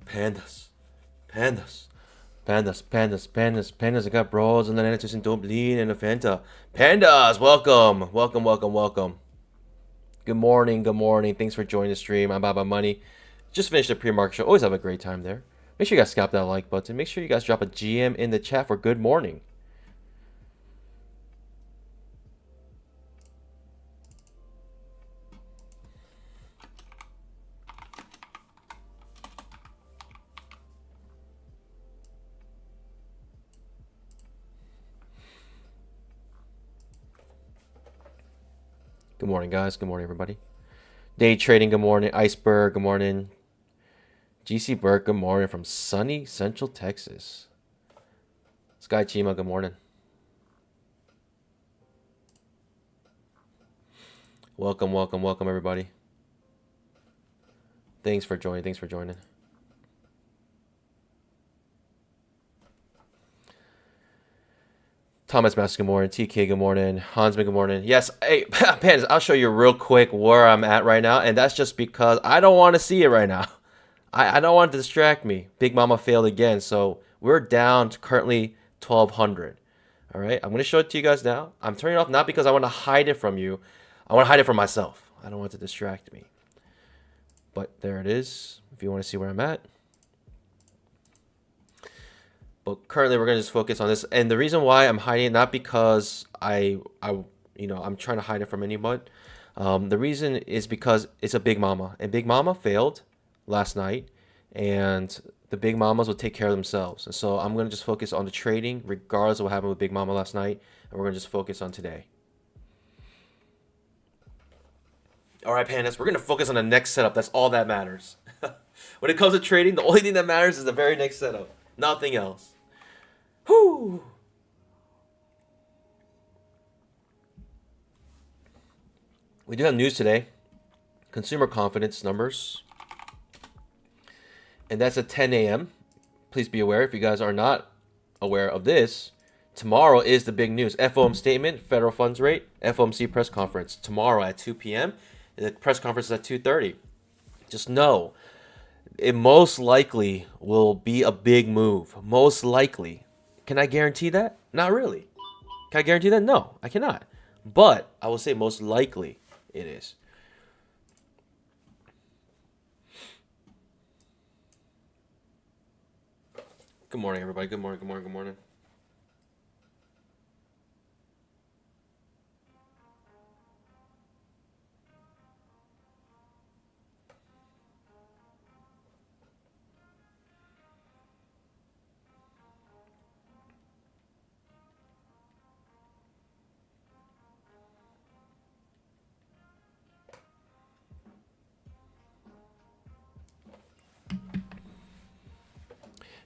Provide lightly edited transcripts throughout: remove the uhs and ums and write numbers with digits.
Pandas. Pandas. Pandas, pandas, pandas, pandas. I got bros and then it's just don't bleed and a Fanta. Pandas, welcome. Welcome, welcome, welcome. Good morning, good morning. Thanks for joining the stream. I'm Baba Money. Just finished the pre-market show. Always have a great time there. Make sure you guys scalp that like button. Make sure you guys drop a GM in the chat for good morning. Good morning, guys. Good morning, everybody. Day trading, good morning. Iceberg, good morning. GC Burke, good morning from sunny Central Texas. Sky Chima, good morning. Welcome, welcome, welcome, everybody. Thanks for joining. Thanks for joining. Thomas Master, good morning. TK, good morning. Hansman, good morning. Yes, hey, Pans, I'll show you real quick where I'm at right now, and that's just because I don't want to see it right now. I don't want it to distract me. Big Mama failed again, so we're down to currently 1,200. All right, I'm going to show it to you guys now. I'm turning it off not because I want to hide it from you. I want to hide it from myself. I don't want it to distract me. But there it is, if you want to see where I'm at. But currently, we're gonna just focus on this, and the reason why I'm hiding it, not because I'm trying to hide it from anyone. The reason is because it's a Big Mama, and Big Mama failed last night, and the Big Mamas will take care of themselves. And so I'm gonna just focus on the trading, regardless of what happened with Big Mama last night, and we're gonna just focus on today. All right, Pandas, we're gonna focus on the next setup. That's all that matters. When it comes to trading, the only thing that matters is the very next setup, nothing else. Whew. We do have news today. Consumer confidence numbers. And that's at 10 a.m. Please be aware, if you guys are not aware of this, tomorrow is the big news. FOMC statement, federal funds rate, FOMC press conference. Tomorrow at 2 p.m. The press conference is at 2:30. Just know, it most likely will be a big move. Most likely. Can I guarantee that? Not really. Can I guarantee that? No, I cannot. But I will say most likely it is. Good morning, everybody. Good morning, good morning, good morning.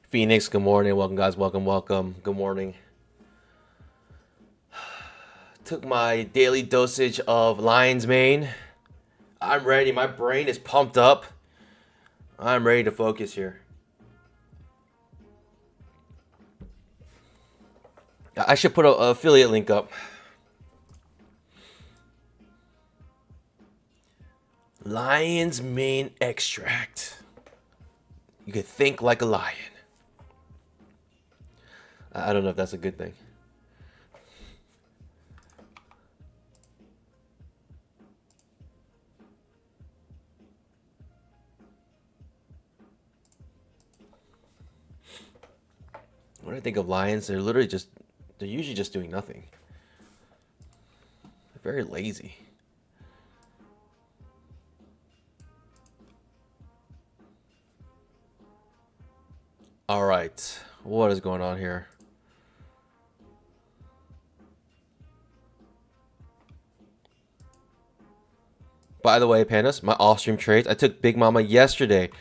Phoenix, good morning. Welcome, guys. Welcome, welcome. Good morning. Took my daily dosage of lion's mane. I'm ready. My brain is pumped up. I'm ready to focus here. I should put an affiliate link up. Lion's mane extract. You can think like a lion. I don't know if that's a good thing. When I think of lions, they're usually just doing nothing. They're very lazy. All right, what is going on here? By the way, Pandas, my off-stream trades, I took Big Mama yesterday.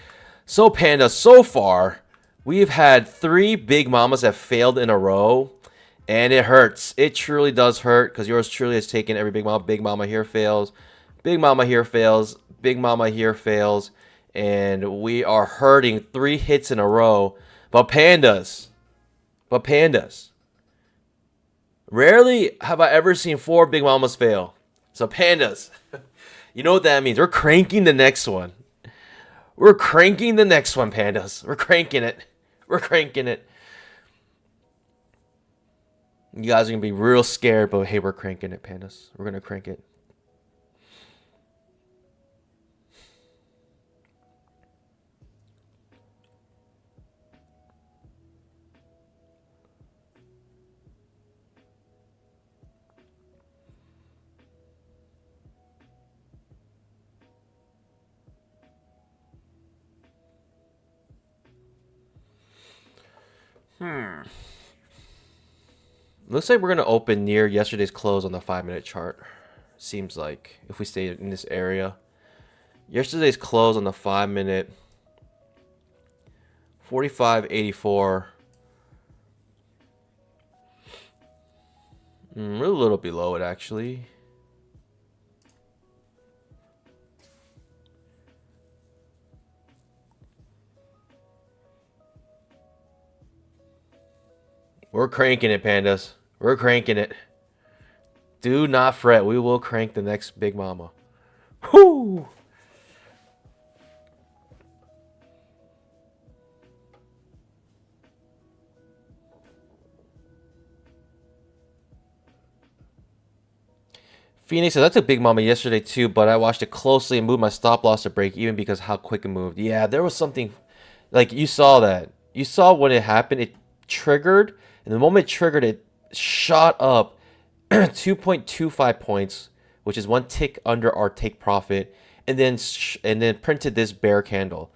So, Panda, so far, we've had 3 Big Mamas that failed in a row, and it hurts. It truly does hurt, because yours truly has taken every Big Mama. Big Mama here fails. Big Mama here fails. Big Mama here fails. And we are hurting 3 hits in a row. But Pandas, rarely have I ever seen 4 Big Mamas fail. So, Pandas... You know what that means? We're cranking the next one. We're cranking the next one, pandas. We're cranking it. We're cranking it. You guys are going to be real scared, but hey, we're cranking it, pandas. We're going to crank it. Looks like we're going to open near yesterday's close on the 5-minute chart. Seems like if we stay in this area. Yesterday's close on the 5-minute, 45.84. We're a little below it, actually. We're cranking it, pandas. We're cranking it. Do not fret. We will crank the next big mama. Whoo! Phoenix said, that's a big mama yesterday too, but I watched it closely and moved my stop loss to break even because how quick it moved. Yeah, there was something, like you saw that. You saw when it happened, it triggered, and the moment it triggered, it shot up 2.25 points, which is one tick under our take profit, and then printed this bear candle.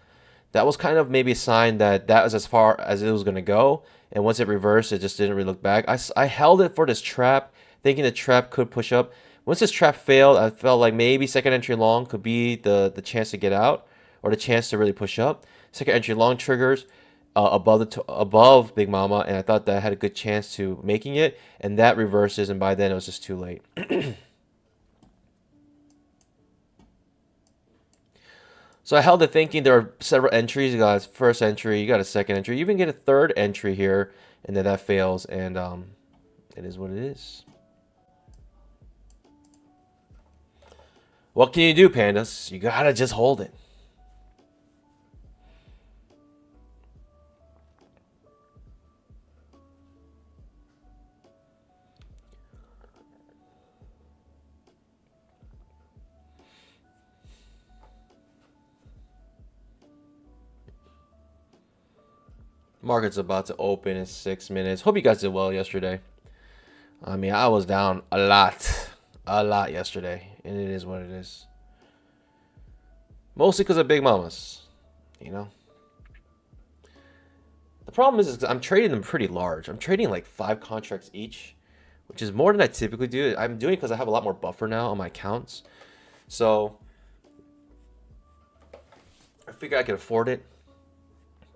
That was kind of maybe a sign that that was as far as it was going to go, and once it reversed, it just didn't really look back. I held it for this trap, thinking the trap could push up. Once this trap failed, I felt like maybe second entry long could be the chance to get out, or the chance to really push up. Second entry long triggers above Big Mama, and I thought that I had a good chance to making it, and that reverses, and by then it was just too late. So I held it thinking there are several entries. You got a first entry, you got a second entry, you even get a third entry here, and then that fails, and it is what it is. What can you do, pandas? You gotta just hold it. Market's about to open in 6 minutes. Hope you guys did well yesterday. I mean, I was down a lot yesterday, and it is what it is. Mostly because of Big Mamas, you know. The problem is I'm trading them pretty large. I'm trading like 5 contracts each, which is more than I typically do. I'm doing it because I have a lot more buffer now on my accounts. So I figure I can afford it.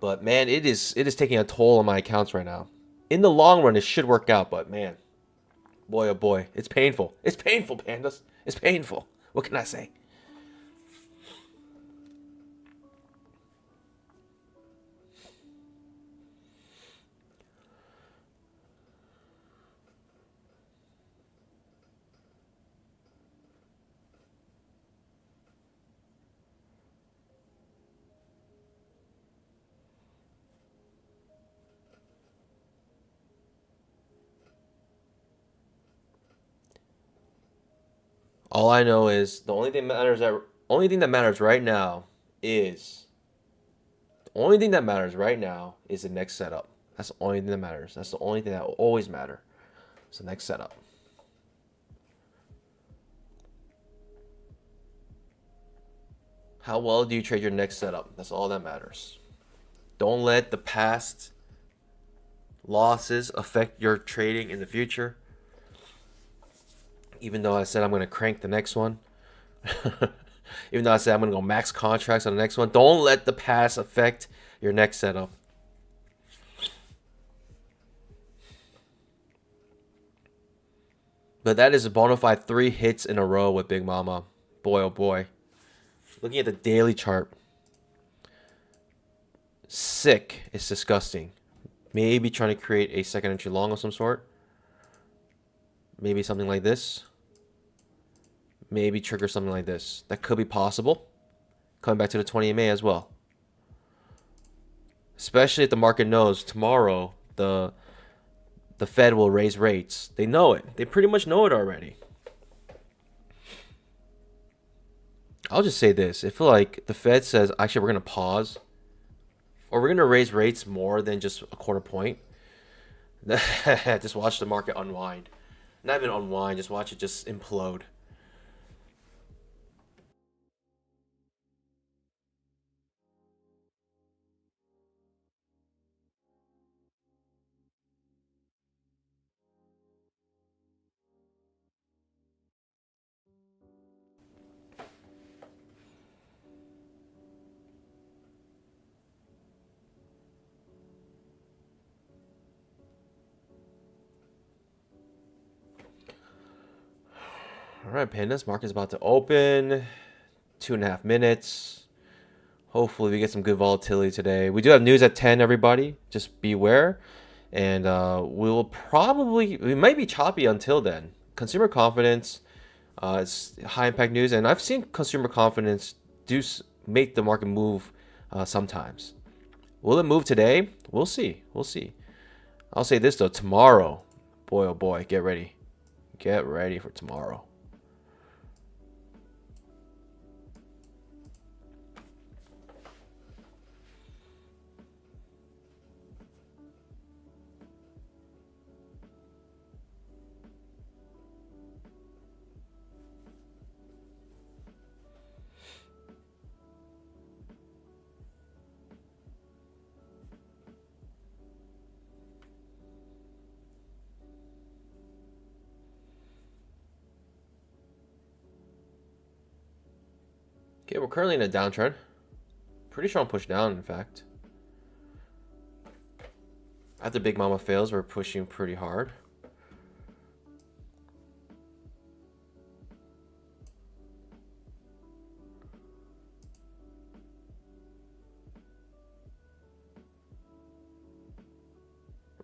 But man, it is taking a toll on my accounts right now. In the long run, it should work out, but man, boy oh boy, it's painful. It's painful, pandas. It's painful. What can I say? All I know is the only thing that matters right now is the next setup. That's the only thing that matters. That's the only thing that will always matter. It's the next setup. How well do you trade your next setup? That's all that matters. Don't let the past losses affect your trading in the future. Even though I said I'm going to crank the next one. Even though I said I'm going to go max contracts on the next one. Don't let the past affect your next setup. But that is a bona fide 3 hits in a row with Big Mama. Boy, oh boy. Looking at the daily chart. Sick. It's disgusting. Maybe trying to create a second entry long of some sort. Maybe something like this. Maybe trigger something like this. That could be possible. Coming back to the 20 MA as well. especially if the market knows tomorrow the Fed will raise rates. They know it. They pretty much know it already. I'll just say this. I feel like the Fed says, actually, we're going to pause, or we're going to raise rates more than just a quarter point. Just watch the market unwind. Not even unwind, just watch it just implode. All right, pandas. Market's about to open. 2.5 minutes. Hopefully we get some good volatility today. We do have news at 10, everybody. Just beware. And we might be choppy until then. Consumer confidence, it's high impact news. And I've seen consumer confidence make the market move sometimes. Will it move today? We'll see. We'll see. I'll say this though, tomorrow, boy oh boy, get ready. Get ready for tomorrow. Okay, we're currently in a downtrend. Pretty strong push down, in fact. After Big Mama fails, we're pushing pretty hard.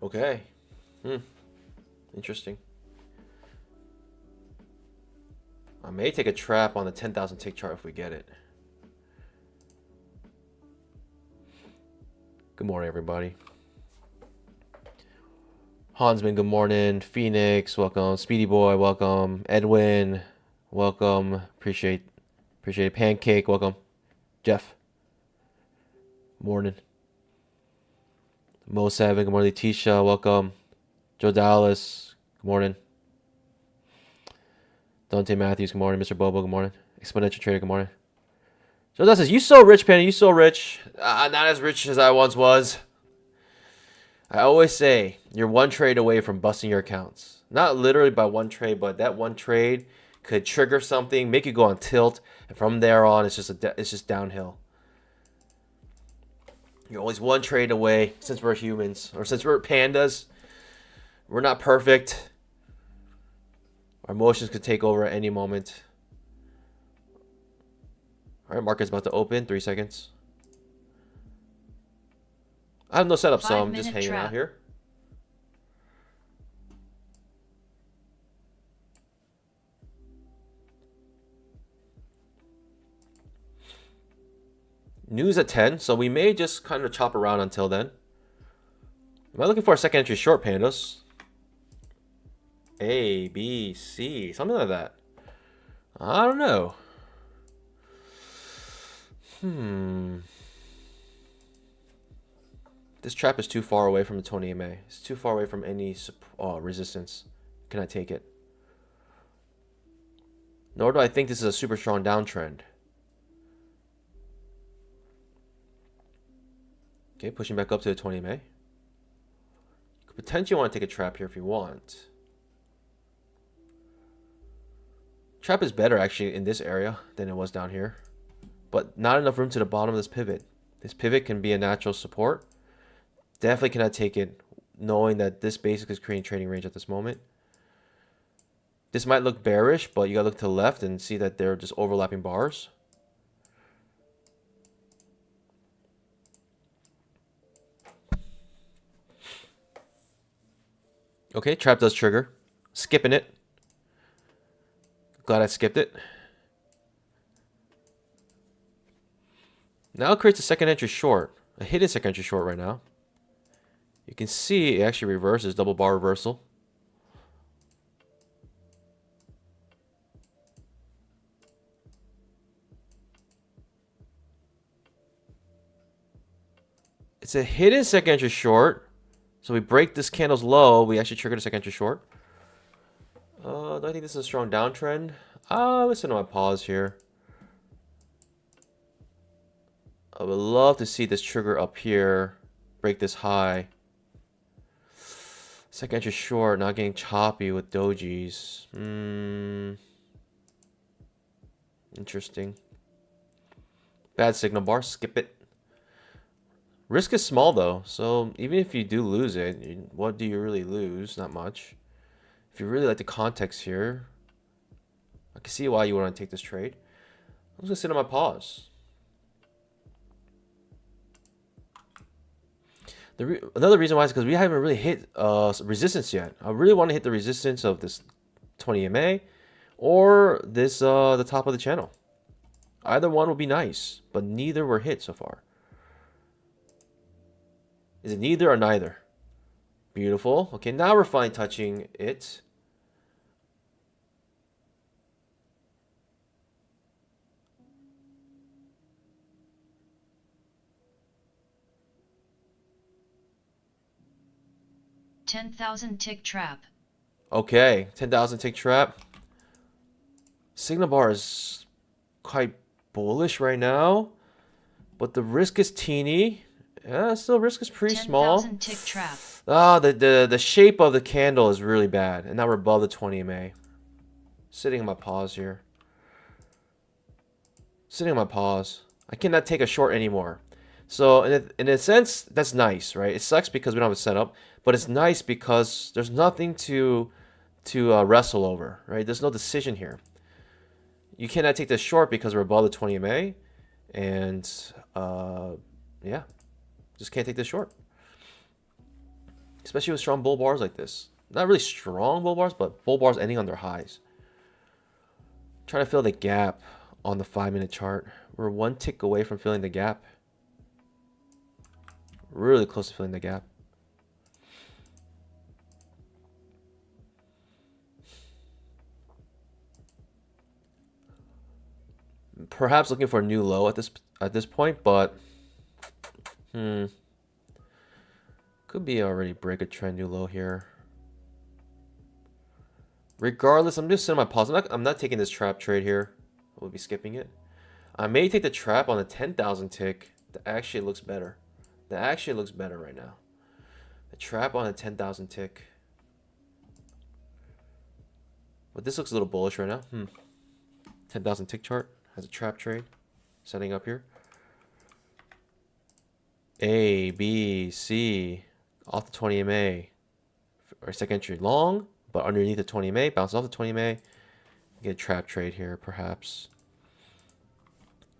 Okay. Interesting. I may take a trap on the 10,000 tick chart if we get it. Good morning, everybody. Hansman, good morning. Phoenix, welcome. Speedy Boy, welcome. Edwin, welcome. Appreciate it. Pancake, welcome. Jeff, morning. Mo7, good morning. Tisha, welcome. Joe Dallas, good morning. Dante Matthews, good morning. Mr. Bobo, good morning. Exponential Trader, good morning. Joe Dallas says, you so rich, Penny. You so rich. Not as rich as I once was. I always say you're one trade away from busting your accounts. Not literally by one trade, but that one trade could trigger something, make you go on tilt, and from there on, it's just downhill. You're always one trade away. Since we're humans, or since we're pandas, we're not perfect. Our emotions could take over at any moment. All right, market's about to open. 3 seconds. I have no setup, so I'm just hanging out here. News at 10, so we may just kind of chop around until then. Am I looking for a second entry short, pandas? A, B, C, something like that. I don't know. This trap is too far away from the 20 MA. It's too far away from any resistance. Can I take it? Nor do I think this is a super strong downtrend. Okay, pushing back up to the 20 MA. You could potentially want to take a trap here if you want. Trap is better actually in this area than it was down here. But not enough room to the bottom of this pivot. This pivot can be a natural support. Definitely cannot take it knowing that this basically is creating trading range at this moment. This might look bearish, but you gotta look to the left and see that they're just overlapping bars. Okay, trap does trigger. Skipping it. Glad I skipped it. Now it creates a second entry short. A hidden second entry short right now. You can see it actually reverses, double bar reversal. It's a hidden second entry short. So we break this candle's low. We actually triggered a second entry short. Do I think this is a strong downtrend? Listen to my pause here. I would love to see this trigger up here. Break this high. Second entry short, not getting choppy with dojis. Interesting. Bad signal bar, skip it. Risk is small though, so even if you do lose it, what do you really lose? Not much. If you really like the context here, I can see why you want to take this trade. I'm just gonna sit on my pause. Another reason why is because we haven't really hit resistance yet. I really want to hit the resistance of this 20 MA or this the top of the channel. Either one would be nice, but neither were hit so far. Is it neither or neither? Beautiful. Okay, now we're fine touching it. $10,000 tick trap. Okay, 10,000 tick trap. Signal bar is quite bullish right now, but the risk is teeny. Yeah, still risk is pretty small. 10,000 tick trap. The shape of the candle is really bad, and now we're above the 20 MA. Sitting in my pause here. Sitting in my pause. I cannot take a short anymore. So in a sense, that's nice, right? It sucks because we don't have a setup, but it's nice because there's nothing to wrestle over, right? There's no decision here. You cannot take this short because we're above the 20 MA, and yeah, just can't take this short. Especially with strong bull bars like this. Not really strong bull bars, but bull bars ending on their highs. Trying to fill the gap on the 5-minute chart. We're one tick away from filling the gap. Really close to filling the gap. Perhaps looking for a new low at this point, but could be already break a trend new low here. Regardless, I'm just sitting my pause. I'm not taking this trap trade here. We'll be skipping it. I may take the trap on the 10,000 tick. That actually looks better. That actually looks better right now. The trap on a 10,000 tick. But this looks a little bullish right now. 10,000 tick chart has a trap trade setting up here. A, B, C, off the 20 MA. Or second entry long, but underneath the 20 MA, bounces off the 20 MA. Get a trap trade here, perhaps.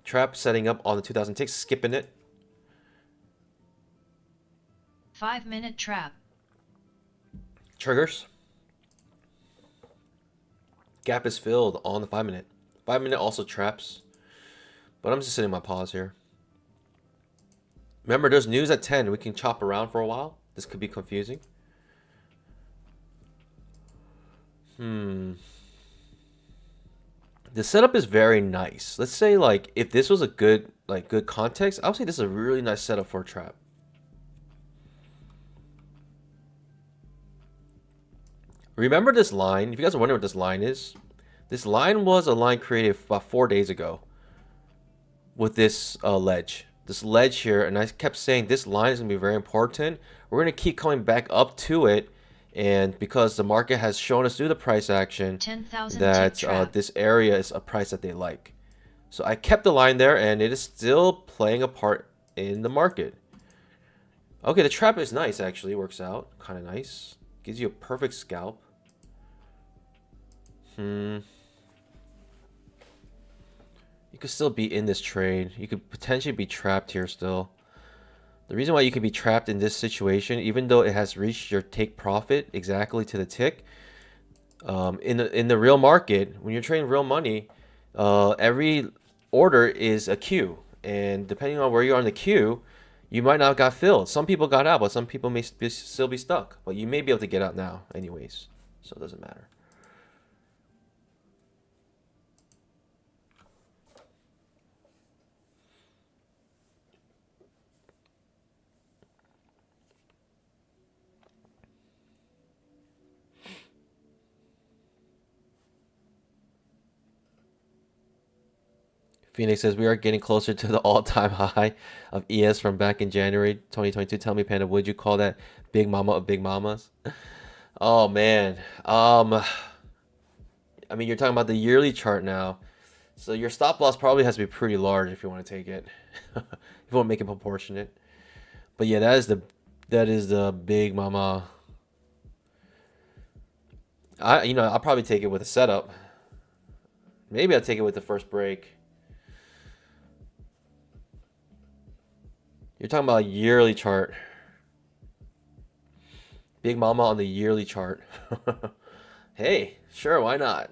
Trap setting up on the 2,000 ticks, skipping it. 5-minute trap. Triggers. Gap is filled on the 5-minute. 5-minute also traps. But I'm just sitting my pause here. Remember, there's news at 10. We can chop around for a while. This could be confusing. The setup is very nice. Let's say like if this was a good context, I would say this is a really nice setup for a trap. Remember this line? If you guys are wondering what this line is, this line was a line created about 4 days ago with this ledge. This ledge here, and I kept saying this line is going to be very important. We're going to keep coming back up to it, and because the market has shown us through the price action that this area is a price that they like. So I kept the line there, and it is still playing a part in the market. Okay, the trap is nice actually, works out kind of nice. Gives you a perfect scalp. You could still be in this trade. You could potentially be trapped here still. The reason why you can be trapped in this situation, even though it has reached your take profit exactly to the tick, in the real market, when you're trading real money, every order is a queue, and depending on where you are in the queue, You might not have got filled. Some people got out, but some people may still be stuck. But you may be able to get out now anyways. So it doesn't matter. Phoenix says we are getting closer to the all-time high of ES from back in January 2022. Tell me, Panda, would you call that big mama of big mamas? Oh man. I mean, you're talking about the yearly chart now. So your stop loss probably has to be pretty large if you want to take it. If you want to make it proportionate. But yeah, that is the big mama. I'll probably take it with a setup. Maybe I'll take it with the first break. You're talking about a yearly chart. Big mama on the yearly chart. Hey, sure, why not?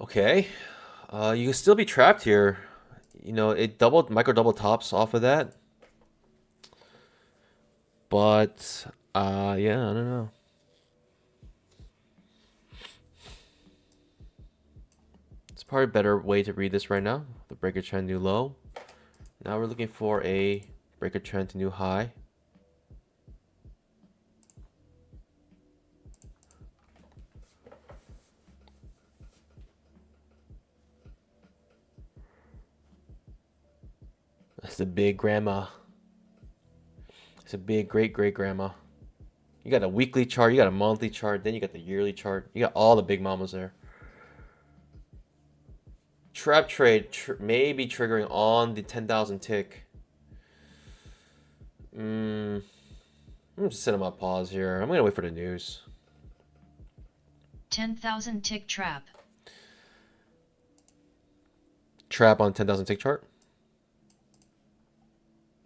Okay. You can still be trapped here. It micro double tops off of that. But yeah, I don't know. It's probably a better way to read this right now. The breaker trend new low. Now we're looking for a breaker trend to new high. That's the big grandma. It's a big great great grandma. You got a weekly chart, you got a monthly chart, then you got the yearly chart. You got all the big mamas there. Trap trade may be triggering on the 10,000 tick. I'm just setting my pause here. I'm gonna wait for the news. 10,000 tick trap. Trap on 10,000 tick chart.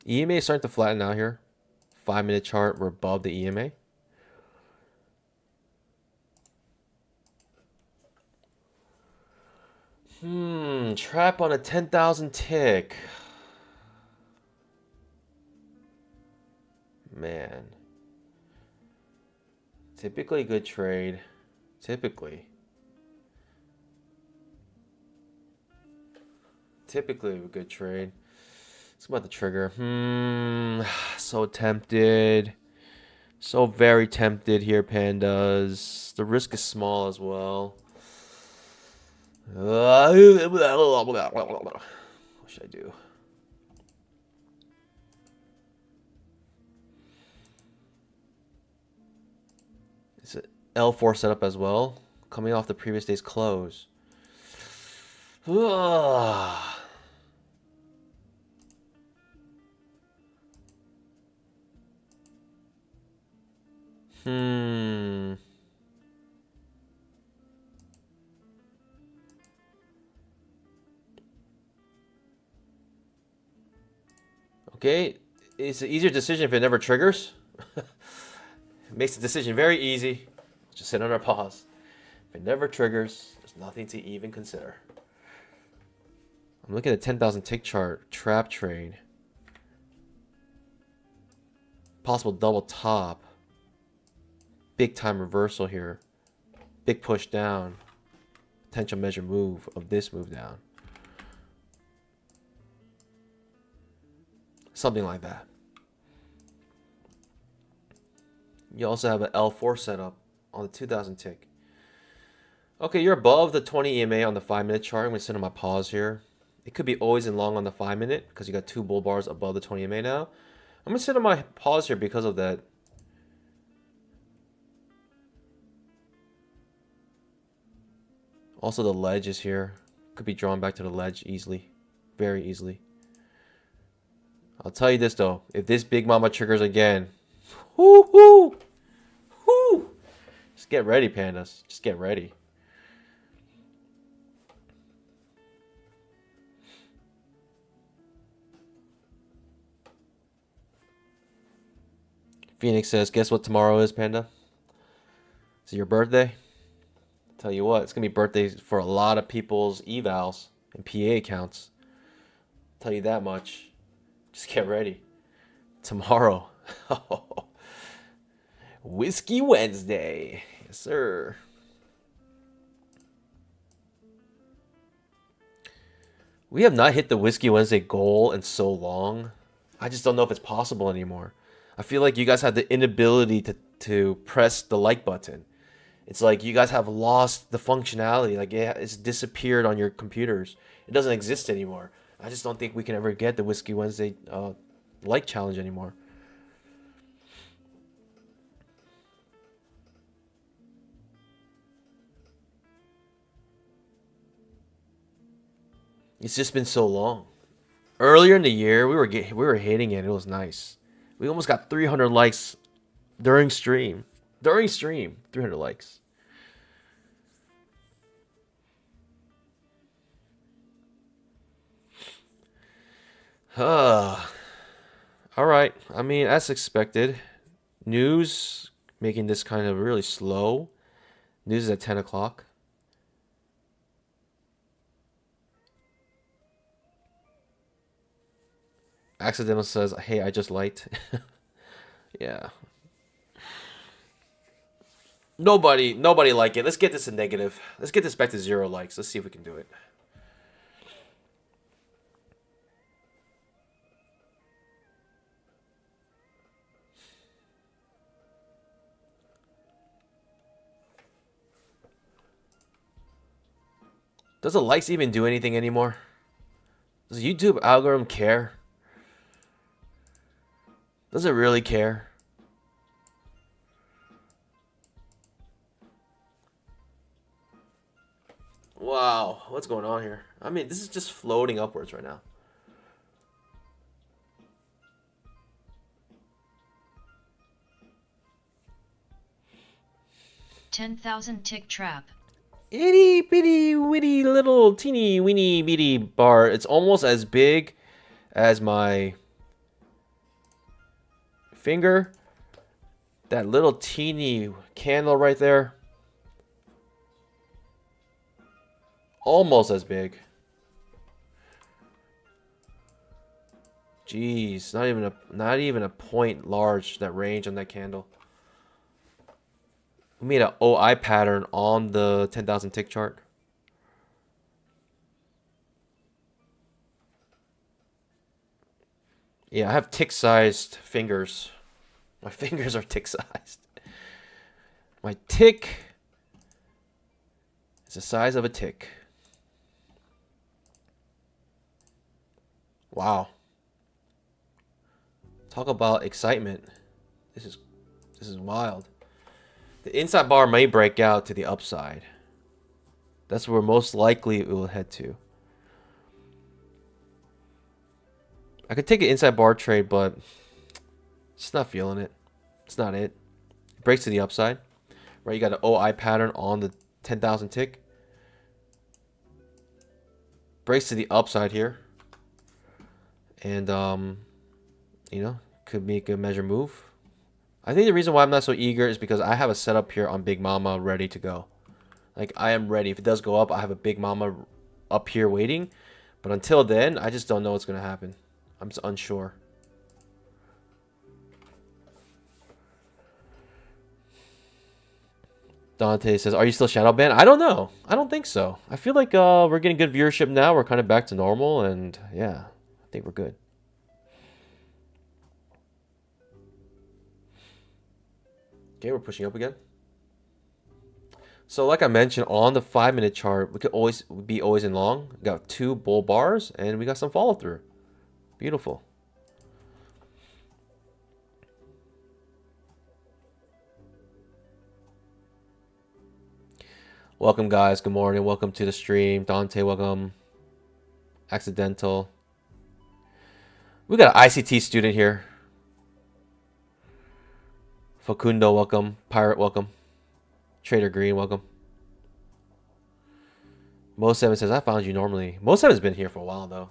EMA is starting to flatten out here. 5-minute chart, we're above the EMA. Trap on a 10,000 tick. Man. Typically a good trade. Typically a good trade. It's about the trigger. So tempted. So very tempted here, pandas. The risk is small as well. What should I do? It's an L4 setup as well, coming off the previous day's close. Okay, it's an easier decision if it never triggers. It makes the decision very easy. Just sit on our pause. If it never triggers, there's nothing to even consider. I'm looking at a 10,000 tick chart, trap trade. Possible double top. Big time reversal here. Big push down. Potential measure move of this move down. Something like that. You also have an L4 setup on the 2000 tick. Okay, you're above the 20 EMA on the 5-minute chart. I'm going to sit on my pause here. It could be always in long on the 5-minute because you got 2 bull bars above the 20 EMA now. I'm going to sit on my pause here because of that. Also, the ledge is here. Could be drawn back to the ledge easily. Very easily. I'll tell you this though. If this big mama triggers again, whoo. Just get ready, pandas. Just get ready. Phoenix says, guess what tomorrow is, Panda? Is it your birthday? Tell you what, it's gonna be birthdays for a lot of people's evals and PA accounts. Tell you that much. Just get ready. Tomorrow. Whiskey Wednesday. Yes, sir. We have not hit the Whiskey Wednesday goal in so long. I just don't know if it's possible anymore. I feel like you guys have the inability to press the like button. It's like you guys have lost the functionality. Like it's disappeared on your computers. It doesn't exist anymore. I just don't think we can ever get the Whiskey Wednesday like challenge anymore. It's just been so long. Earlier in the year, we were hitting it. It was nice. We almost got 300 likes during stream. 300 likes. All right. I mean, as expected, news making this kind of really slow. News is at 10 o'clock. Accidental says, "Hey, I just liked." Yeah. Nobody like it. Let's get this a negative. Let's get this back to 0 likes. Let's see if we can do it. Does the likes even do anything anymore? Does the YouTube algorithm care? Does it really care? Wow, what's going on here? I mean, this is just floating upwards right now. $10,000 tick trap. Itty bitty witty little teeny weeny bitty bar. It's almost as big as my finger. That little teeny candle right there. Almost as big. Jeez, not even a point large, that range on that candle. We made an OI pattern on the 10,000 tick chart. Yeah, I have tick-sized fingers. My fingers are tick-sized. My tick is the size of a tick. Wow. Talk about excitement. This is wild. The inside bar may break out to the upside. That's where most likely it will head to. I could take an inside bar trade, but just not feeling it. It's not it. It breaks to the upside. Right, you got an OI pattern on the 10,000 tick. Breaks to the upside here. And, you know, could make a measure move. I think the reason why I'm not so eager is because I have a setup here on Big Mama ready to go. Like, I am ready. If it does go up, I have a Big Mama up here waiting. But until then, I just don't know what's going to happen. I'm just unsure. Dante says, are you still shadow banned? I don't know. I don't think so. I feel like we're getting good viewership now. We're kind of back to normal. And yeah, I think we're good. Okay, we're pushing up again. So like I mentioned, on the 5-minute chart, we could always be in long. We got 2 bull bars, and we got some follow through. Beautiful. Welcome, guys. Good morning. Welcome to the stream. Dante, welcome. Accidental. We got an ICT student here. Facundo, welcome. Pirate, welcome. Trader Green, welcome. Mo7 says, I found you normally. Mo7's been here for a while, though.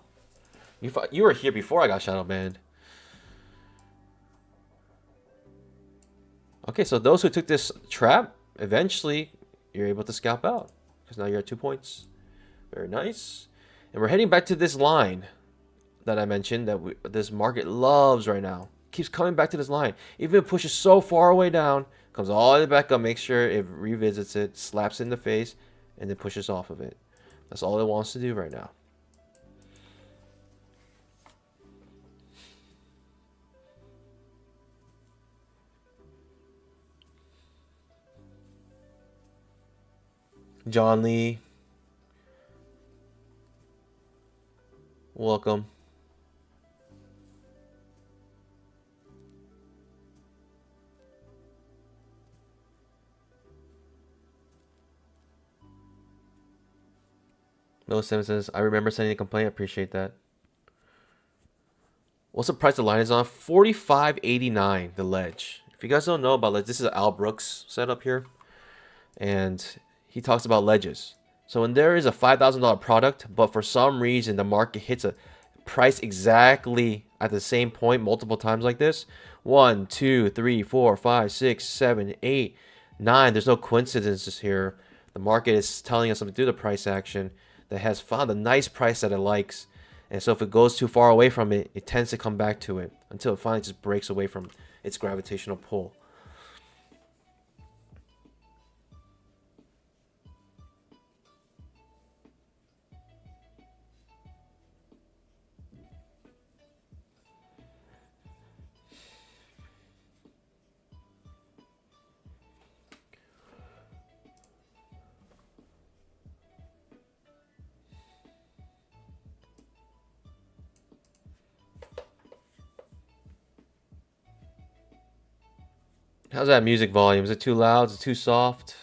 You were here before I got shadow banned. Okay, so those who took this trap eventually you're able to scalp out because now you're at 2 points. Very nice. And we're heading back to this line that I mentioned that this market loves right now. Keeps coming back to this line. Even if it pushes so far away down, comes all the way back up, make sure it revisits it, slaps it in the face, and then pushes off of it. That's all it wants to do right now. John Lee, welcome. Noah Simmons says, I remember sending a complaint. I appreciate that. What's the price the line is on? 45.89, the ledge. If you guys don't know about ledge, this is Al Brooks setup here. And he talks about ledges. So when there is a $5,000 product, but for some reason the market hits a price exactly at the same point multiple times like this, 1, 2, 3, 4, 5, 6, 7, 8, 9, there's no coincidences here. The market is telling us something through the price action that has found a nice price that it likes. And so if it goes too far away from it, it tends to come back to it until it finally just breaks away from its gravitational pull. How's that music volume? Is it too loud? Is it too soft?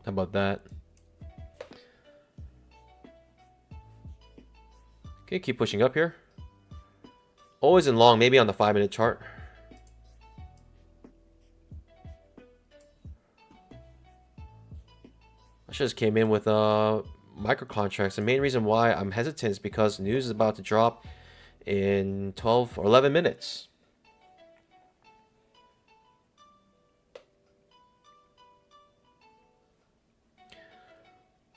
How about that? Okay, keep pushing up here. Always in long, maybe on the 5-minute chart. I just came in with micro contracts. The main reason why I'm hesitant is because news is about to drop in 12 or 11 minutes.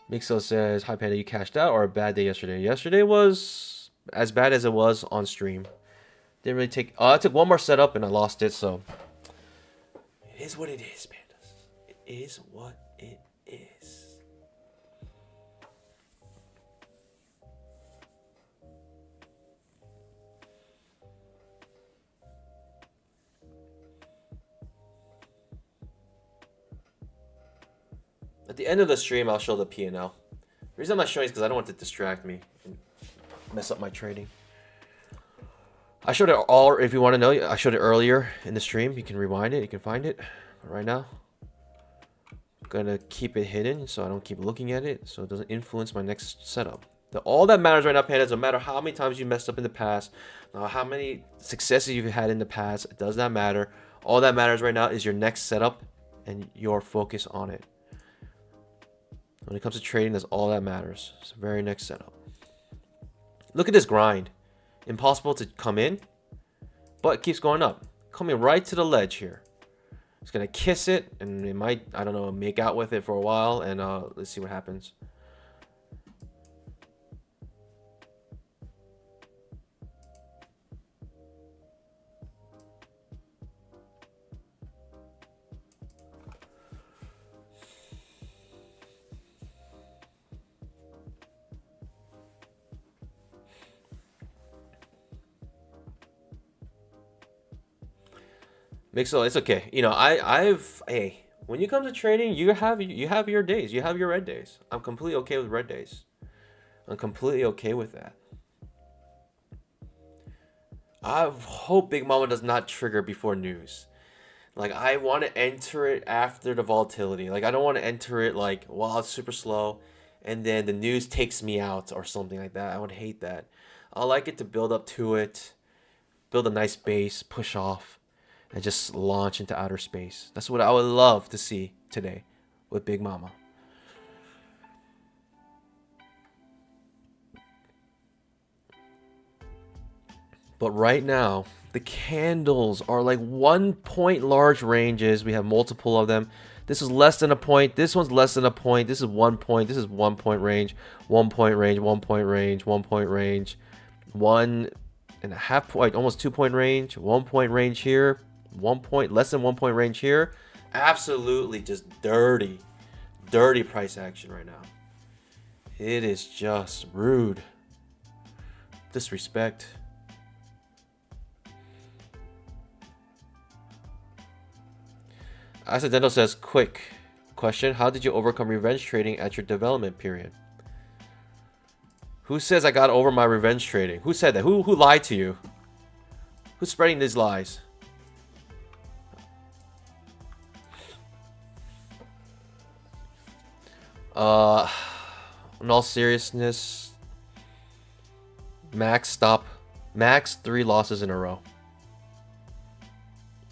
Mixo says, hi Panda, you cashed out or a bad day yesterday? Yesterday was as bad as it was on stream. Didn't really take... I took one more setup and I lost it, so... It is what it is, Pandas. It is what it is. At the end of the stream, I'll show the P&L. The reason I'm not showing is because I don't want it to distract me and mess up my trading. I showed it all, if you want to know, I showed it earlier in the stream. You can rewind it, you can find it. But right now, I'm going to keep it hidden so I don't keep looking at it, so it doesn't influence my next setup. All that matters right now, Pandas, no matter how many times you messed up in the past, how many successes you've had in the past, it does not matter. All that matters right now is your next setup and your focus on it. When it comes to trading, that's all that matters. It's the very next setup. Look at this grind. Impossible to come in, but it keeps going up. Coming right to the ledge here. It's going to kiss it, and it might, I don't know, make out with it for a while, and let's see what happens. Mixel, it's okay. You know, hey, when you come to trading, you have your days. You have your red days. I'm completely okay with red days. I'm completely okay with that. I hope Big Mama does not trigger before news. Like, I want to enter it after the volatility. Like, I don't want to enter it like while it's super slow and then the news takes me out or something like that. I would hate that. I like it to build up to it, build a nice base, push off, and just launch into outer space. That's what I would love to see today with Big Mama. But right now, the candles are like 1 point large ranges. We have multiple of them. This is less than a point. This one's less than a point. This is 1 point. This is 1 point range. 1 point range. 1 point range. 1 point range. 1.5 point, almost 2 point range. 1 point range here. 1 point, less than 1 point range here. Absolutely just dirty price action right now. It is just rude. Disrespect. Accidental says, quick question. How did you overcome revenge trading at your development period? Who says I got over my revenge trading? Who said that? Who lied to you? Who's spreading these lies? In all seriousness, Max 3 losses in a row.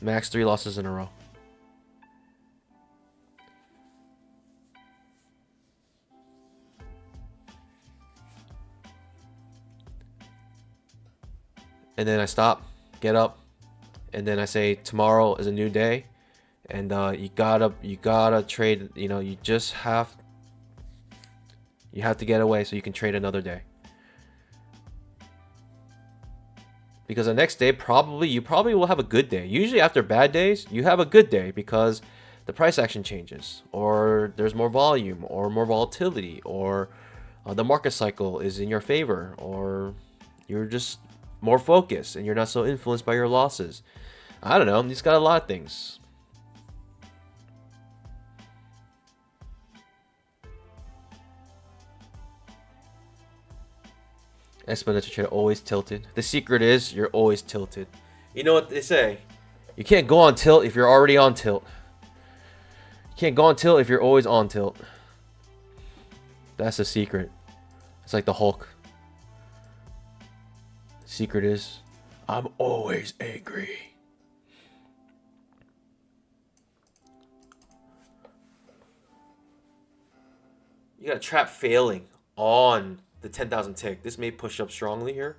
Max 3 losses in a row. And then I stop, get up, and then I say tomorrow is a new day, and you gotta trade. You know, you have to get away so you can trade another day. Because the next day you probably will have a good day. Usually after bad days, you have a good day because the price action changes, or there's more volume, or more volatility, or the market cycle is in your favor, or you're just more focused and you're not so influenced by your losses. I don't know. He's got a lot of things. Exponential trader always tilted. The secret is you're always tilted. You know what they say? You can't go on tilt if you're already on tilt. You can't go on tilt if you're always on tilt. That's the secret. It's like the Hulk. Secret is, I'm always angry. You got a trap failing on the 10,000 tick. This may push up strongly here.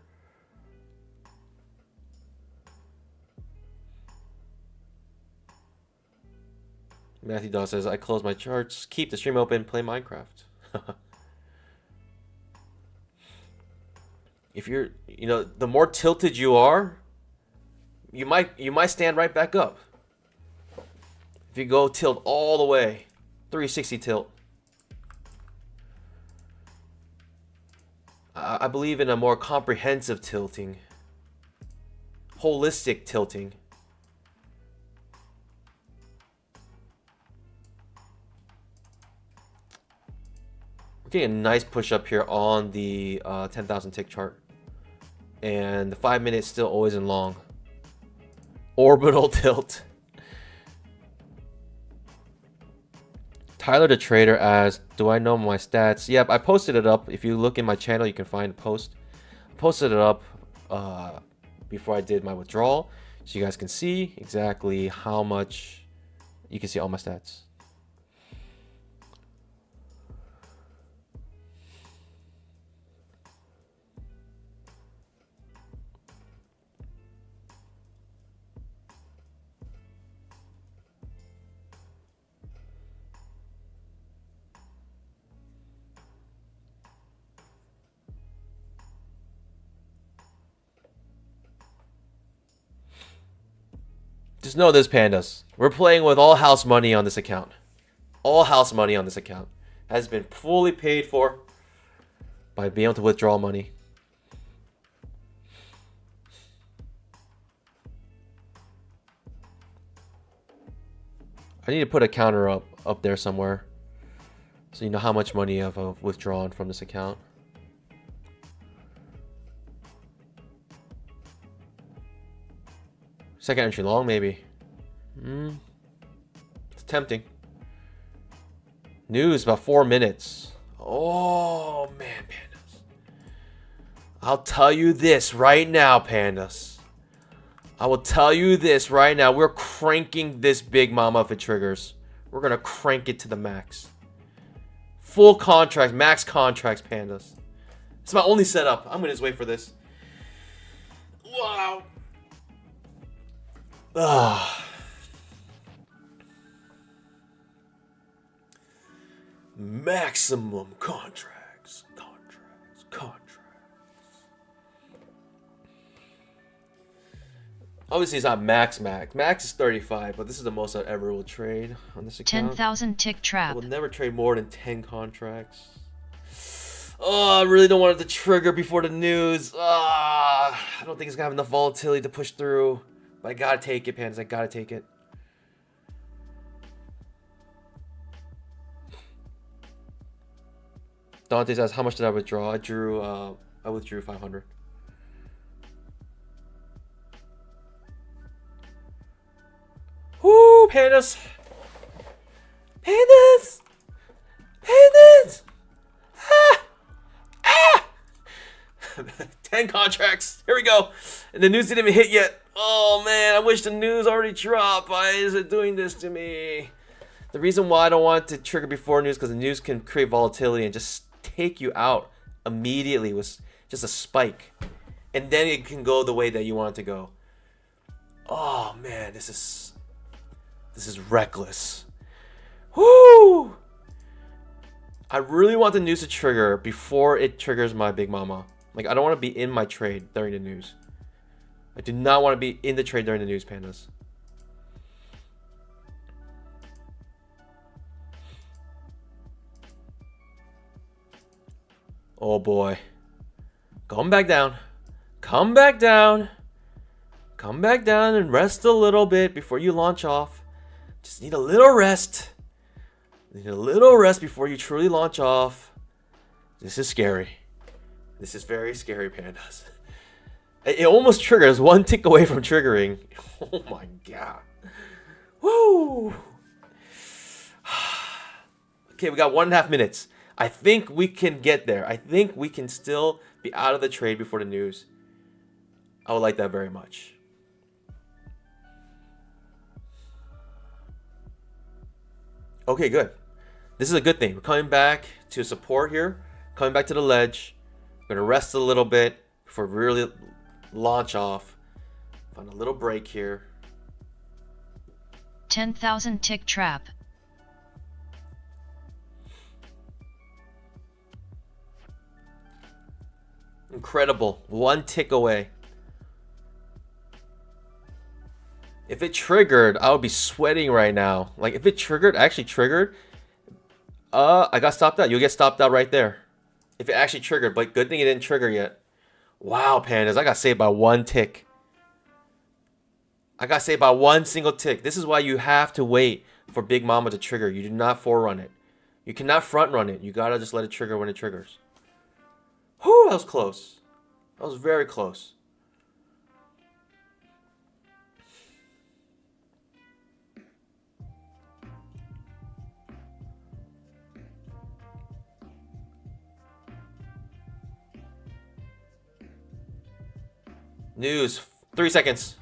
Matthew Daw says, I close my charts, keep the stream open, play Minecraft. If you're, you know, the more tilted you are, you might stand right back up. If you go tilt all the way, 360 tilt. I believe in a more comprehensive tilting, holistic tilting. We're getting a nice push up here on the 10,000 tick chart. And the 5 minutes still always in long. Orbital tilt. Tyler the Trader asks, do I know my stats? Yep, I posted it up. If you look in my channel, you can find a post. I posted it up before I did my withdrawal. So you guys can see exactly how much. You can see all my stats. Just know this, pandas. We're playing with all house money on this account. All house money on this account has been fully paid for by being able to withdraw money. I need to put a counter up there somewhere so you know how much money I've withdrawn from this account. Second entry long, maybe. It's tempting. News about 4 minutes. Oh, man, pandas. I'll tell you this right now, pandas. I will tell you this right now. We're cranking this big mama if it triggers. We're going to crank it to the max. Full contracts, max contracts, pandas. It's my only setup. I'm going to just wait for this. Wow. Ah. Maximum contracts. Obviously, it's not max. Max is 35, but this is the most I ever will trade on this account. 10,000 tick I trap. will never trade more than 10 contracts. Oh, I really don't want it to trigger before the news. I don't think it's gonna have enough volatility to push through. But I gotta take it, Pandas. I gotta take it. Dante says, how much did I withdraw? I withdrew 500. Woo, Pandas! Pandas! Pandas! Ah! Ah! 10 contracts. Here we go. And the news didn't even hit yet. Oh, man. I wish the news already dropped. Why is it doing this to me? The reason why I don't want it to trigger before news because the news can create volatility and just take you out immediately with just a spike. And then it can go the way that you want it to go. Oh, man. This is reckless. Woo! I really want the news to trigger before it triggers my big mama. Like, I don't want to be in my trade during the news. I do not want to be in the trade during the news, Pandas. Oh boy. Come back down. Come back down. Come back down and rest a little bit before you launch off. Just need a little rest. Need a little rest before you truly launch off. This is scary. This is very scary, Pandas. It almost triggers, one tick away from triggering. Oh my god. Woo! Okay, we got 1.5 minutes. I think we can get there. I think we can still be out of the trade before the news. I would like that very much. Okay, good. This is a good thing. We're coming back to support here. Coming back to the ledge. We're going to rest a little bit before we really launch off. Find a little break here. 10,000 tick trap. Incredible. One tick away. If it triggered, I would be sweating right now. Like, if it triggered, actually triggered, I got stopped out. You'll get stopped out right there. If it actually triggered, but good thing it didn't trigger yet. Wow, Pandas, I got saved by one tick. I got saved by one single tick. This is why you have to wait for Big Mama to trigger. You do not forerun it. You cannot front run it. You gotta just let it trigger when it triggers. Whew, that was close. That was very close. News, 3 seconds.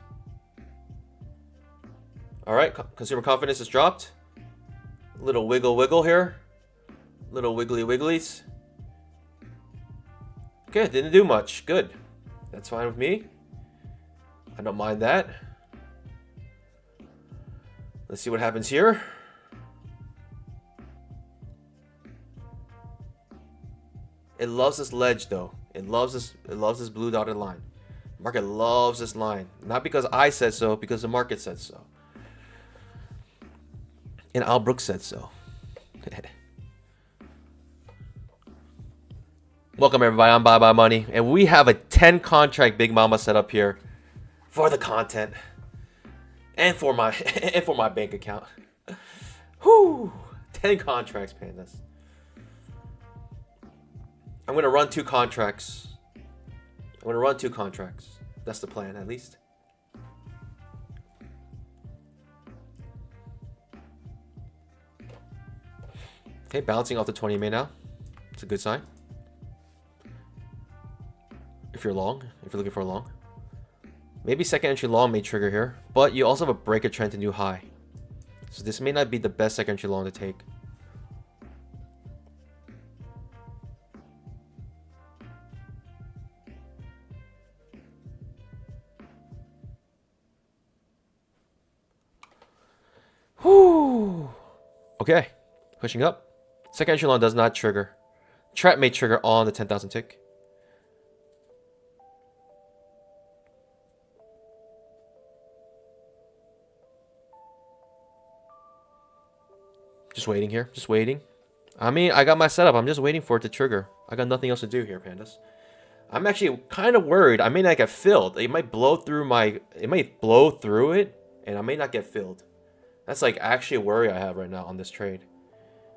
All right, consumer confidence has dropped. Little wiggle here. Little wiggly wigglies. Okay, didn't do much. Good. That's fine with me. I don't mind that. Let's see what happens here. It loves this ledge though. It loves this blue dotted line. Market loves this line. Not because I said so, because the market said so. And Al Brooks said so. Welcome everybody, I'm Bye Bye Money. And we have a 10 contract Big Mama set up here for the content. And for my bank account. Whew. 10 contracts, Pandas. I'm gonna run 2 contracts. That's the plan, at least. Okay, bouncing off the 20 EMA now. It's a good sign. If you're looking for a long. Maybe second entry long may trigger here, but you also have a break of trend to new high. So this may not be the best second entry long to take. Whew. Okay, pushing up. Second entry long does not trigger. Trap may trigger on the 10,000 tick. Just waiting here. Just waiting. I mean, I got my setup. I'm just waiting for it to trigger. I got nothing else to do here, pandas. I'm actually kind of worried. I may not get filled. It might blow through my... It might blow through it, and I may not get filled. That's like actually a worry I have right now on this trade.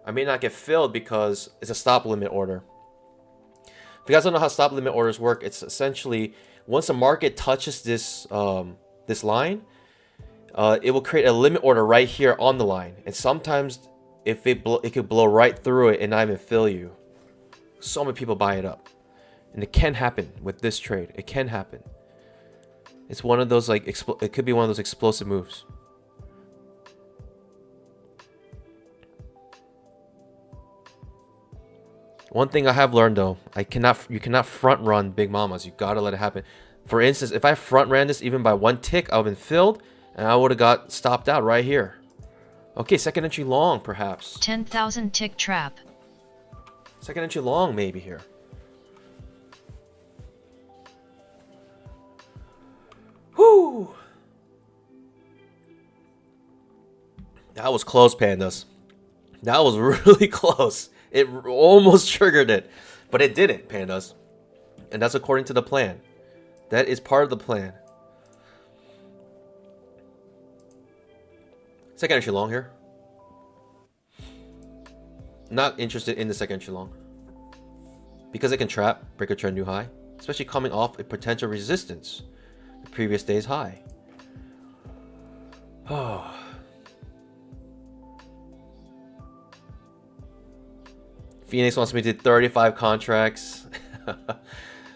I may not get filled because it's a stop limit order. If you guys don't know how stop limit orders work, it's essentially once the market touches this this line, it will create a limit order right here on the line. And sometimes if it could blow right through it and not even fill you. So many people buy it up. And it can happen with this trade. It can happen. It's one of those like it could be one of those explosive moves. One thing I have learned though, you cannot front run big mamas. You gotta let it happen. For instance, if I front ran this even by one tick, I would have been filled and I would have got stopped out right here. Okay, second entry long perhaps. 10,000 tick trap. Second entry long maybe here. Whoo! That was close, pandas. That was really close. It almost triggered it, but it didn't, pandas. And that's according to the plan. That is part of the plan. Second entry long here. Not interested in the second entry long. Because it can trap, break a trend new high. Especially coming off a potential resistance. The previous day's high. Oh. Phoenix wants me to do 35 contracts.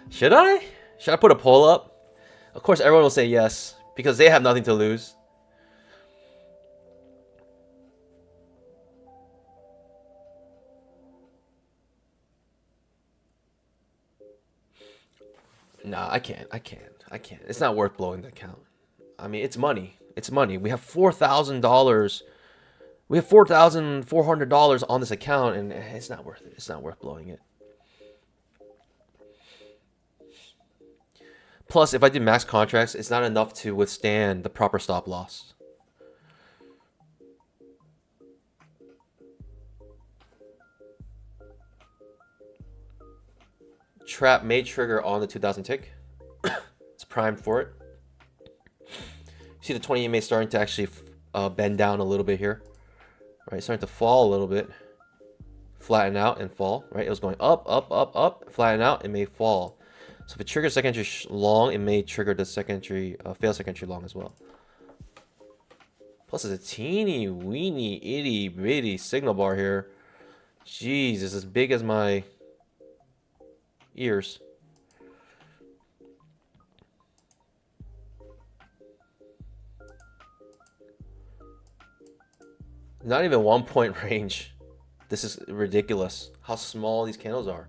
Should I? Should I put a poll up? Of course, everyone will say yes. Because they have nothing to lose. Nah, I can't. It's not worth blowing the account. I mean, it's money. It's money. We have $4,000. We have $4,400 on this account, and it's not worth it. It's not worth blowing it. Plus, if I did max contracts, it's not enough to withstand the proper stop loss. Trap may trigger on the 2000 tick. It's primed for it. See the 20 EMA starting to actually bend down a little bit here. Right, starting to fall a little bit. Flatten out and fall. Right, it was going up, up, up, up. Flatten out, it may fall. So if it triggers second entry long, it may trigger the second entry, fail second entry long as well. Plus, it's a teeny weeny itty bitty signal bar here. Jeez, it's as big as my ears. Not even 1 point range. This is ridiculous. How small these candles are.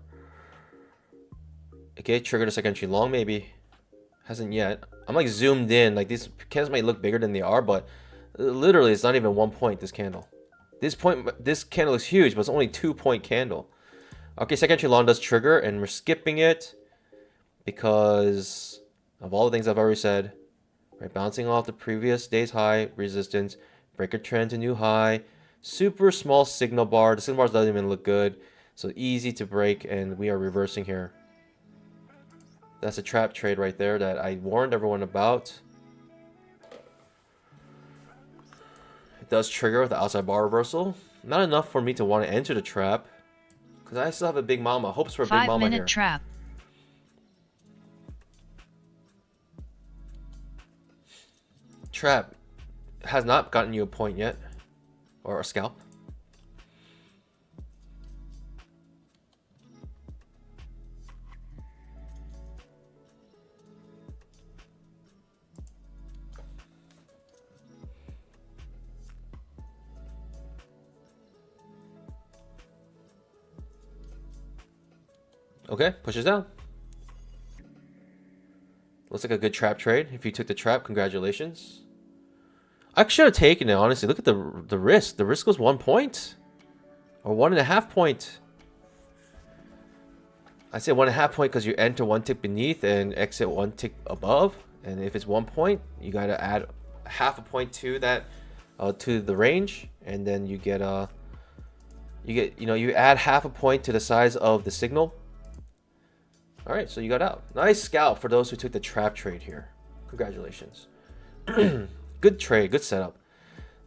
Okay, triggered a second entry long maybe. Hasn't yet. I'm like zoomed in. Like these candles might look bigger than they are, but literally it's not even 1 point, this candle. This candle is huge, but it's only 2 point candle. Okay, second entry long does trigger, and we're skipping it because of all the things I've already said. Right, bouncing off the previous day's high resistance, break a trend to new high, super small signal bar. The signal bar doesn't even look good, so easy to break, and we are reversing here. That's a trap trade right there that I warned everyone about. It does trigger with the outside bar reversal. Not enough for me to want to enter the trap. Because I still have a big mama. Hopes for a big mama here. 5-minute trap. Trap has not gotten you a point yet. Or a scalp. Okay, pushes down. Looks like a good trap trade. If you took the trap, congratulations. I should have taken it, honestly. Look at the risk. The risk was 1 point. Or 1.5 point. I say 1.5 point because you enter 1 tick beneath and exit 1 tick above. And if it's 1 point, you gotta add half a point to that, to the range, and then you get you add half a point to the size of the signal. All right, so you got out. Nice scalp for those who took the trap trade here. Congratulations. Good trade, good setup.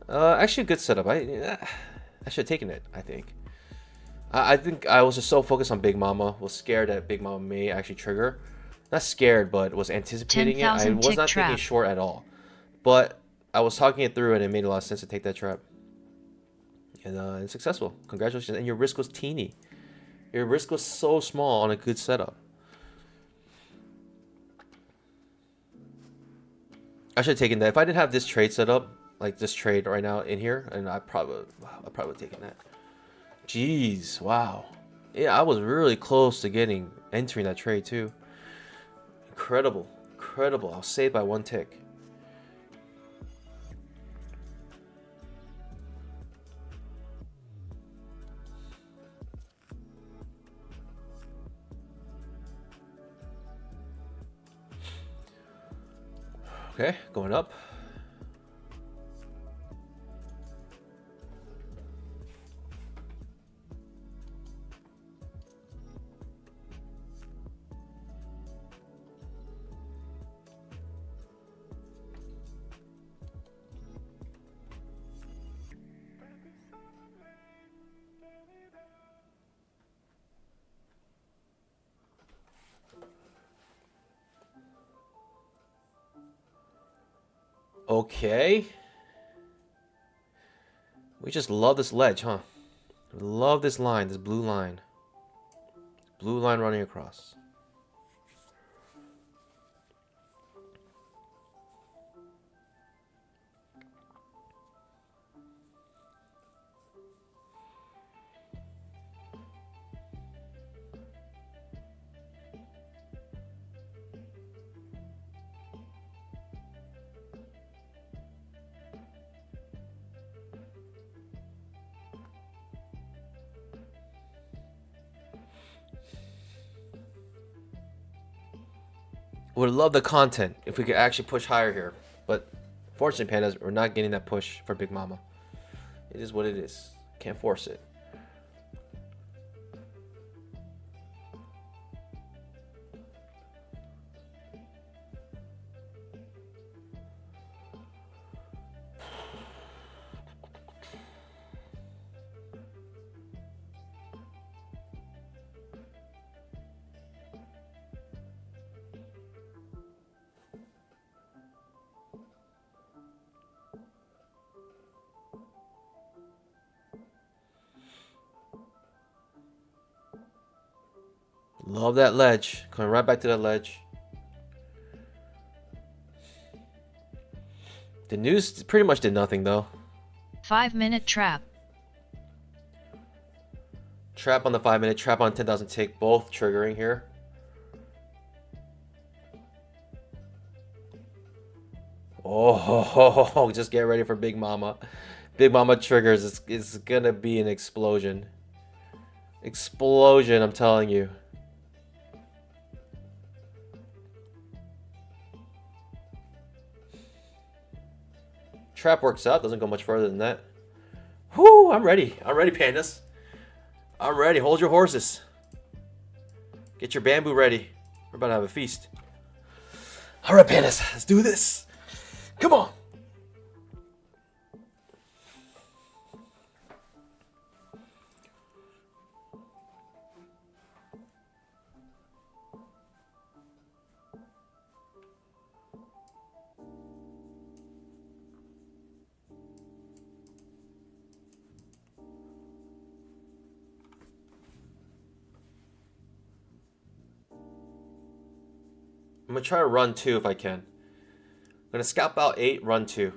Actually, a good setup. I should have taken it. I think I was just so focused on Big Mama. Was scared that Big Mama may actually trigger. Not scared, but was anticipating it. I was not thinking short at all. But I was talking it through, and it made a lot of sense to take that trap. And it's successful. Congratulations. And your risk was teeny. Your risk was so small on a good setup. I should have taken that. If I didn't have this trade set up, like this trade right now in here, and I probably would have taken that. Jeez, wow. Yeah, I was really close to entering that trade too. Incredible. Incredible. I was saved by 1 tick. Okay, going up. Okay. We just love this ledge, huh? We love this line, this blue line. Blue line running across. Would love the content if we could actually push higher here. But fortunately, pandas, we're not getting that push for Big Mama. It is what it is. Can't force it. Love that ledge. Coming right back to that ledge. The news pretty much did nothing though. 5-minute trap. Trap on the 5-minute, trap on 10,000 tick, both triggering here. Oh, just get ready for Big Mama. Big Mama triggers. It's gonna be an explosion. Explosion, I'm telling you. Trap works out, doesn't go much further than that. Whoo, I'm ready. I'm ready, pandas. I'm ready. Hold your horses. Get your bamboo ready. We're about to have a feast. All right, pandas, let's do this. Come on. I'm gonna try to run 2 if I can. I'm gonna scalp out 8, run 2.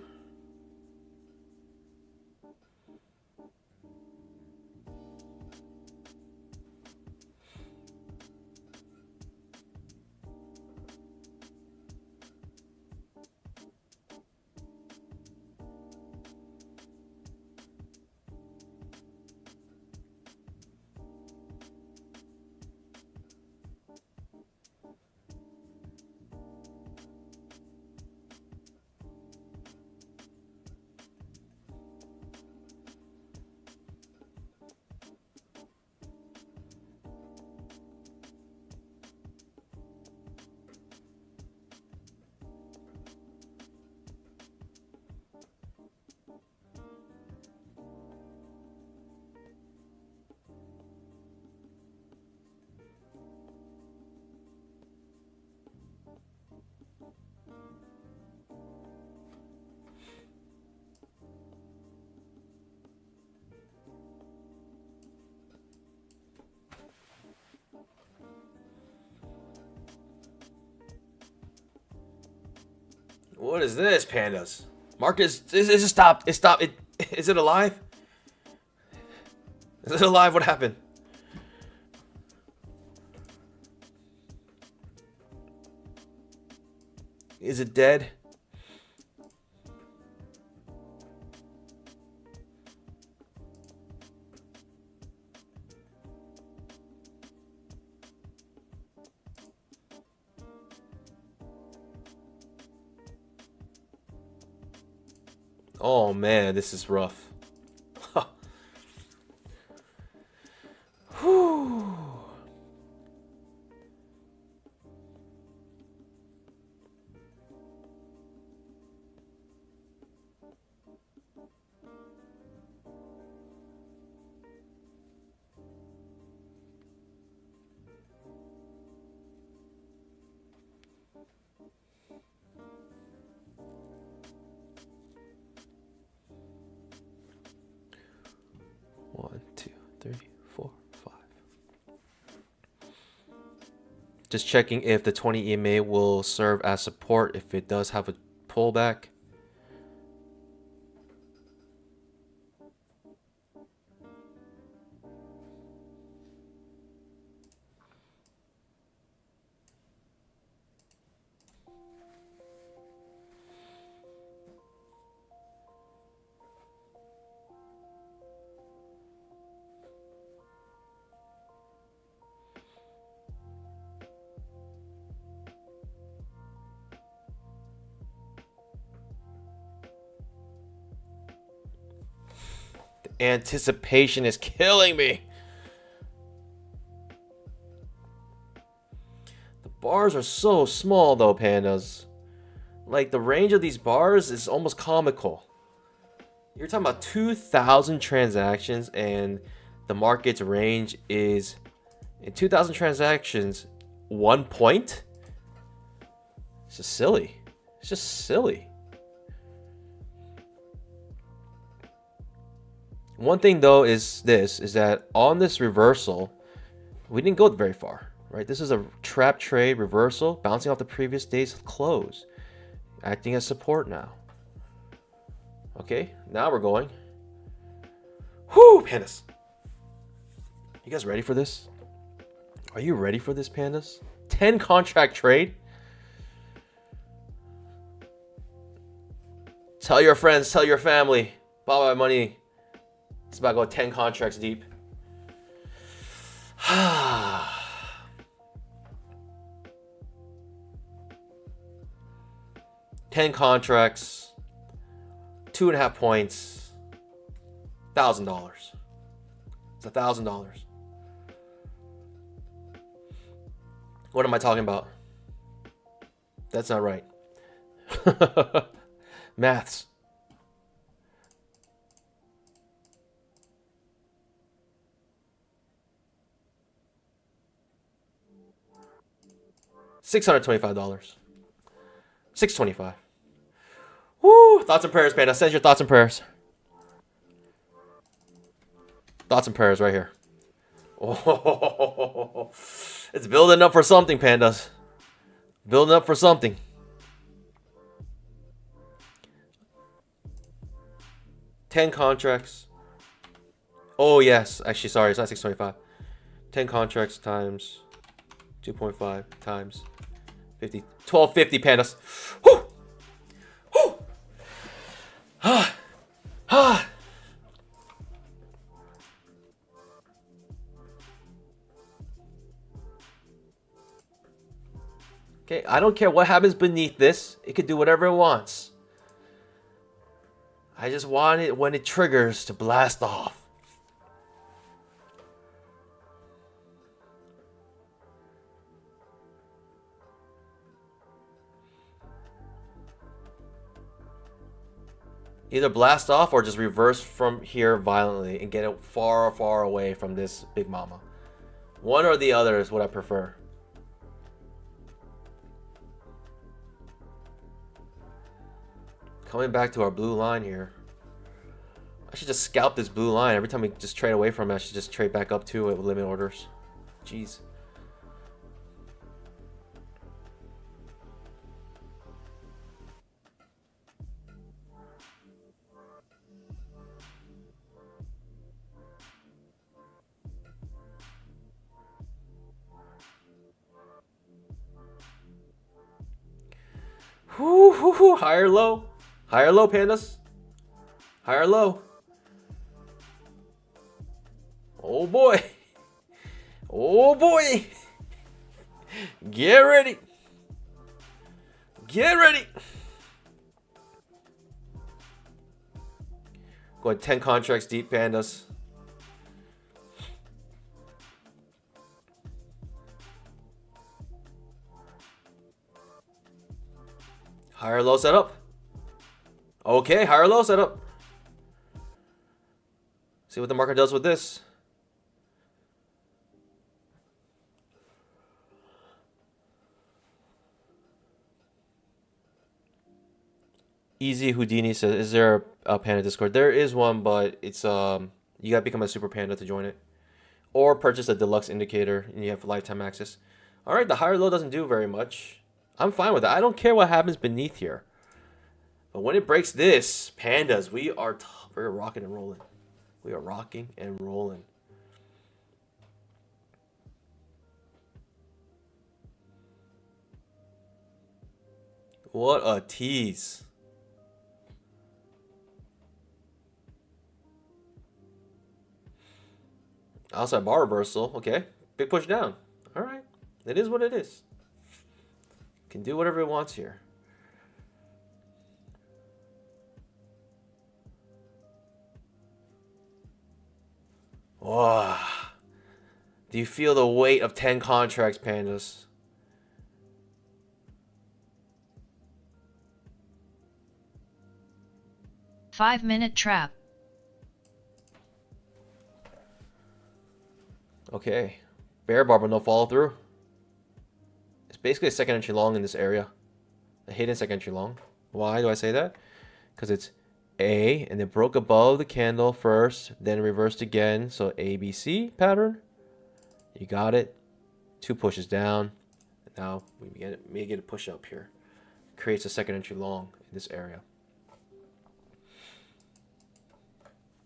What is this, pandas? Market is it stopped? It stopped. Is it alive? Is it alive? What happened? Is it dead? Oh man, this is rough. Whew. One, two, three, four, five. Just checking if the 20 EMA will serve as support if it does have a pullback. Anticipation is killing me. The bars are so small though, pandas. Like the range of these bars is almost comical. You're talking about 2,000 transactions and the market's range is in 2,000 transactions 1 point. It's just silly. It's just silly. One thing though is that on this reversal, we didn't go very far, right? This is a trap trade reversal, bouncing off the previous day's close, acting as support now. Okay, now we're going. Whoo, pandas. You guys ready for this? Are you ready for this, pandas? 10 contract trade. Tell your friends, tell your family, buy my money. It's about to go 10 contracts deep. 10 contracts, 2.5 points, $1,000. It's $1,000. What am I talking about? That's not right. Maths. $625. $625. Woo! Thoughts and prayers, Panda. Send your thoughts and prayers. Thoughts and prayers right here. Oh, it's building up for something, pandas. Building up for something. $10 contracts. Oh yes, actually, sorry, it's not 625. 10 contracts times 2.5 times 50. 1250, pandas. Woo! Woo! Ah! Ah! Okay, I don't care what happens beneath this. It could do whatever it wants. I just want it when it triggers to blast off. Either blast off or just reverse from here violently and get it far, far away from this big mama. One or the other is what I prefer. Coming back to our blue line here. I should just scalp this blue line. Every time we just trade away from it, I should just trade back up to it with limit orders. Jeez. Whoo, higher low. Higher low, pandas. Higher low. Oh boy. Oh boy. Get ready. Get ready. Going 10 contracts deep, pandas. Higher low setup. Okay, higher low setup. See what the market does with this. Easy Houdini says, "Is there a Panda Discord?" There is one, but it's you gotta become a super panda to join it, or purchase a deluxe indicator, and you have lifetime access. All right, the higher low doesn't do very much. I'm fine with that. I don't care what happens beneath here, but when it breaks this, pandas, we're rocking and rolling. We are rocking and rolling. What a tease. Outside bar reversal. Okay. Big push down. All right. It is what it is. Can do whatever it wants here. Wow. Do you feel the weight of 10 contracts, pandas? Five-minute trap. Okay. Bear bar, but no follow through. It's basically a second entry long in this area. A hidden second entry long. Why do I say that? Because it's A, and it broke above the candle first, then reversed again. So ABC pattern. You got it. 2 pushes down. Now we may get a push up here. Creates a second entry long in this area.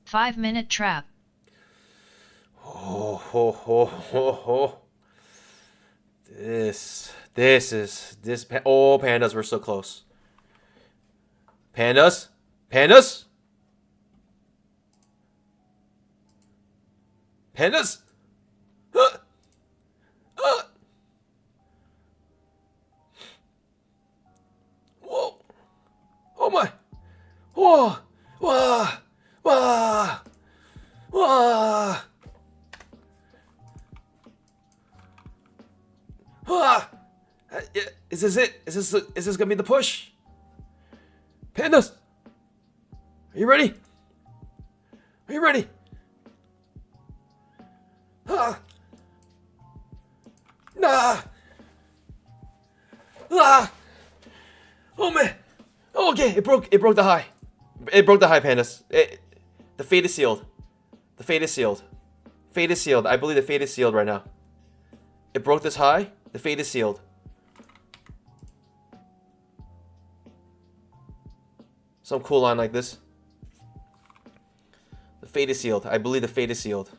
5-minute trap. Oh, ho, ho, ho, ho. Oh, pandas, we're so close. Pandas? Pandas? Pandas? Whoa. Oh my. Whoa. Wah. Wah. Wah. Ah! Is this it? Is this gonna be the push? Pandas! Are you ready? Are you ready? Ah! Nah! Ah! Oh man! Oh, okay, it broke the high. It broke the high, pandas. The fate is sealed. The fate is sealed. Fate is sealed. I believe the fate is sealed right now. It broke this high. The fate is sealed. Some cool line like this. The fate is sealed. I believe the fate is sealed.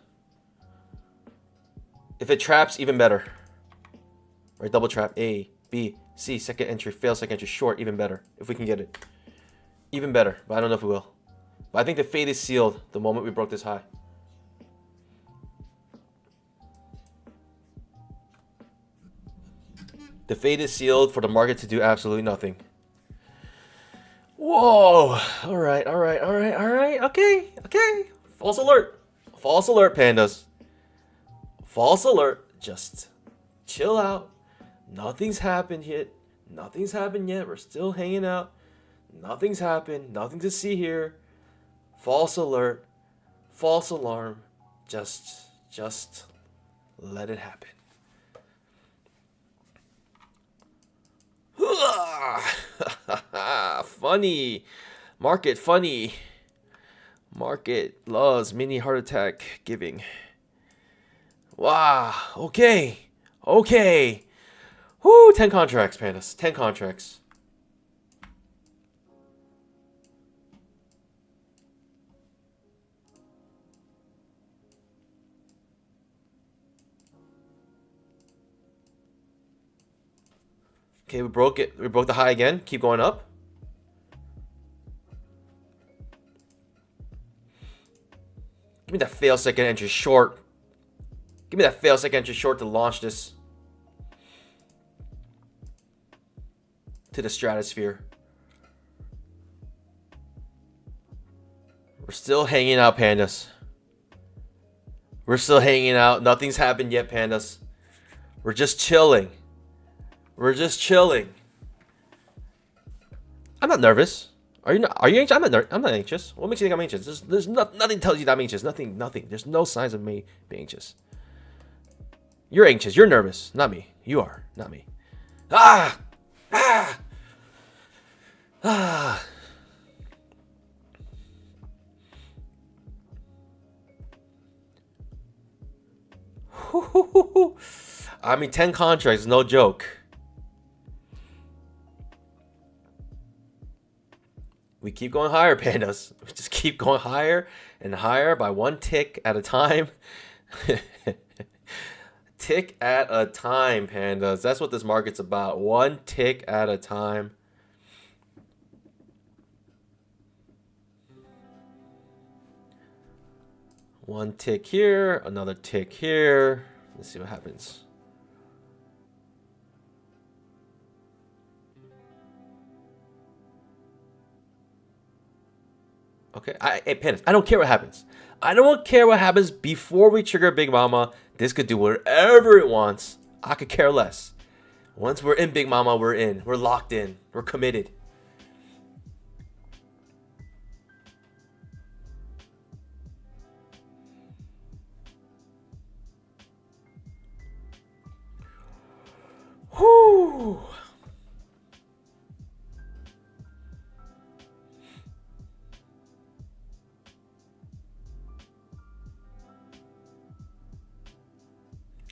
If it traps, even better. Right, double trap. A, B, C, second entry, fail, second entry, short, even better. If we can get it. Even better, but I don't know if we will. But I think the fate is sealed the moment we broke this high. The fate is sealed for the market to do absolutely nothing. Whoa! Alright. Okay. False alert. False alert, pandas. False alert. Just chill out. Nothing's happened yet. We're still hanging out. Nothing's happened. Nothing to see here. False alert. False alarm. Just let it happen. Funny. Market funny. Market loves mini heart attack giving. Wow. Okay. Whoo, 10 contracts, pandas. 10 contracts. Okay, we broke it. We broke the high again. Keep going up. Give me that fail second entry short. Give me that fail second entry short to launch this to the stratosphere. We're still hanging out, pandas. We're still hanging out. Nothing's happened yet, pandas. We're just chilling. We're just chilling. I'm not nervous. Are you not? Are you anxious? I'm not anxious. What makes you think I'm anxious? There's nothing tells you that I'm anxious. Nothing. There's no signs of me being anxious. You're anxious. You're nervous. Not me. You are. Not me. Ah! Ah! Ah! I mean, 10 contracts, no joke. We keep going higher, pandas. We just keep going higher and higher by one tick at a time. Tick at a time, pandas. That's what this market's about. One tick at a time. One tick here, another tick here. Let's see what happens. Okay, hey, pandas, I don't care what happens. I don't care what happens before we trigger Big Mama. This could do whatever it wants. I could care less. Once we're in Big Mama, we're in. We're locked in. We're committed. Whoo!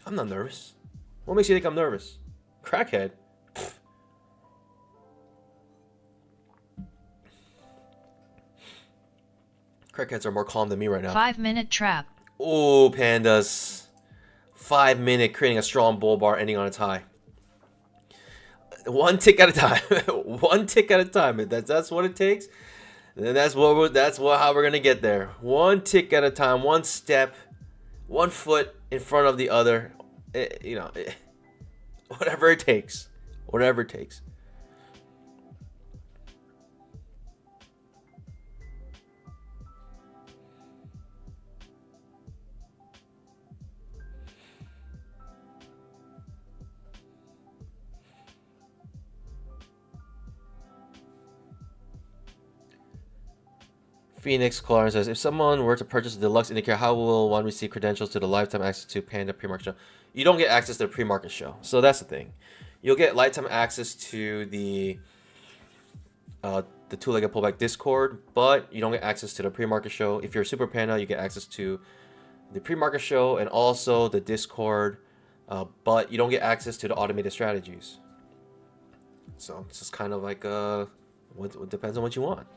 I'm not nervous. What makes you think I'm nervous? Crackhead. Crackheads are more calm than me right now. 5-minute trap. Oh, pandas. 5 minute, creating a strong bull bar ending on its high. One tick at a time. One tick at a time. If that's what it takes, then that's how we're gonna get there. One tick at a time. One step. One foot in front of the other. Whatever it takes. Whatever it takes. Phoenix Clarence says, if someone were to purchase a deluxe indicator, how will one receive credentials to the lifetime access to Panda pre-market show? You don't get access to the pre-market show. So that's the thing. You'll get lifetime access to the two-legged pullback Discord, but you don't get access to the pre-market show. If you're a Super Panda, you get access to the pre-market show and also the Discord, but you don't get access to the automated strategies. So it's just kind of like what depends on what you want.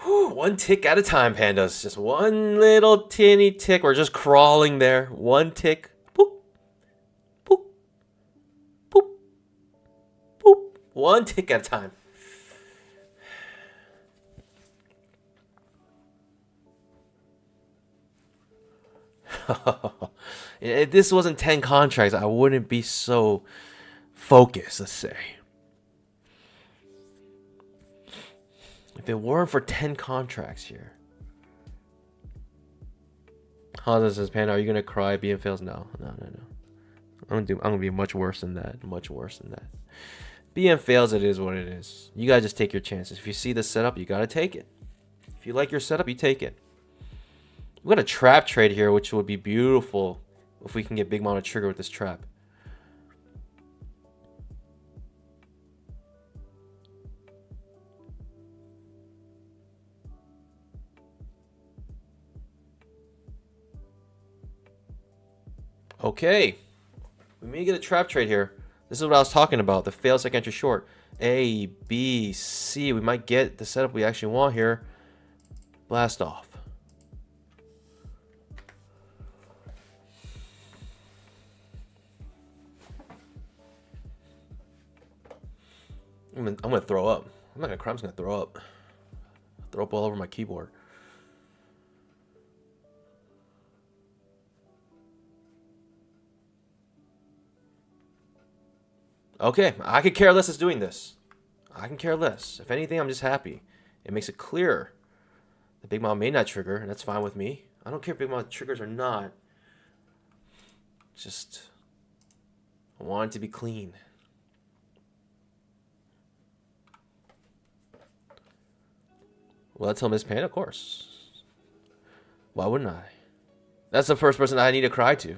One tick at a time, pandas. Just one little teeny tick. We're just crawling there. One tick. Boop. Boop. Boop. Boop. One tick at a time. If this wasn't 10 contracts, I wouldn't be so focused, let's say. If it weren't for 10 contracts here. Hansa says, Panda, are you gonna cry? BM fails? No. I'm gonna be much worse than that. Much worse than that. BM fails, it is what it is. You gotta just take your chances. If you see the setup, you gotta take it. If you like your setup, you take it. We got a trap trade here, which would be beautiful if we can get Big Mama trigger with this trap. Okay, we may get a trap trade here. This is what I was talking about, the fail second entry short. A, B, C, we might get the setup we actually want here. Blast off. I'm gonna throw up. I'm not gonna cry. I'm just gonna throw up. Throw up all over my keyboard. Okay, I could care less as doing this. I can care less. If anything, I'm just happy. It makes it clear the Big Mama may not trigger, and that's fine with me. I don't care if Big Mama triggers or not. Just, I want it to be clean. Will I tell Miss Pan? Of course. Why wouldn't I? That's the first person I need to cry to.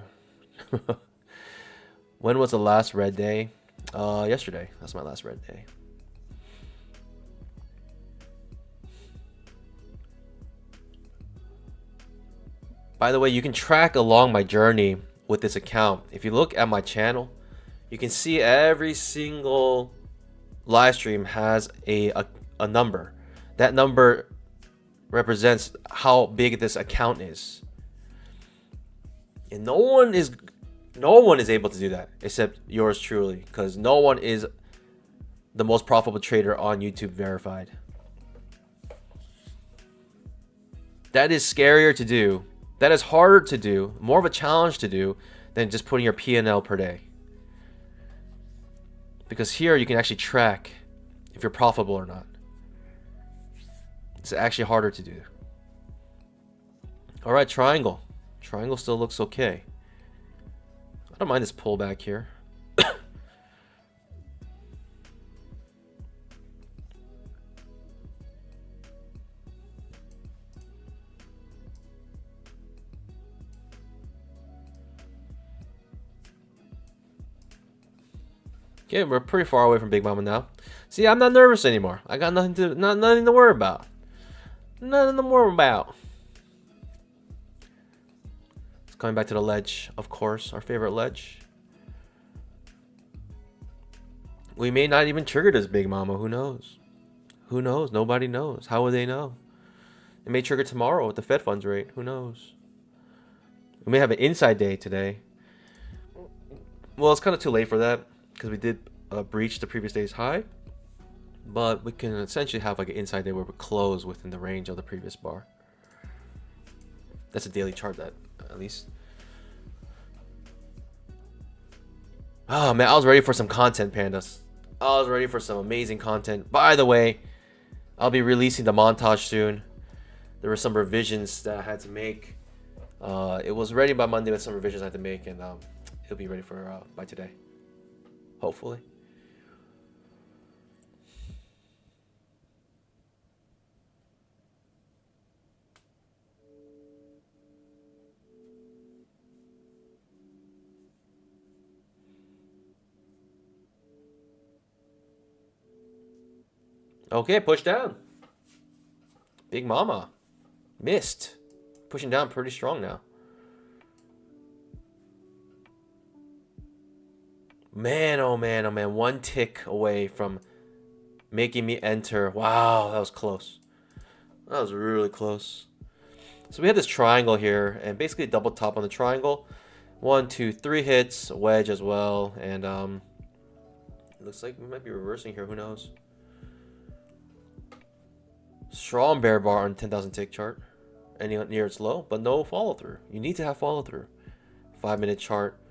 When was the last red day? Yesterday. That's my last red day. By the way, you can track along my journey with this account. If you look at my channel, you can see every single live stream has a number. That number represents how big this account is. And no one is able to do that except yours truly, because no one is the most profitable trader on YouTube verified. That is scarier to do. That is harder to do, more of a challenge to do than just putting your P&L per day. Because here you can actually track if you're profitable or not. It's actually harder to do. All right, triangle. Triangle still looks okay. I don't mind this pullback here. Okay, we're pretty far away from Big Mama now. See, I'm not nervous anymore. I got nothing to worry about. Nothing to worry about. It's coming back to the ledge, of course, our favorite ledge. We may not even trigger this Big Mama. Who knows? Who knows? Nobody knows. How would they know? It may trigger tomorrow with the Fed funds rate. Who knows? We may have an inside day today. Well, it's kind of too late for that because we did breach the previous day's high. But we can essentially have like an inside day where we close within the range of the previous bar. That's a daily chart, that at least. Oh man, I was ready for some content, pandas. I was ready for some amazing content. By the way, I'll be releasing the montage soon. There were some revisions that I had to make. It was ready by Monday, but some revisions I had to make, and it'll be ready for by today, hopefully. Okay, push down. Big Mama missed. Pushing down pretty strong now. Man, oh man, oh man. One tick away from making me enter. Wow, that was close. That was really close. So we had this triangle here, and basically double top on the triangle. 1, 2, 3 hits, a wedge as well, and it looks like we might be reversing here. Who knows? Strong bear bar on 10,000 tick chart, and near its low, but no follow through. You need to have follow through. 5-minute chart,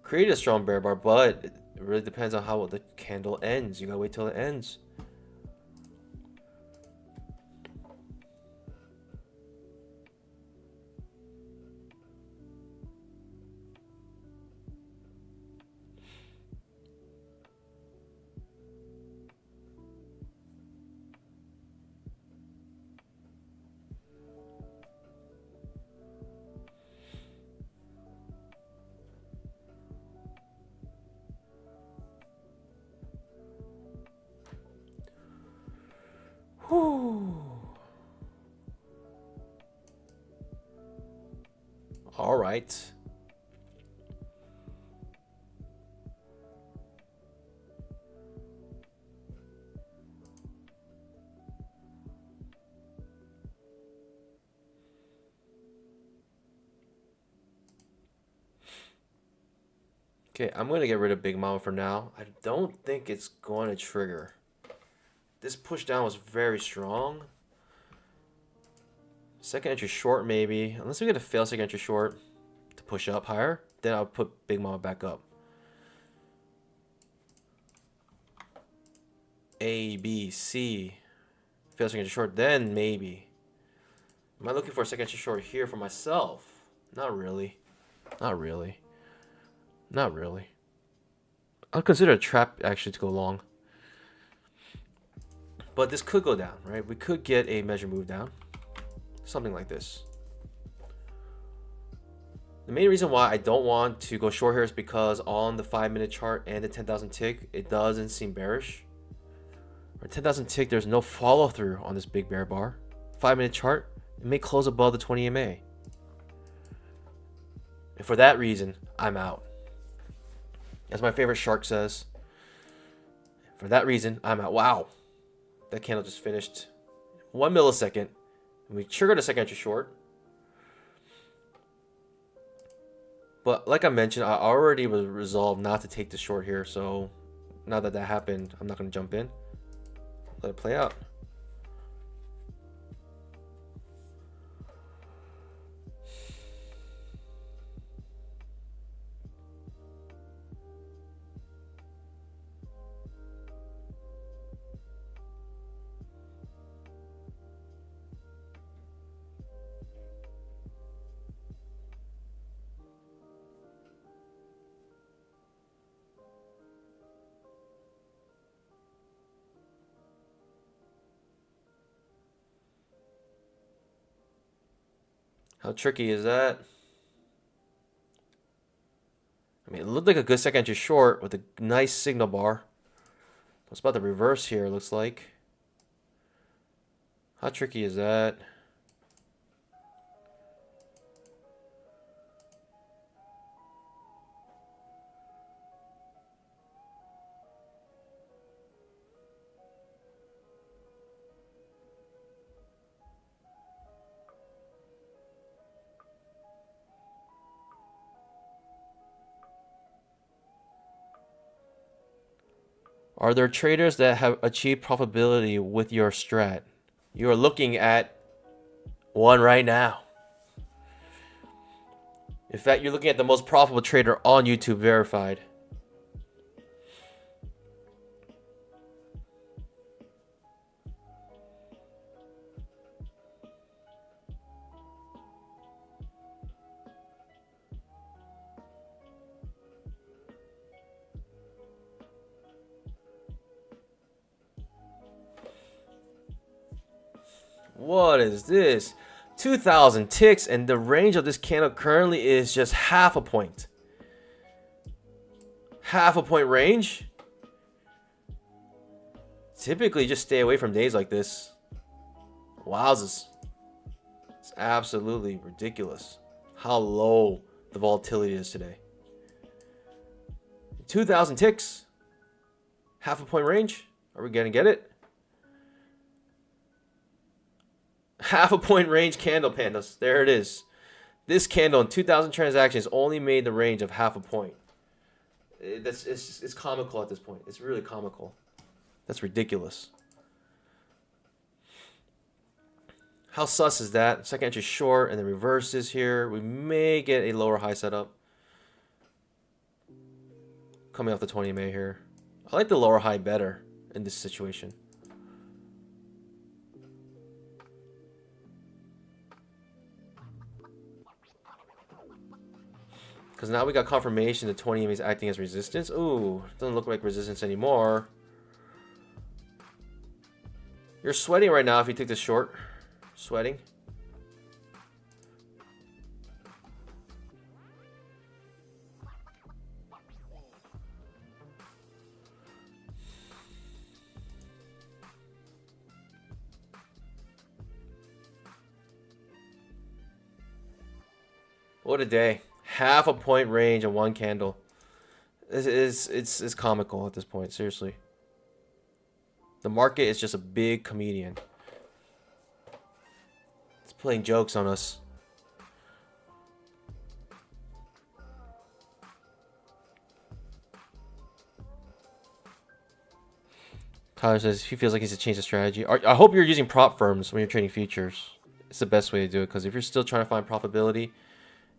create a strong bear bar, but it really depends on how the candle ends. You gotta wait till it ends. All right. Okay, I'm going to get rid of Big Mama for now. I don't think it's going to trigger. This push down was very strong. Second entry short maybe. Unless we get a fail second entry short to push up higher, then I'll put Big Mama back up. A, B, C. Fail second entry short, then maybe. Am I looking for a second entry short here for myself? Not really. Not really. Not really. I'll consider a trap actually to go long. But this could go down, right? We could get a measure move down. Something like this. The main reason why I don't want to go short here is because on the 5-minute chart and the 10,000 tick, it doesn't seem bearish. Or 10,000 tick, there's no follow through on this big bear bar. 5-minute chart, it may close above the 20 MA. And for that reason, I'm out. As my favorite shark says, for that reason, I'm out. Wow. That candle just finished 1 millisecond. And we triggered a second entry short. But like I mentioned, I already was resolved not to take the short here. So now that that happened, I'm not going to jump in. Let it play out. How tricky is that? I mean, it looked like a good second entry short with a nice signal bar. It's about the reverse here, it looks like. How tricky is that? Are there traders that have achieved profitability with your strat? You are looking at one right now. In fact, you're looking at the most profitable trader on YouTube verified. What is this? 2,000 ticks, and the range of this candle currently is just half a point. Half a point range? Typically, just stay away from days like this. Wowzers. It's absolutely ridiculous how low the volatility is today. 2,000 ticks. Half a point range. Are we going to get it? Half a point range candle, pandas. There it is. This candle in 2,000 transactions only made the range of half a point. It's comical at this point. It's really comical. That's ridiculous. How sus is that? Second entry short and then reverses here. We may get a lower high setup. Coming off the 20 MA here. I like the lower high better in this situation. Because now we got confirmation the 20 MA is acting as resistance. Ooh, doesn't look like resistance anymore. You're sweating right now if you take this short. Sweating. What a day. Half a point range in one candle. It's comical at this point, seriously. The market is just a big comedian. It's playing jokes on us. Tyler says he feels like he needs to change the strategy. I hope you're using prop firms when you're trading futures. It's the best way to do it, because if you're still trying to find profitability,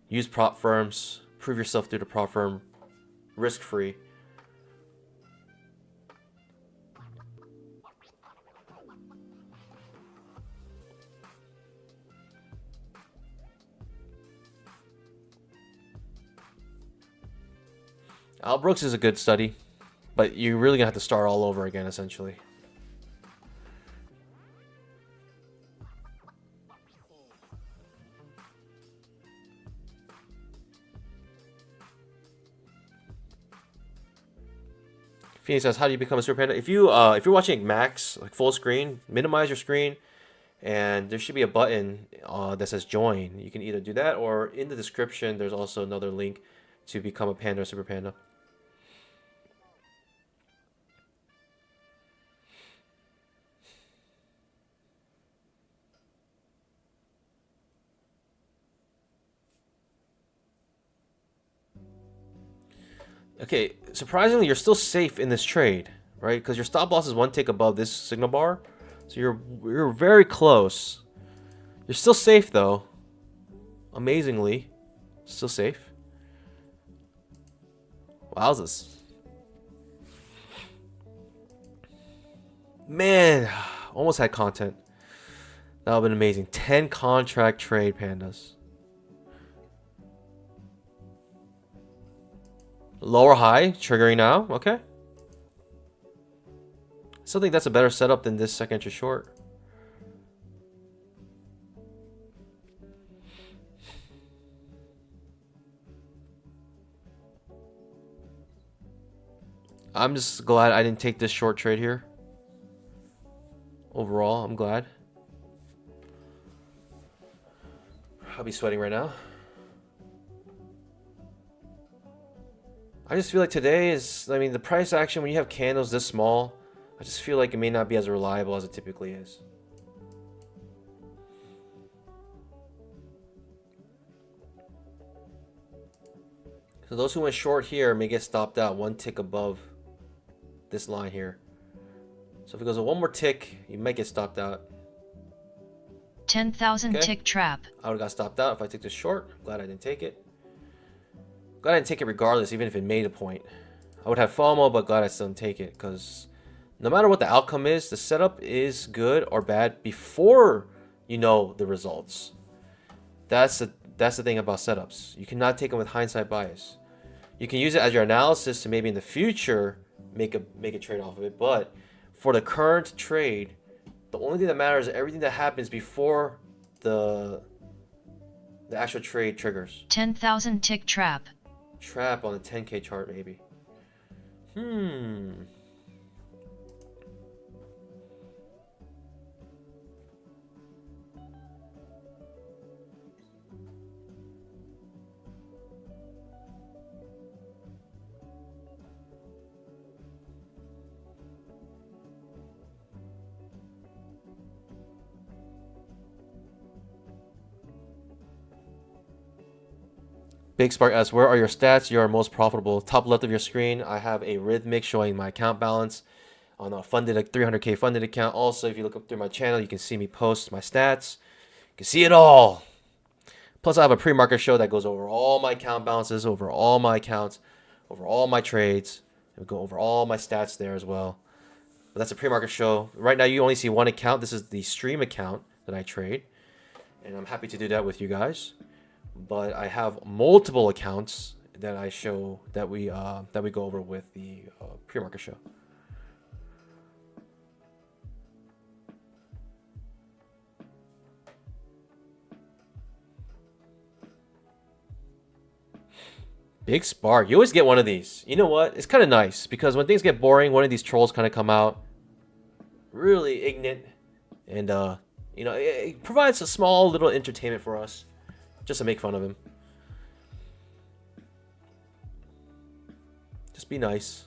use prop firms. Prove yourself through the prop firm, risk-free. Al Brooks is a good study, but you're really gonna have to start all over again, essentially. Phoenix says, "How do you become a super panda?" If you're watching Max, like full screen, minimize your screen, and there should be a button that says join. You can either do that, or in the description, there's also another link to become a panda or super panda. Okay, surprisingly, you're still safe in this trade, right? Because your stop loss is one tick above this signal bar, so you're very close. You're still safe though. Amazingly, still safe. Wowzers. Man, almost had content. That would have been amazing. 10 contract trade, pandas. Lower high, triggering now. Okay. Still think that's a better setup than this second entry short. I'm just glad I didn't take this short trade here. Overall, I'm glad. I'll be sweating right now. I just feel like today is, I mean, the price action, when you have candles this small, I just feel like it may not be as reliable as it typically is. So those who went short here may get stopped out one tick above this line here. So if it goes one more tick, you might get stopped out. 10,000 tick trap. I would have got stopped out if I took this short. Glad I didn't take it. Glad I didn't take it regardless, even if it made a point. I would have FOMO, but glad I still didn't take it, because no matter what the outcome is, the setup is good or bad before you know the results. That's the thing about setups. You cannot take them with hindsight bias. You can use it as your analysis to maybe in the future make a trade off of it, but for the current trade, the only thing that matters is everything that happens before the actual trade triggers. 10,000 tick trap. Trap on the 10K chart, maybe. Big Spark asks, where are your stats? You are most profitable. Top left of your screen, I have a rhythmic showing my account balance on a funded, like 300K funded account. Also, if you look up through my channel, you can see me post my stats. You can see it all. Plus, I have a pre-market show that goes over all my account balances, over all my accounts, over all my trades. We go over all my stats there as well. But that's a pre-market show. Right now, you only see one account. This is the stream account that I trade, and I'm happy to do that with you guys. But I have multiple accounts that I show that we go over with the pre-market show. Big Spark. You always get one of these. You know what? It's kind of nice because when things get boring, one of these trolls kind of come out really ignorant, and you know, it provides a small little entertainment for us, just to make fun of him. Just be nice.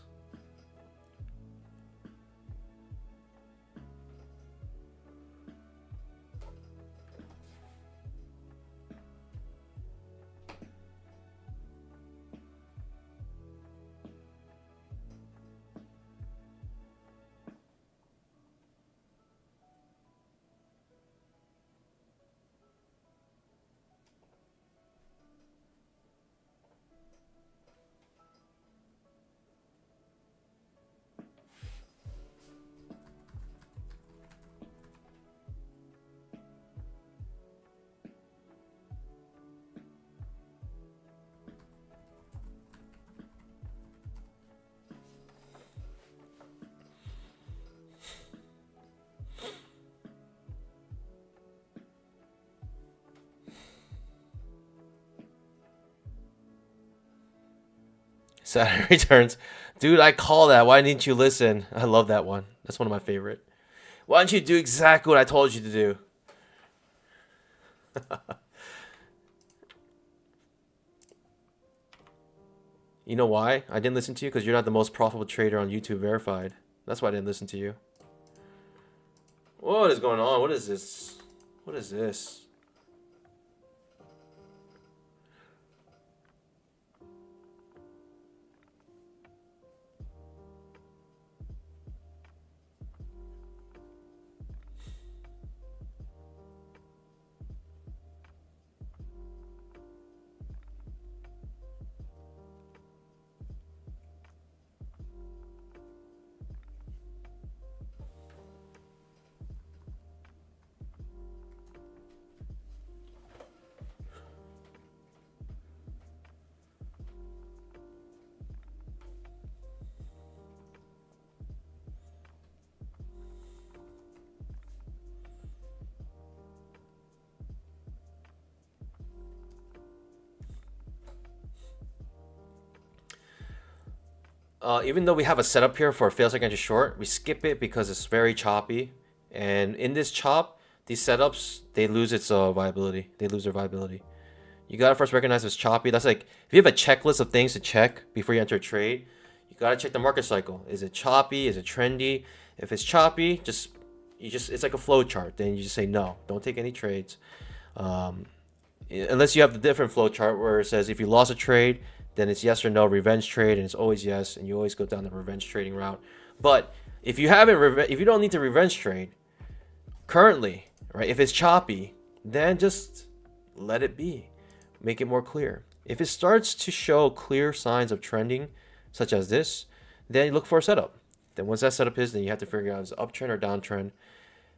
Saturn returns. Dude, I call that. Why didn't you listen? I love that one. That's one of my favorite. Why don't you do exactly what I told you to do? You know why I didn't listen to you? Because you're not the most profitable trader on YouTube verified. That's why I didn't listen to you. What is going on? What is this? What is this? Even though we have a setup here for a fail second to short, we skip it because it's very choppy. And in this chop, these setups, they lose its viability. They lose their viability. You gotta first recognize it's choppy. That's like, if you have a checklist of things to check before you enter a trade, you gotta check the market cycle. Is it choppy? Is it trendy? If it's choppy, it's like a flow chart. Then you just say no, don't take any trades. Unless you have the different flow chart where it says if you lost a trade, then it's yes or no, revenge trade, and it's always yes, and you always go down the revenge trading route. But if you don't need to revenge trade currently, right? If it's choppy, then just let it be. Make it more clear. If it starts to show clear signs of trending, such as this, then you look for a setup. Then once that setup is, then you have to figure out if it's uptrend or downtrend.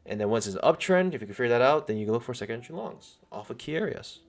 And then once it's uptrend, if you can figure that out, then you can look for second entry longs off of key areas.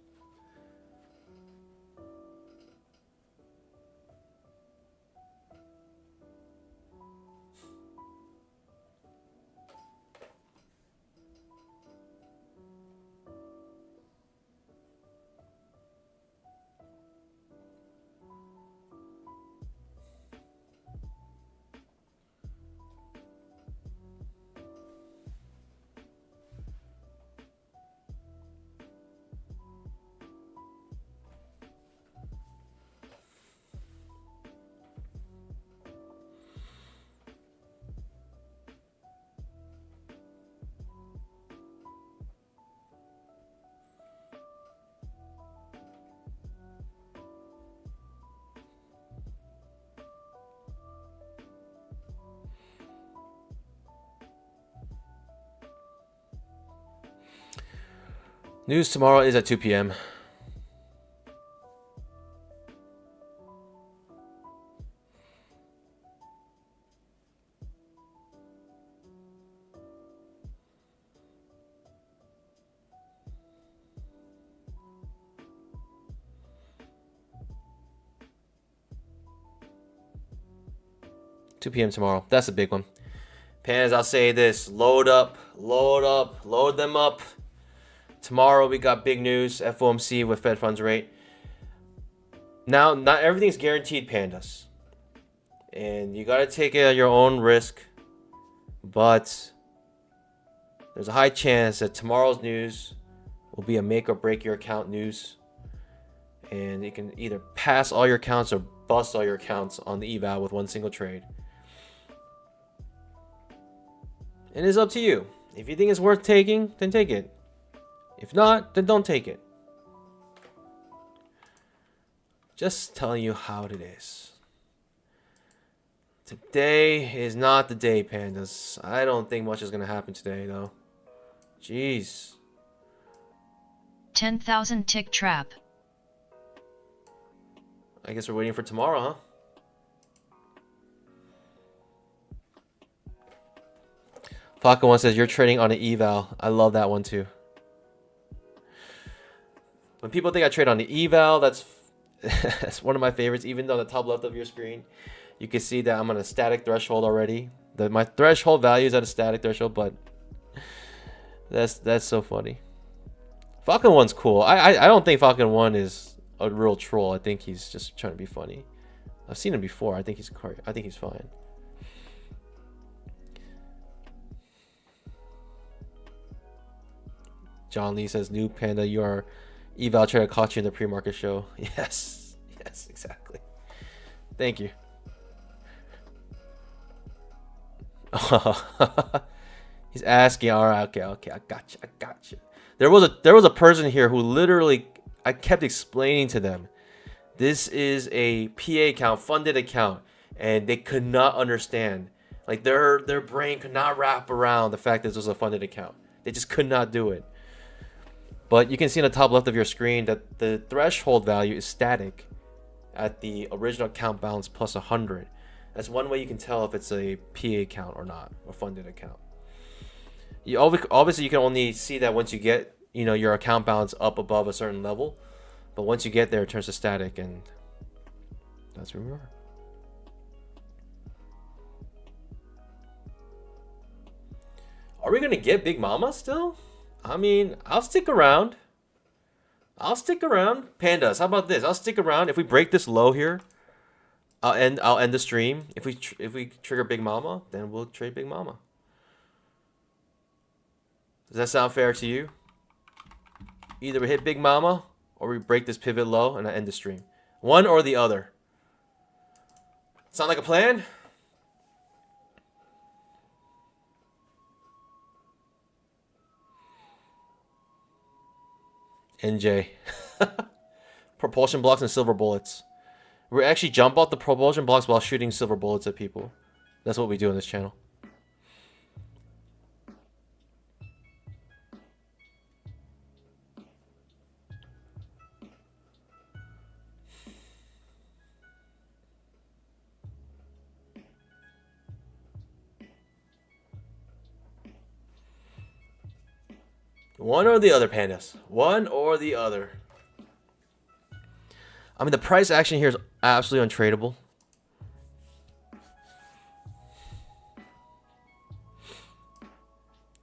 News tomorrow is at 2 p.m. tomorrow. That's a big one. Pans, I'll say this. Load up, load them up. Tomorrow we got big news, FOMC with Fed funds rate. Now, not everything's guaranteed, pandas. And you got to take it at your own risk. But there's a high chance that tomorrow's news will be a make or break your account news. And you can either pass all your accounts or bust all your accounts on the eval with one single trade. And it's up to you. If you think it's worth taking, then take it. If not, then don't take it. Just telling you how it is. Today is not the day, pandas. I don't think much is going to happen today, though. Jeez. 10,000 tick trap. I guess we're waiting for tomorrow, huh? Falcon 1 says, you're trading on an eval. I love that one, too. When people think I trade on the eval, that's one of my favorites. Even though on the top left of your screen, you can see that I'm on a static threshold already. My threshold value is at a static threshold, but that's so funny. Falcon 1's cool. I don't think Falcon 1 is a real troll. I think he's just trying to be funny. I've seen him before. I think he's fine. John Lee says, "New Panda, you are eval trader caught you in the pre-market show." Yes, yes, exactly. Thank you. He's asking. All right, okay. I got you. There was a person here who literally, I kept explaining to them, this is a PA account, funded account, and they could not understand. Like their brain could not wrap around the fact that this was a funded account. They just could not do it. But you can see in the top left of your screen that the threshold value is static at the original account balance plus 100. That's one way you can tell if it's a PA account or not, a funded account. You obviously you can only see that once you get, you know, your account balance up above a certain level. But once you get there, it turns to static, and that's where we are. Are we gonna get Big Mama still? I mean, I'll stick around. Pandas, how about this? I'll stick around. If we break this low here, I'll end the stream. If we trigger Big Mama, then we'll trade Big Mama. Does that sound fair to you? Either we hit Big Mama or we break this pivot low and I end the stream. One or the other. Sound like a plan? NJ. Propulsion blocks and silver bullets. We actually jump off the propulsion blocks while shooting silver bullets at people. That's what we do on this channel. One or the other, Pandas. One or the other. I mean, the price action here is absolutely untradeable.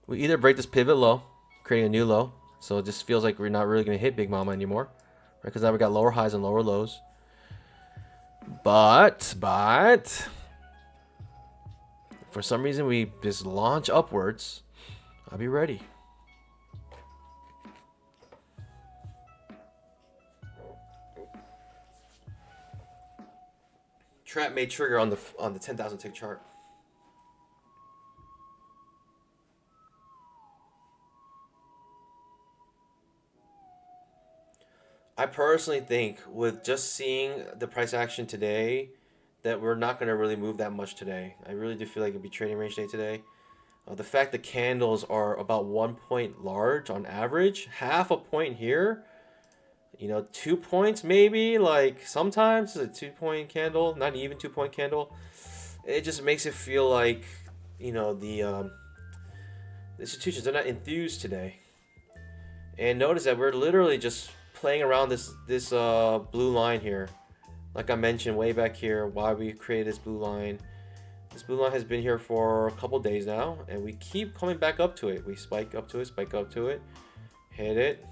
We either break this pivot low, creating a new low, so it just feels like we're not really going to hit Big Mama anymore, right? Because now we got lower highs and lower lows. But for some reason we just launch upwards. I'll be ready. Trap may trigger on the 10,000 tick chart. I personally think with just seeing the price action today that we're not going to really move that much today. I really do feel like it'll be trading range day today. The fact the candles are about 1 point large on average, half a point here, you know, 2 points maybe, like sometimes it's a 2 point candle, not even 2 point candle. It just makes it feel like, you know, the institutions, they're not enthused today. And notice that we're literally just playing around this blue line here. Like I mentioned way back here, why we created this blue line. This blue line has been here for a couple days now, and we keep coming back up to it. We spike up to it, hit it,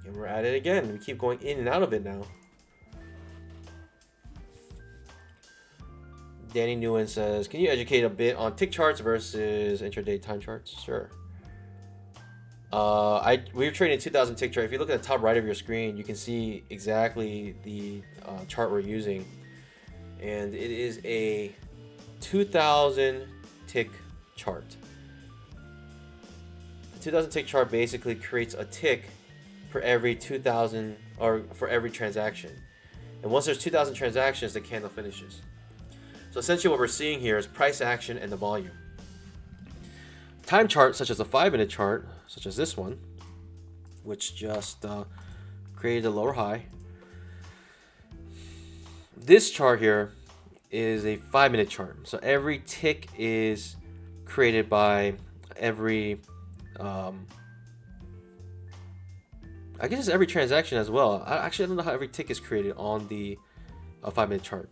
and we're at it again. We keep going in and out of it now. Danny Nguyen says, can you educate a bit on tick charts versus intraday time charts? Sure. We were trading a 2000 tick chart. If you look at the top right of your screen, you can see exactly the chart we're using. And it is a 2000 tick chart. The 2000 tick chart basically creates a tick for every 2000 or for every transaction. And once there's 2000 transactions, the candle finishes. So essentially what we're seeing here is price action and the volume. Time charts such as a 5-minute chart, such as this one, which just created a lower high. This chart here is a 5-minute chart. So every tick is created by every, I guess it's every transaction as well. I don't know how every tick is created on the 5-minute chart.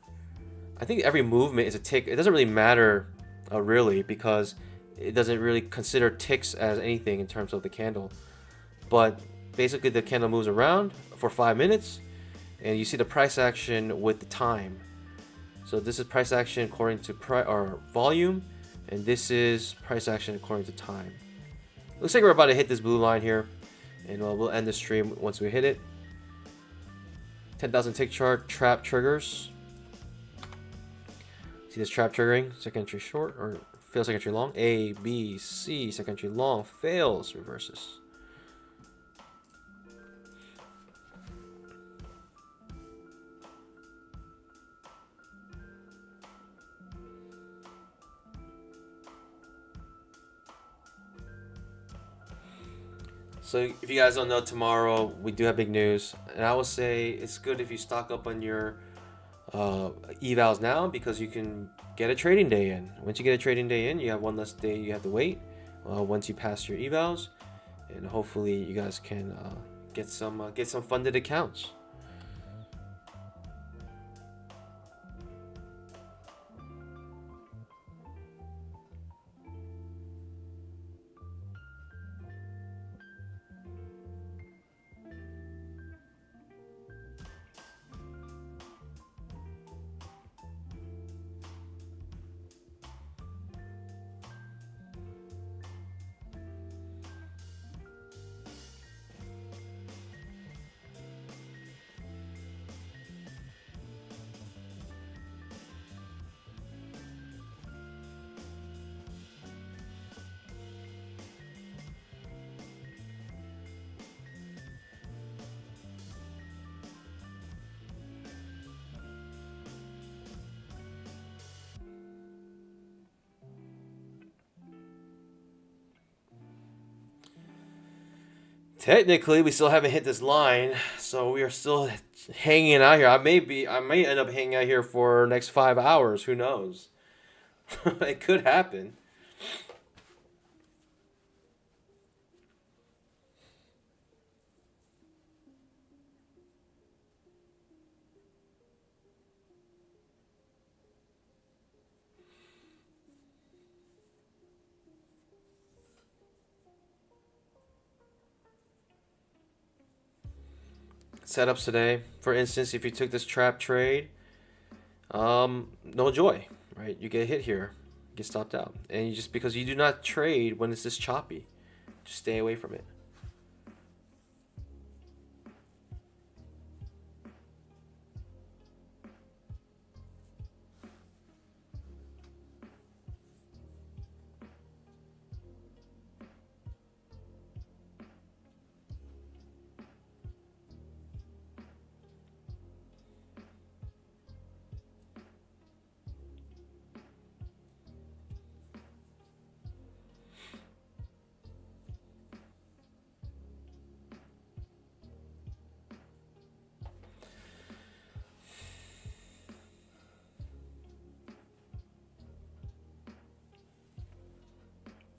I think every movement is a tick. It doesn't really matter really, because it doesn't really consider ticks as anything in terms of the candle. But basically the candle moves around for 5 minutes, and you see the price action with the time. So this is price action according to volume, and this is price action according to time. Looks like we're about to hit this blue line here, and we'll end the stream once we hit it. 10,000 tick chart, trap triggers. See this trap triggering? Second entry short, or fails second entry long. A, B, C, second entry long, fails, reverses. So if you guys don't know, tomorrow we do have big news, and I will say it's good if you stock up on your evals now, because you can get a trading day in. Once you get a trading day in, you have one less day you have to wait once you pass your evals, and hopefully you guys can get some funded accounts. Technically, we still haven't hit this line, so we are still hanging out here. I may end up hanging out here for next 5 hours. Who knows? It could happen. Setups today, for instance, if you took this trap trade, no joy, right? You get hit here, get stopped out, and you just, because you do not trade when it's this choppy, just stay away from it.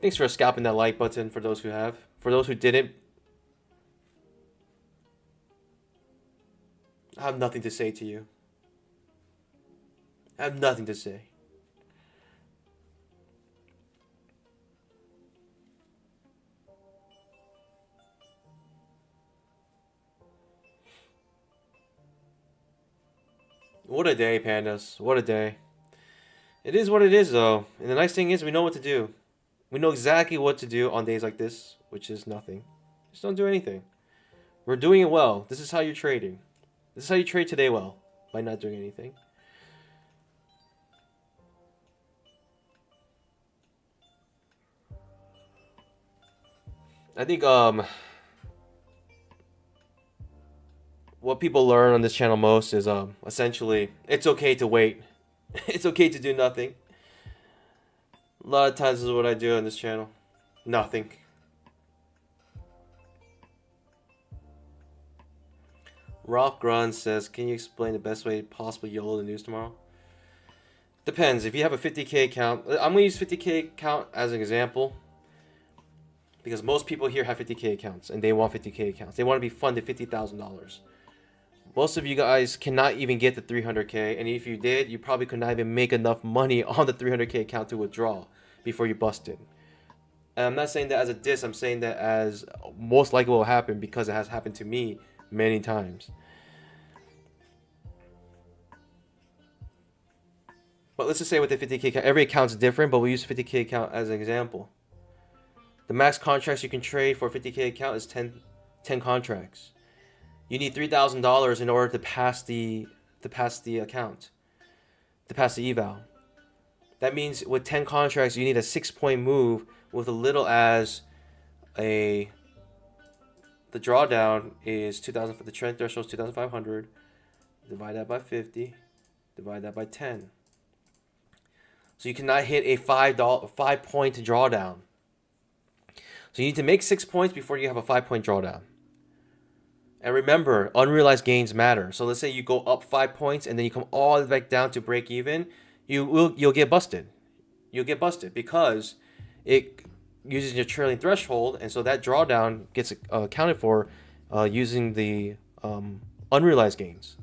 Thanks for scalping that like button for those who have. For those who didn't, I have nothing to say to you. I have nothing to say. What a day, pandas. What a day. It is what it is, though. And the nice thing is we know what to do. We know exactly what to do on days like this, which is nothing. Just don't do anything. We're doing it well. This is how you're trading. This is how you trade today well, by not doing anything. I think what people learn on this channel most is essentially it's okay to wait. It's okay to do nothing. A lot of times this is what I do on this channel. Nothing. Ralph Grun says, can you explain the best way possible YOLO the news tomorrow? Depends. If you have a 50K account, I'm going to use 50K account as an example, because most people here have 50K accounts and they want 50K accounts. They want to be funded $50,000. Most of you guys cannot even get the 300K, and if you did, you probably could not even make enough money on the 300K account to withdraw before you busted. And I'm not saying that as a diss, I'm saying that as most likely will happen, because it has happened to me many times. But let's just say with the 50K account, every account's different, but we use 50K account as an example. The max contracts you can trade for a 50K account is 10 contracts. You need $3,000 in order to pass the account, to pass the eval. That means with 10 contracts, you need a 6-point move with as little as the drawdown is 2,000 for the trend threshold is 2,500. Divide that by 50. Divide that by 10. So you cannot hit a 5-point drawdown. So you need to make 6 points before you have a 5-point drawdown. And remember, unrealized gains matter. So let's say you go up 5 points and then you come all the way back down to break even. You'll get busted. You'll get busted because it uses your trailing threshold, and so that drawdown gets accounted for using the unrealized gains.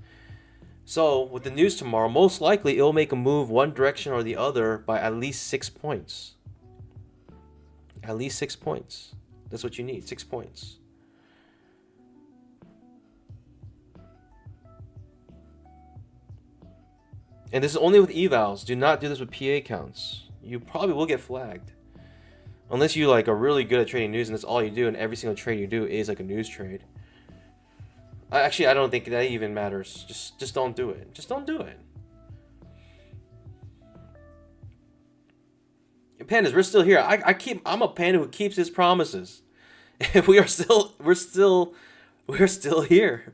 So with the news tomorrow, most likely it'll make a move one direction or the other by at least 6 points. At least 6 points. That's what you need, 6 points. And this is only with evals. Do not do this with PA counts. You probably will get flagged. Unless you are really good at trading news and that's all you do, and every single trade you do is like a news trade. Actually, I don't think that even matters. Just don't do it. Just don't do it. And pandas, we're still here. I'm a panda who keeps his promises. we're still here.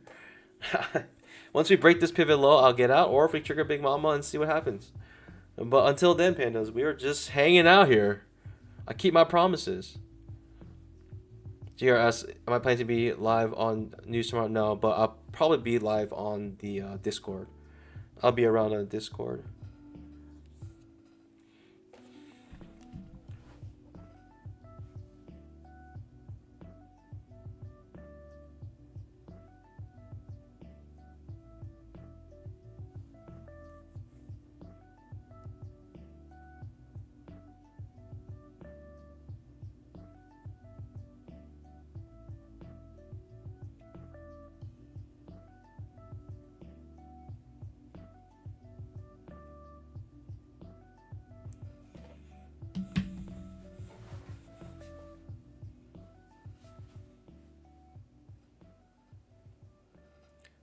Once we break this pivot low, I'll get out, or if we trigger Big Mama and see what happens. But until then, pandas, we are just hanging out here. I keep my promises. GRS, am I planning to be live on news tomorrow? No, but I'll probably be live on the Discord. I'll be around on the Discord.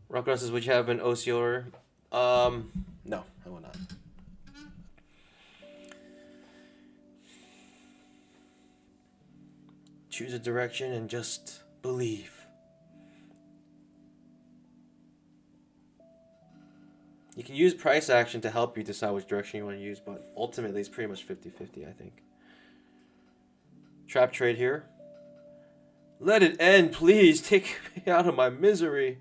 Rockground says, would you have an OC order? No, I will not. Choose a direction and just believe. You can use price action to help you decide which direction you want to use, but ultimately it's pretty much 50-50, I think. Trap trade here. Let it end, please. Take me out of my misery.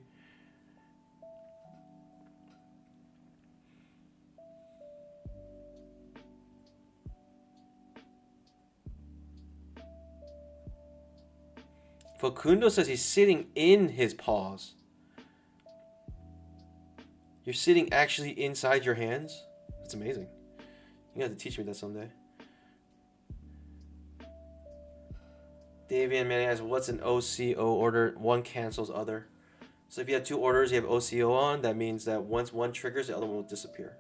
Facundo says he's sitting in his paws. You're sitting actually inside your hands? That's amazing. You have to teach me that someday. Davian Manning asks, what's an OCO order? One cancels other. So if you have two orders, you have OCO on, that means that once one triggers, the other one will disappear.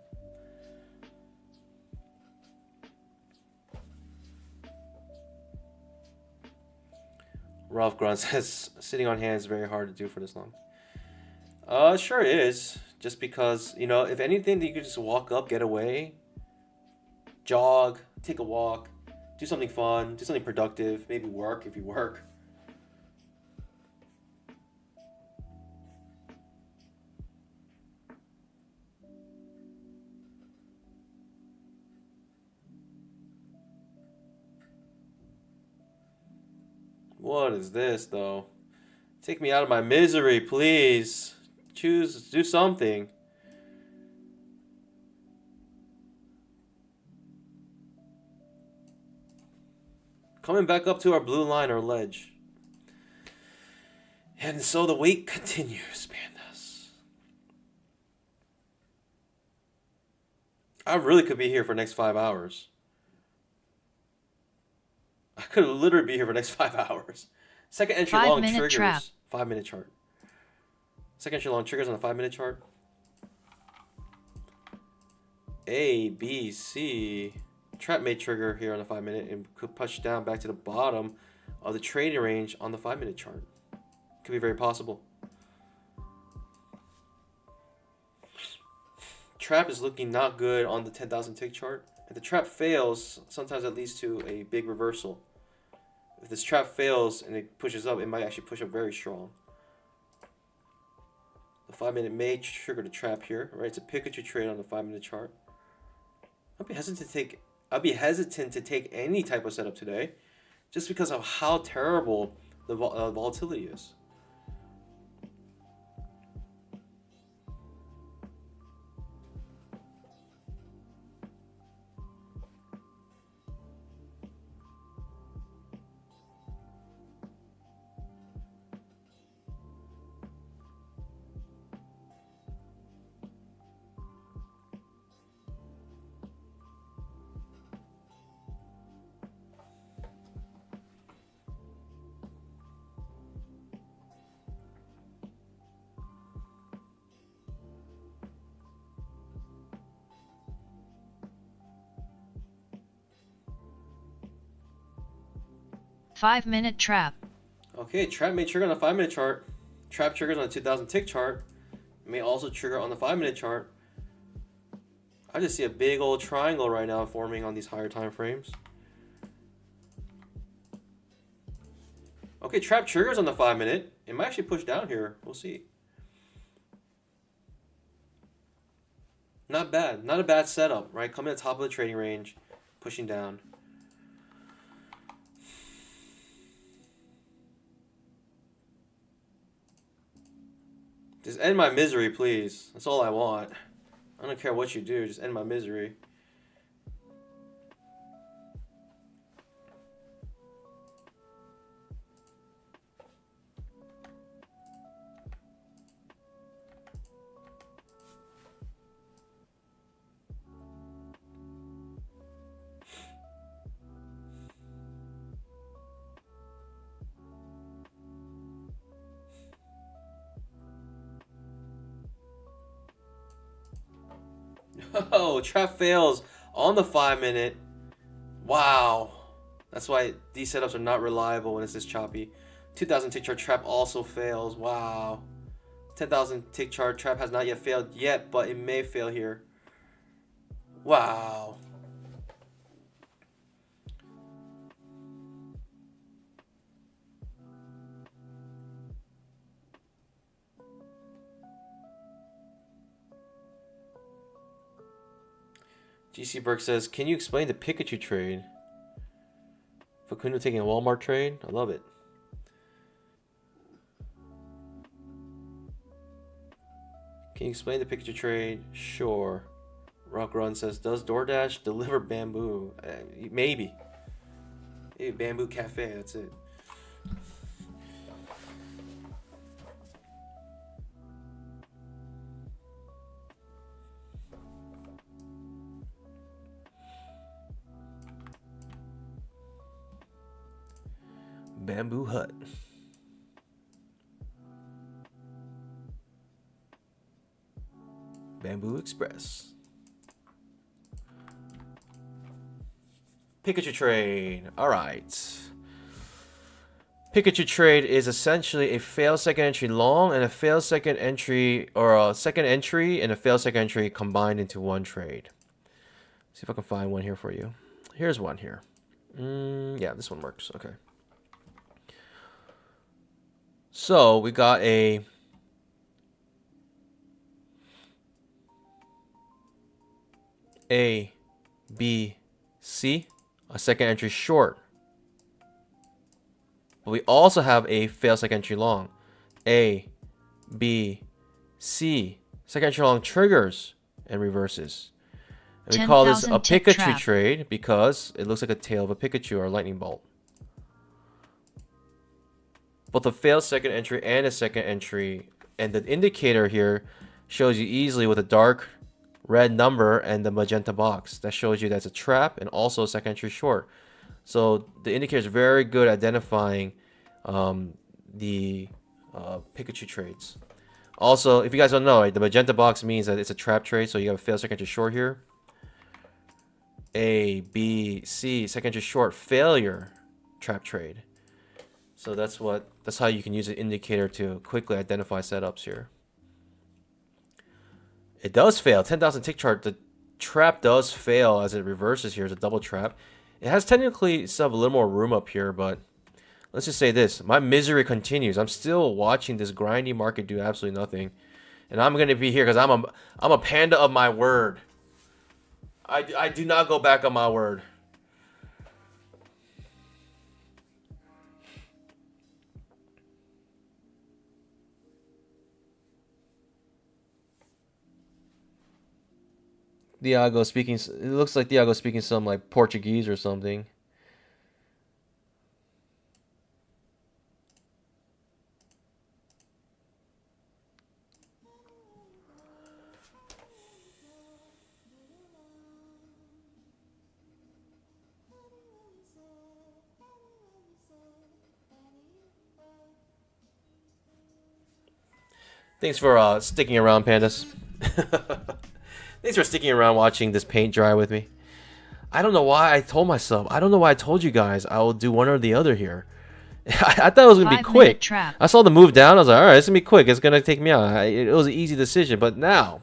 Ralph Grunt says, sitting on hands is very hard to do for this long. Sure it is. Just because, you know, if anything, you could just walk up, get away, jog, take a walk, do something fun, do something productive, maybe work if you work. What is this, though? Take me out of my misery, please. Do something. Coming back up to our blue line or ledge. And so the wait continues, pandas. I really could be here for the next 5 hours. I could literally be here for the next 5 hours. Second entry long triggers. Trap. 5-minute chart. Second entry long triggers on a 5-minute chart. A, B, C. Trap may trigger here on the 5 minute and could push down back to the bottom of the trading range on the 5 minute chart. Could be very possible. Trap is looking not good on the 10,000 tick chart. If the trap fails, sometimes that leads to a big reversal. If this trap fails and it pushes up, it might actually push up very strong. The 5 minute may trigger the trap here, right? It's a Pikachu trade on the 5 minute chart. I'd be hesitant to take any type of setup today, just because of how terrible the volatility is. Five-minute trap. Okay, trap may trigger on the 5 minute chart. Trap triggers on the 2000 tick chart. It may also trigger on the 5 minute chart. I just see a big old triangle right now forming on these higher time frames. Okay, trap triggers on the 5 minute. It might actually push down here. We'll see. Not bad. Not a bad setup, right? Coming at the top of the trading range, pushing down. Just end my misery, please. That's all I want. I don't care what you do. Just end my misery. Oh, trap fails on the 5 minute. Wow. That's why these setups are not reliable when it's this choppy. 2000 tick chart trap also fails. Wow. 10,000 tick chart trap has not yet failed yet, but it may fail here. Wow. GC Burke says, can you explain the Pikachu trade? Facundo taking a Walmart trade? I love it. Can you explain the Pikachu trade? Sure. Rock Run says, does DoorDash deliver bamboo? Maybe. Hey, Bamboo Cafe, that's it. Bamboo Hut. Bamboo Express. Pikachu trade. Alright. Pikachu trade is essentially a failed second entry long and a failed second entry, or a second entry and a failed second entry combined into one trade. See if I can find one here for you. Here's one here. Yeah, this one works. Okay. So we got a B, C, a second entry short. But we also have a failed second entry long. A, B, C. Second entry long triggers and reverses. And we call this a Pikachu trade because it looks like a tail of a Pikachu or a lightning bolt. Both a failed second entry and a second entry, and the indicator here shows you easily with a dark red number and the magenta box. That shows you that's a trap and also a second entry short. So the indicator is very good at identifying the Pikachu trades. Also, if you guys don't know, right, the magenta box means that it's a trap trade, so you have a failed second entry short here. A, B, C, second entry short, failure, trap trade. So that's how you can use an indicator to quickly identify setups here. It does fail. 10,000 tick chart. The trap does fail as it reverses here as a double trap. It has technically still have a little more room up here, but let's just say this. My misery continues. I'm still watching this grindy market do absolutely nothing. And I'm going to be here because I'm a panda of my word. I do not go back on my word. Diago speaking. It looks like Diago speaking some like Portuguese or something. Thanks for sticking around, pandas. Thanks for sticking around watching this paint dry with me. I don't know why I told myself. I don't know why I told you guys I will do one or the other here. I thought it was going to be quick. Trap. I saw the move down. I was like, all right, it's going to be quick. It's going to take me out. It was an easy decision. But now,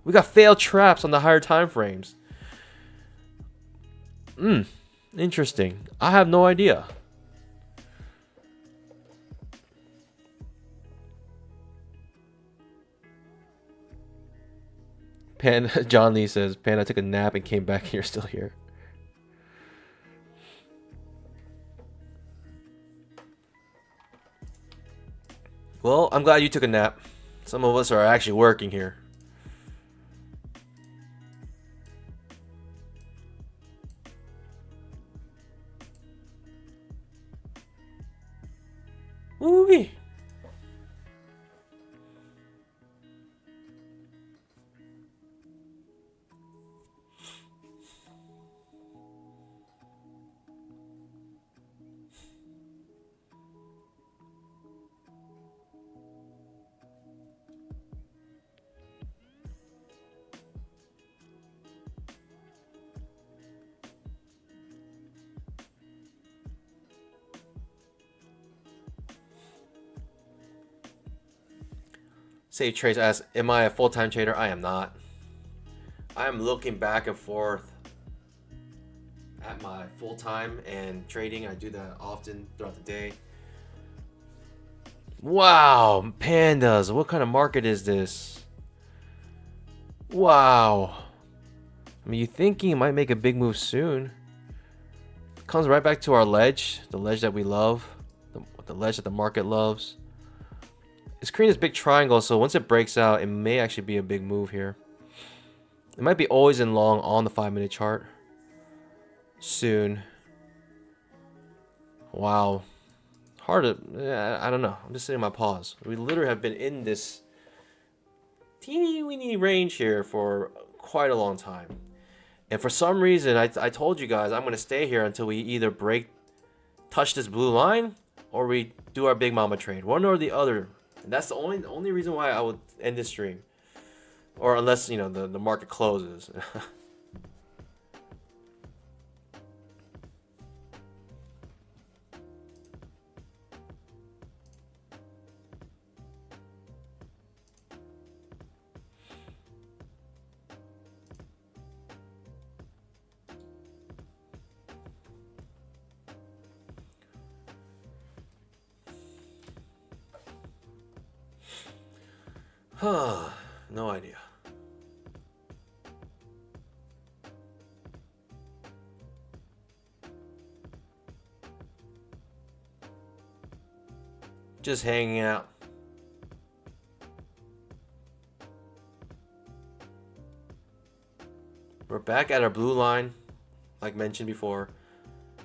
we got failed traps on the higher time frames. Interesting. I have no idea. John Lee says, Pan, I took a nap and came back and you're still here. Well, I'm glad you took a nap. Some of us are actually working here. Ooh-wee. Save Trace asks, am I a full-time trader? I am not. I am looking back and forth at my full-time and trading. I do that often throughout the day. Wow, pandas. What kind of market is this? Wow. I mean, you thinking it might make a big move soon. Comes right back to our ledge. The ledge that we love. The ledge that the market loves. It's creating this big triangle, so once it breaks out, it may actually be a big move here. It might be always in long on the 5-minute chart. Soon. Wow. Hard to... I don't know. I'm just sitting my pause. We literally have been in this teeny weeny range here for quite a long time. And for some reason, I told you guys I'm going to stay here until we either touch this blue line, or we do our big mama trade. One or the other. And that's the only reason why I would end this stream. Or unless, you know, the market closes. No idea. Just hanging out. We're back at our blue line, like mentioned before.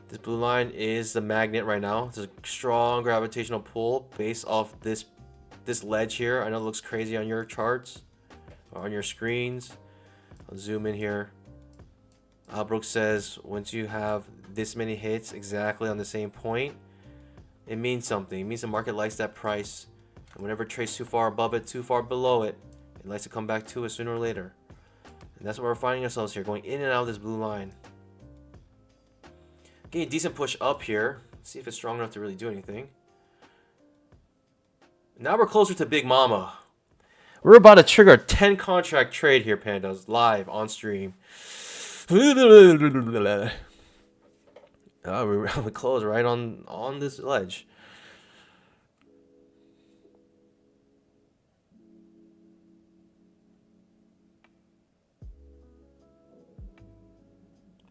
This blue line is the magnet right now. It's a strong gravitational pull based off this ledge here. I know it looks crazy on your charts or on your screens. I'll zoom in here. Albrook says once you have this many hits exactly on the same point, it means something. It means the market likes that price, and whenever it trades too far above it, too far below it, it likes to come back to it sooner or later. And that's where we're finding ourselves here, going in and out of this blue line. Getting a decent push up here. See if it's strong enough to really do anything. Now we're closer to Big Mama. We're about to trigger a 10 contract trade here, Pandas, live on stream. Oh, we close right on this ledge.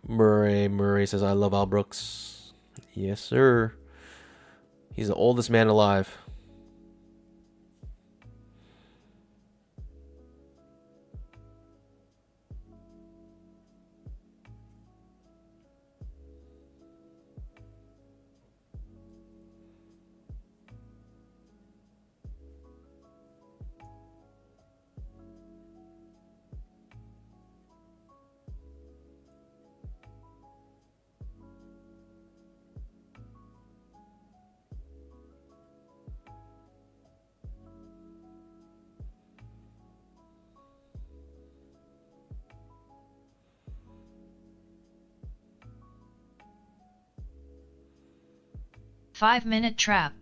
Murray says, I love Al Brooks. Yes, sir. He's the oldest man alive. Five-minute trap.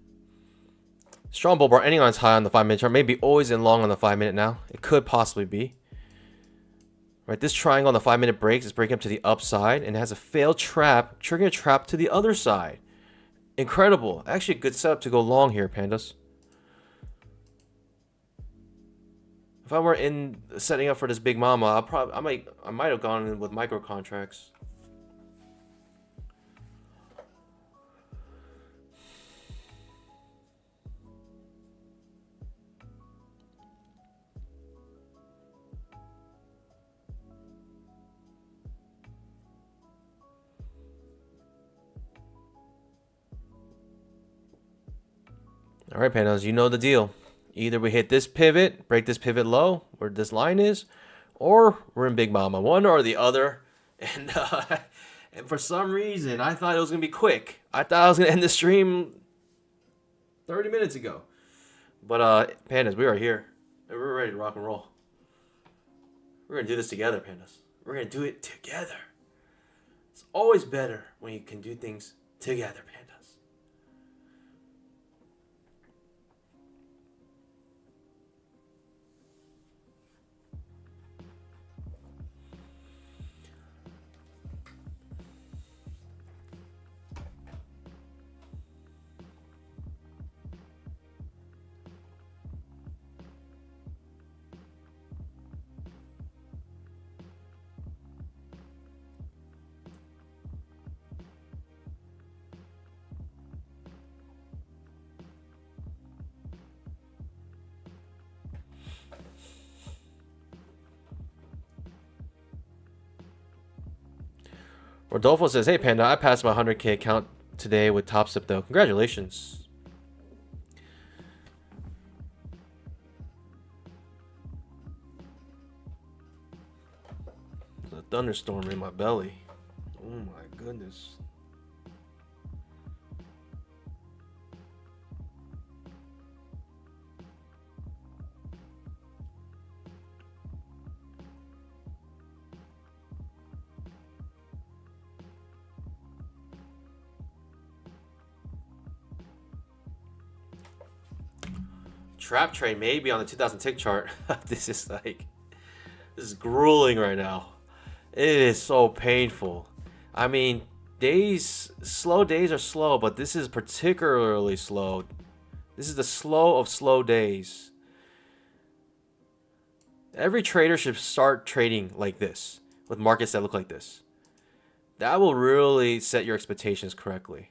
Strong bull bar ending on its high on the 5-minute chart. Maybe always in long on the 5-minute now. It could possibly be. Right, this triangle on the 5-minute breaks is breaking up to the upside and it has a failed trap, triggering a trap to the other side. Incredible. Actually a good setup to go long here, Pandas. If I were in setting up for this Big Mama, I might have gone in with micro contracts. All right, Pandas, you know the deal. Either we hit this pivot, break this pivot low, where this line is, or we're in Big Mama. One or the other. And and for some reason, I thought it was going to be quick. I thought I was going to end the stream 30 minutes ago. But, Pandas, we are here. And we're ready to rock and roll. We're going to do this together, Pandas. We're going to do it together. It's always better when you can do things together, Pandas. Rodolfo says, hey, Panda, I passed my 100K account today with Top Step, though. Congratulations. There's a thunderstorm in my belly. Oh, my goodness. Trap trade maybe on the 2000 tick chart. This is grueling right now. It is so painful. I mean, slow days are slow, but this is particularly slow. This is the slow of slow days. Every trader should start trading like this, with markets that look like this. That will really set your expectations correctly.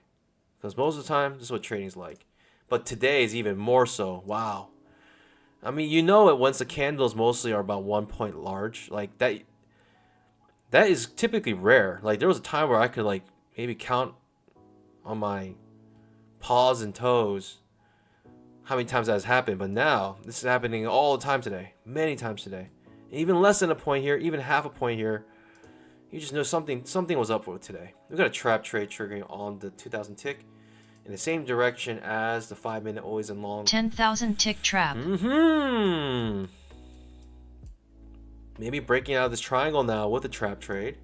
Because most of the time, this is what trading's like. But today is even more so. Wow. I mean, you know it once the candles mostly are about 1 point large. Like, that is typically rare. Like, there was a time where I could, like, maybe count on my paws and toes how many times that has happened. But now, this is happening all the time today. Many times today. Even less than a point here, even half a point here. You just know something was up with today. We've got a trap trade triggering on the 2000 tick in the same direction as the 5-minute always and long. 10,000 tick trap. Maybe breaking out of this triangle now with a trap trade.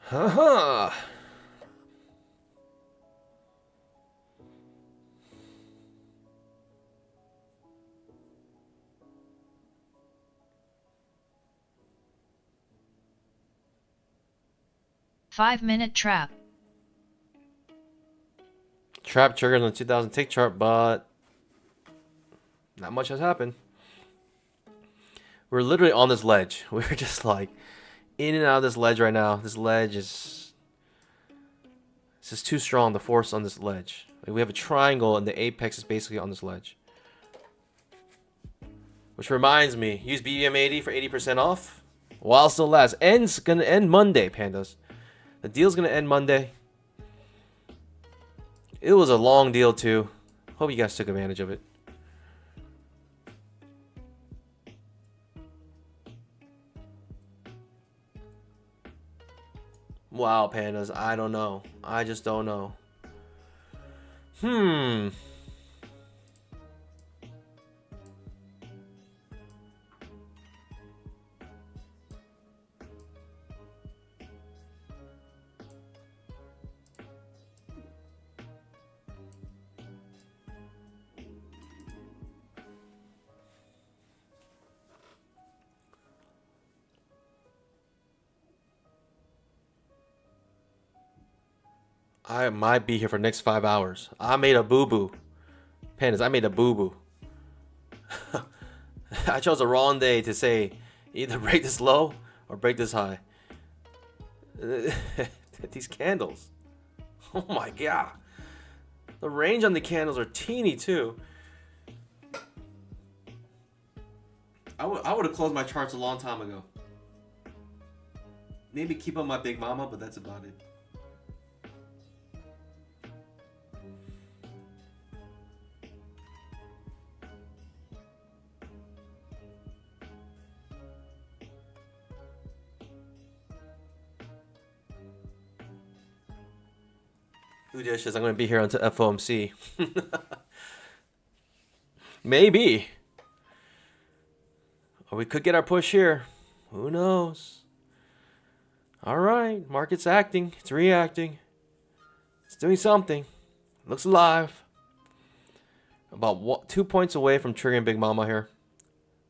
Haha. 5-minute trap. Trap triggered on the 2000 tick chart, but not much has happened. We're literally on this ledge. We're just like in and out of this ledge right now. This ledge is just too strong, the force on this ledge. Like we have a triangle and the apex is basically on this ledge. Which reminds me, use BBM80 for 80% off while it still lasts. End's gonna end Monday, pandas. The deal's gonna end Monday. It was a long deal too. Hope you guys took advantage of it. Wow, pandas. I don't know. I just don't know. I might be here for the next 5 hours. I made a boo-boo. Pandas, I made a boo-boo. I chose the wrong day to say either break this low or break this high. These candles. Oh my god. The range on the candles are teeny too. I would have closed my charts a long time ago. Maybe keep on my big mama, but that's about it. Udishes, I'm going to be here until FOMC. Maybe. Or we could get our push here. Who knows? Alright, market's acting. It's reacting. It's doing something. Looks alive. About 2 points away from triggering Big Mama here.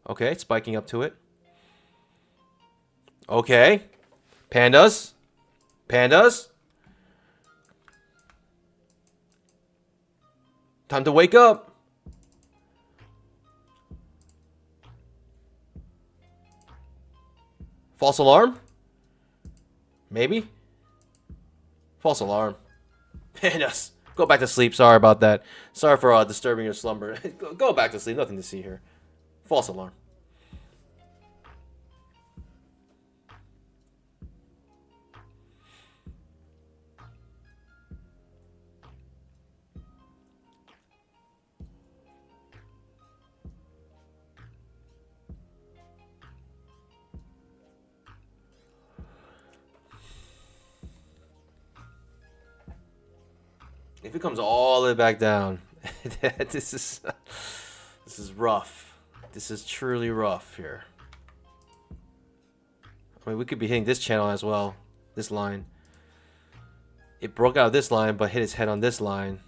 Okay, spiking up to it. Okay. Pandas. Pandas. Time to wake up. False alarm? Maybe? False alarm. Pandas. Go back to sleep. Sorry about that. Sorry for disturbing your slumber. Go back to sleep. Nothing to see here. False alarm. If it comes all the way back down, this is rough. This is truly rough here. I mean, we could be hitting this channel as well. This line. It broke out of this line, but hit its head on this line.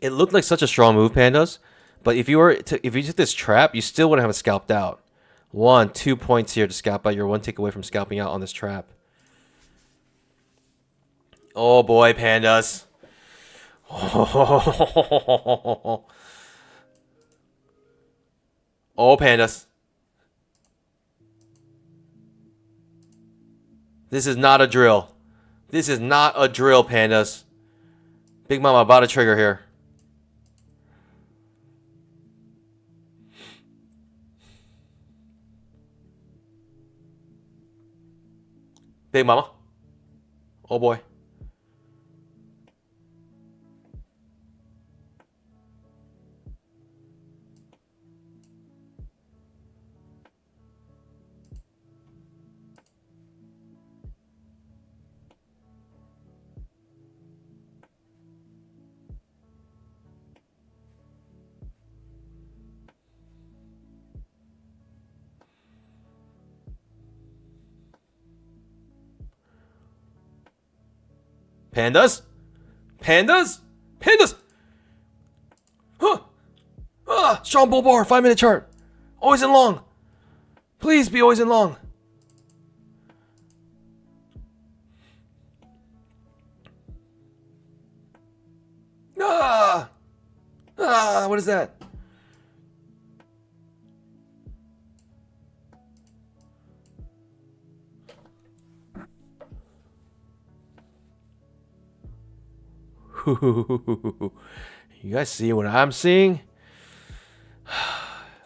It looked like such a strong move, Pandas. But if you took this trap, you still wouldn't have it scalped out. 2 points here to scalp out. You're 1 tick away from scalping out on this trap. Oh boy, Pandas. Oh, Pandas. This is not a drill. This is not a drill, Pandas. Big Mama about to trigger here. Big Mama. Oh boy. Pandas? Pandas? Pandas! Huh! Strong bull bar, 5-minute chart. Always in long. Please be always in long. What is that? You guys see what I'm seeing?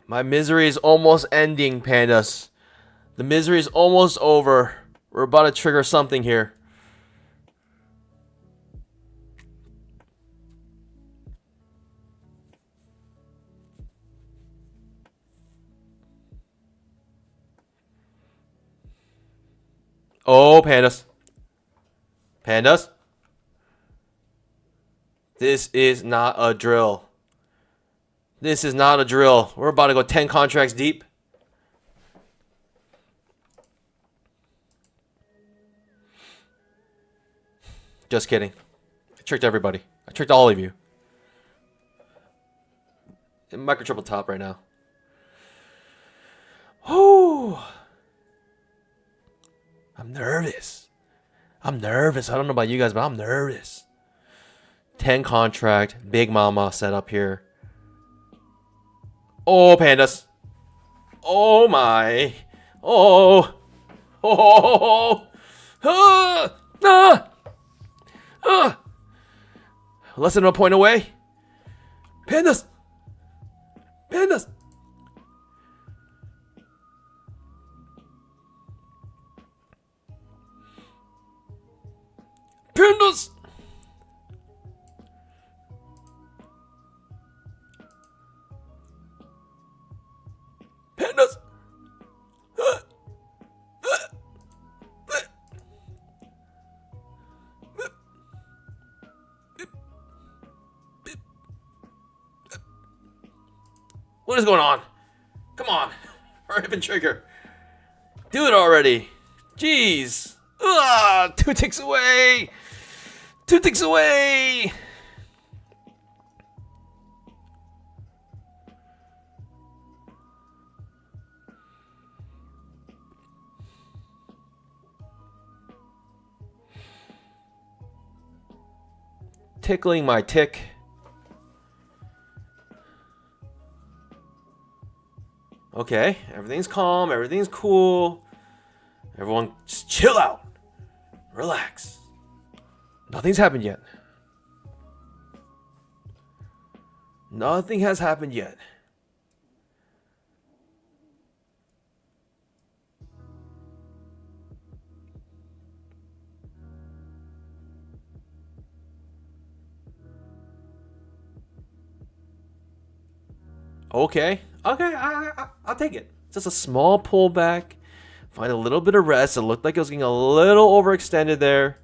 My misery is almost ending, Pandas. The misery is almost over. We're about to trigger something here. Oh, Pandas. Pandas? This is not a drill. This is not a drill. We're about to go 10 contracts deep. Just kidding. I tricked everybody. I tricked all of you. Micro triple top right now. Whoo! I'm nervous. I'm nervous. I don't know about you guys, but I'm nervous. 10 contract, Big Mama set up here. Oh, Pandas. Oh my. Oh. Oh. Ah. Ah. Ah. Less than a point away. Pandas. Pandas. Pandas. Pandas. What is going on? Come on. Hurry up and trigger. Do it already. Jeez. 2 ticks away. 2 ticks away. Tickling my tick. Okay, everything's calm, everything's cool. Everyone just chill out. Relax. Nothing's happened yet. Nothing has happened yet. Okay, I'll take it. Just a small pullback. Find a little bit of rest. It looked like it was getting a little overextended there.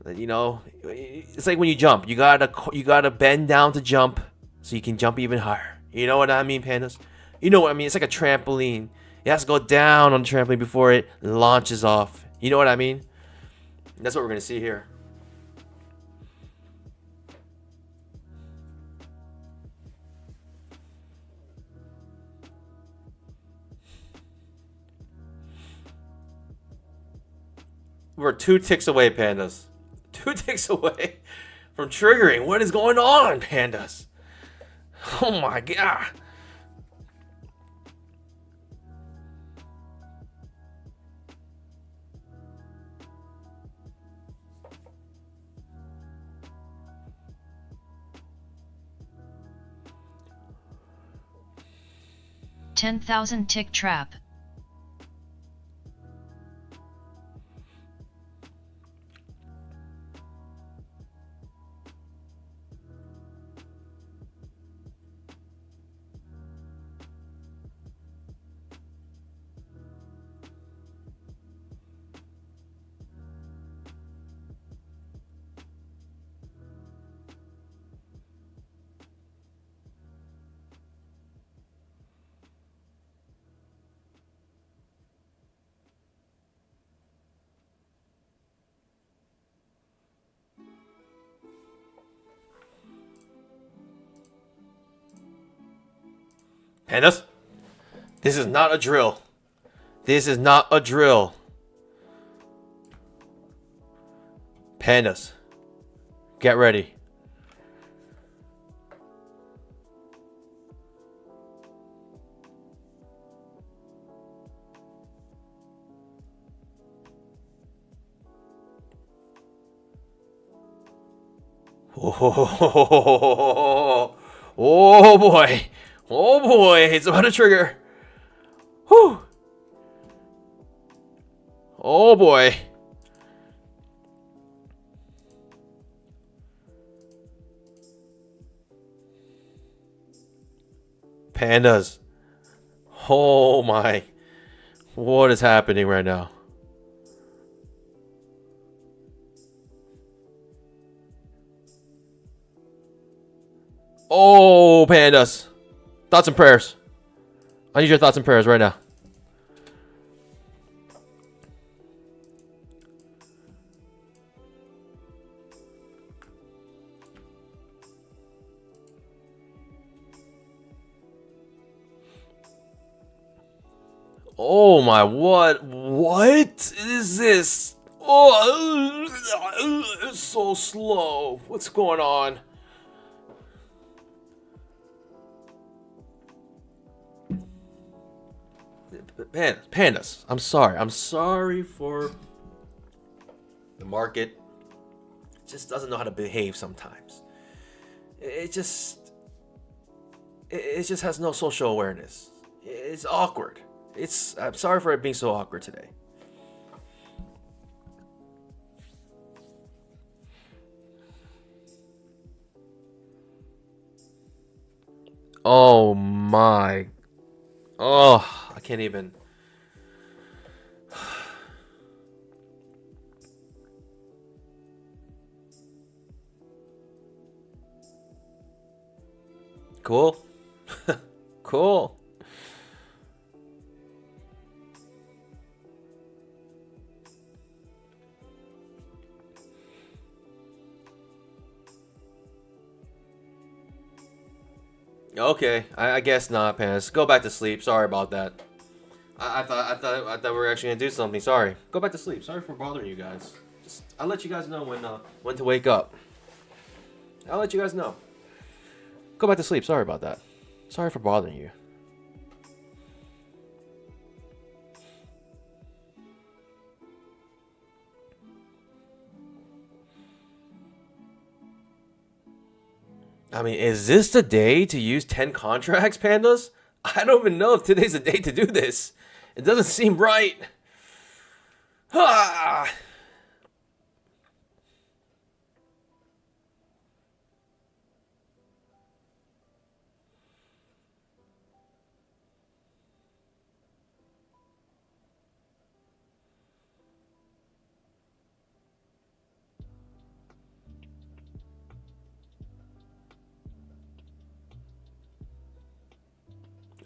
You know, it's like when you jump. You gotta bend down to jump so you can jump even higher. You know what I mean, Pandas? You know what I mean? It's like a trampoline. It has to go down on the trampoline before it launches off. You know what I mean? That's what we're gonna see here. We're 2 ticks away, pandas. 2 ticks away from triggering. What is going on, pandas? Oh my god. $10,000 tick trap. Pandas, this is not a drill. This is not a drill. Pandas, get ready. Oh, oh boy. Oh boy, it's about to trigger. Whew. Oh boy. Pandas. Oh my. What is happening right now? Oh, pandas. Thoughts and prayers. I need your thoughts and prayers right now. Oh my, what is this? Oh, it's so slow. What's going on? Pandas. I'm sorry. I'm sorry for the market. It just doesn't know how to behave sometimes. It just has no social awareness. It's awkward. I'm sorry for it being so awkward today. Oh my. Oh, I can't even. Cool. Cool. Okay, I guess not, Pants. Go back to sleep. Sorry about that. I thought we were actually gonna do something. Sorry. Go back to sleep. Sorry for bothering you guys. I'll let you guys know when to wake up. I'll let you guys know. Go back to sleep. Sorry about that. Sorry for bothering you. I mean, is this the day to use 10 contracts, pandas? I don't even know if today's the day to do this. It doesn't seem right. Ah!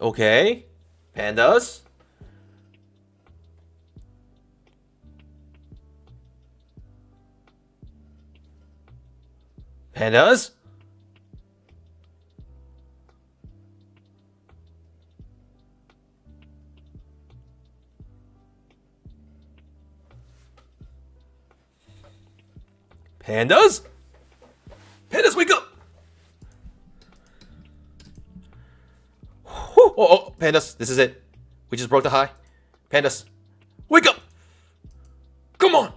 Okay. Pandas. Pandas. Pandas? Pandas, wake up! Whew. Oh, pandas, this is it. We just broke the high. Pandas, wake up! Come on!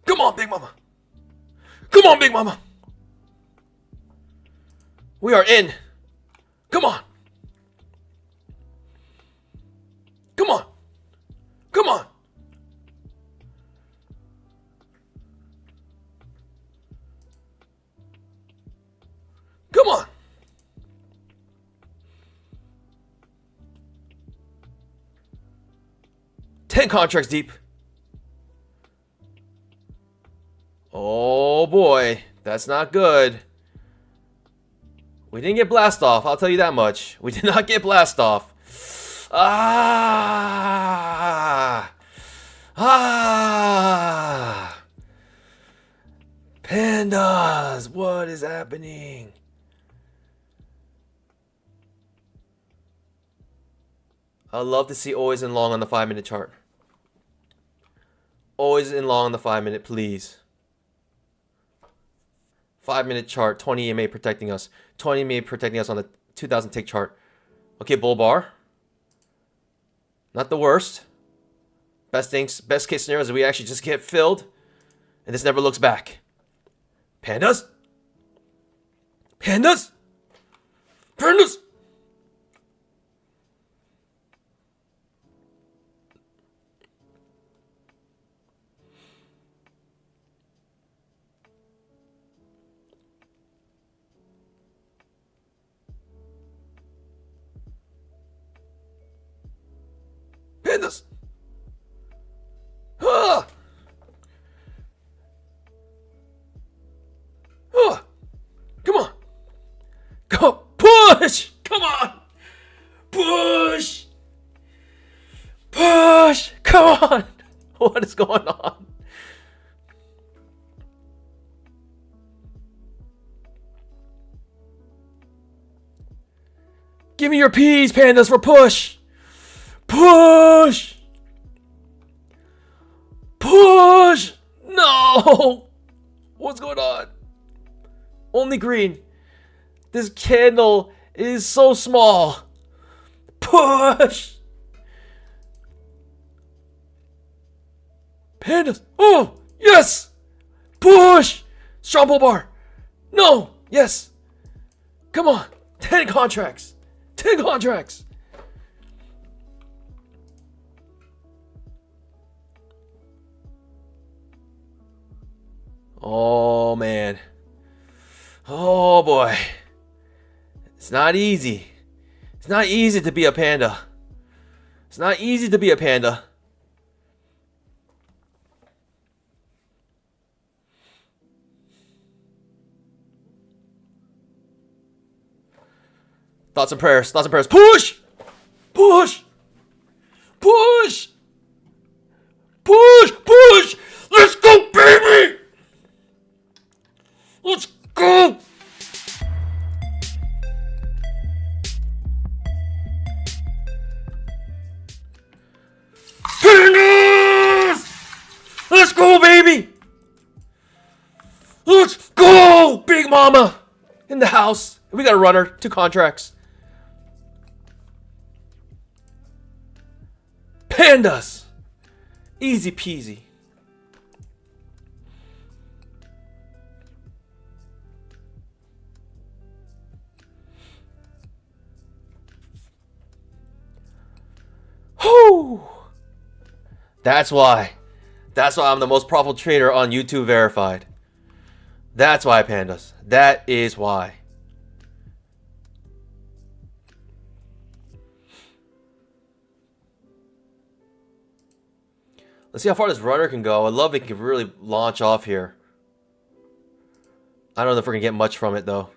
Come on, Big Mama! Come on, Big Mama! We are in. Come on! Come on! Come on! Come on! $10 contracts deep. Oh boy, that's not good. We didn't get blast off, I'll tell you that much. We did not get blast off. Pandas, what is happening? I love to see always in long on the 5-minute chart. Always in long on the 5-minute, please. 5-minute chart, 20 EMA protecting us. 20 EMA protecting us on the 2000 tick chart. Okay, bull bar. Not the worst. Best case scenario is we actually just get filled and this never looks back. Pandas? Pandas? Pandas? Pandas! Ah! Ah! Come on! Go! Push! Come on! Push! Push! Come on! What is going on? Give me your P's, Pandas, for push! Push! Push! No! What's going on? Only green. This candle is so small. Push! Pandas! Oh! Yes! Push! Strong bull bar! No! Yes! Come on! 10 contracts! 10 contracts! Oh man. Oh boy. It's not easy. It's not easy to be a panda. It's not easy to be a panda. Thoughts and prayers. Thoughts and prayers. Push! Push! Push! Push! Push! Let's go, baby! Let's go! Pandas! Let's go, baby! Let's go! Big Mama! In the house. We got a runner. 2 contracts. Pandas! Easy peasy. Whoo! That's why. That's why I'm the most profitable trader on YouTube verified. That's why, Pandas. That is why. Let's see how far this runner can go. I love it can really launch off here. I don't know if we're going to get much from it, though.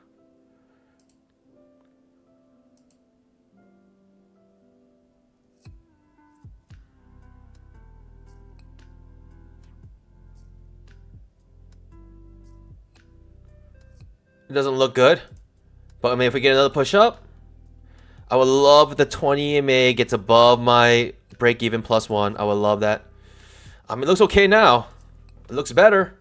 It doesn't look good. But, I mean, if we get another push-up, I would love if the 20 EMA gets above my break-even +1. I would love that. I mean, it looks okay now. It looks better.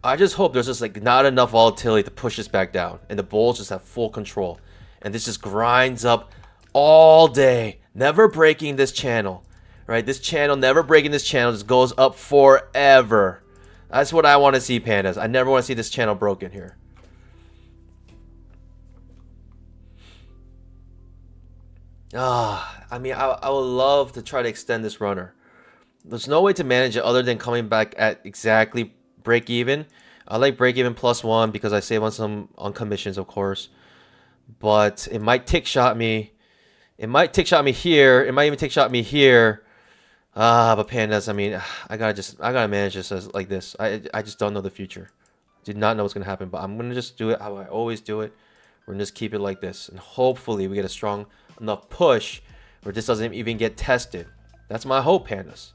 I just hope there's just like not enough volatility to push this back down, and the bulls just have full control, and this just grinds up all day, never breaking this channel, right? This channel, never breaking this channel, just goes up forever. That's what I want to see, pandas. I never want to see this channel broken here. I mean, I would love to try to extend this runner. There's no way to manage it other than coming back at exactly break even. I like break even +1 because I save on commissions, of course. But it might tick shot me. It might tick shot me here. It might even tick shot me here. But pandas, I mean, I gotta manage this as like this. I just don't know the future. Do not know what's gonna happen. But I'm gonna just do it how I always do it. We're gonna just keep it like this, and hopefully we get a strong enough push where this doesn't even get tested. That's my hope, pandas.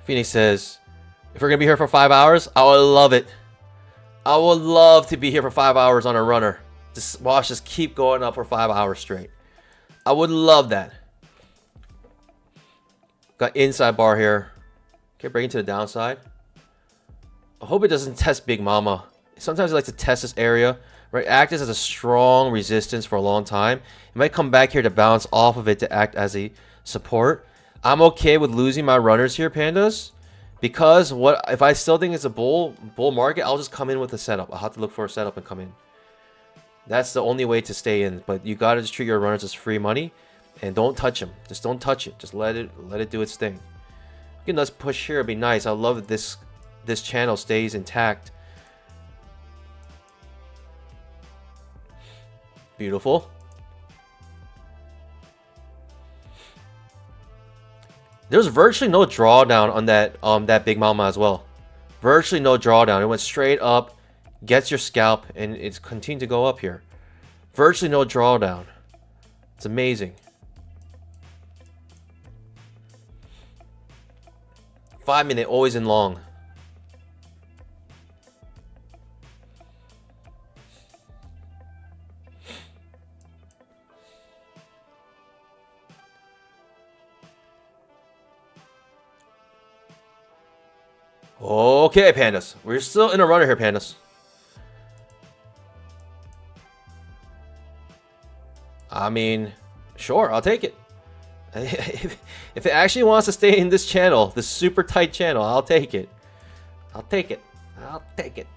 Phoenix says, if we're going to be here for 5 hours, I would love it. I would love to be here for 5 hours on a runner. Just watch us keep going up for 5 hours straight. I would love that. Got inside bar here. Okay, breaking to the downside. I hope it doesn't test Big Mama. Sometimes I like to test this area. Right, act as a strong resistance for a long time. It might come back here to bounce off of it to act as a support. I'm okay with losing my runners here, pandas, because what if I still think it's a bull market? I'll just come in with a setup. I'll have to look for a setup and come in. That's the only way to stay in. But you gotta just treat your runners as free money, and don't touch them. Just don't touch it. Just let it do its thing. You can let's push here. It'd be nice. I love that this channel stays intact. Beautiful. There's virtually no drawdown on that Big Mama as well. Virtually no drawdown. It went straight up, gets your scalp, and it's continued to go up here. Virtually no drawdown. It's amazing. 5 minute, always in long. Okay, pandas. We're still in a runner here, pandas. I mean, sure, I'll take it. If it actually wants to stay in this channel, this super tight channel, I'll take it. I'll take it. I'll take it.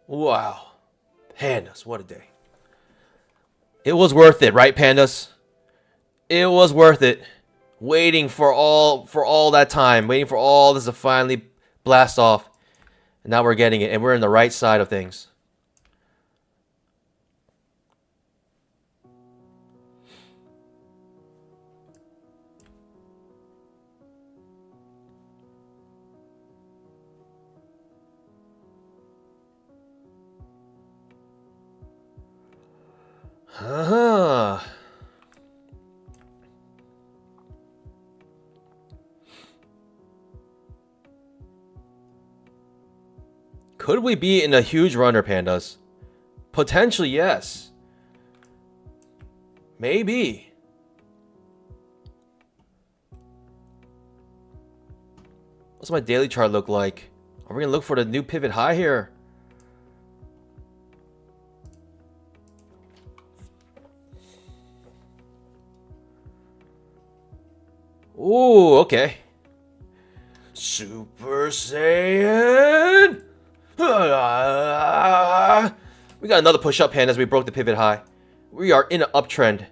Wow. Pandas, what a day. It was worth it, right, pandas? It was worth it. Waiting for all that time, waiting for all this to finally blast off. And now we're getting it, and we're in the right side of things. Could we be in a huge runner, pandas? Potentially, yes. Maybe. What's my daily chart look like? Are we gonna look for the new pivot high here? Ooh, okay. Super Saiyan! We got another push up hand as we broke the pivot high. We are in an uptrend,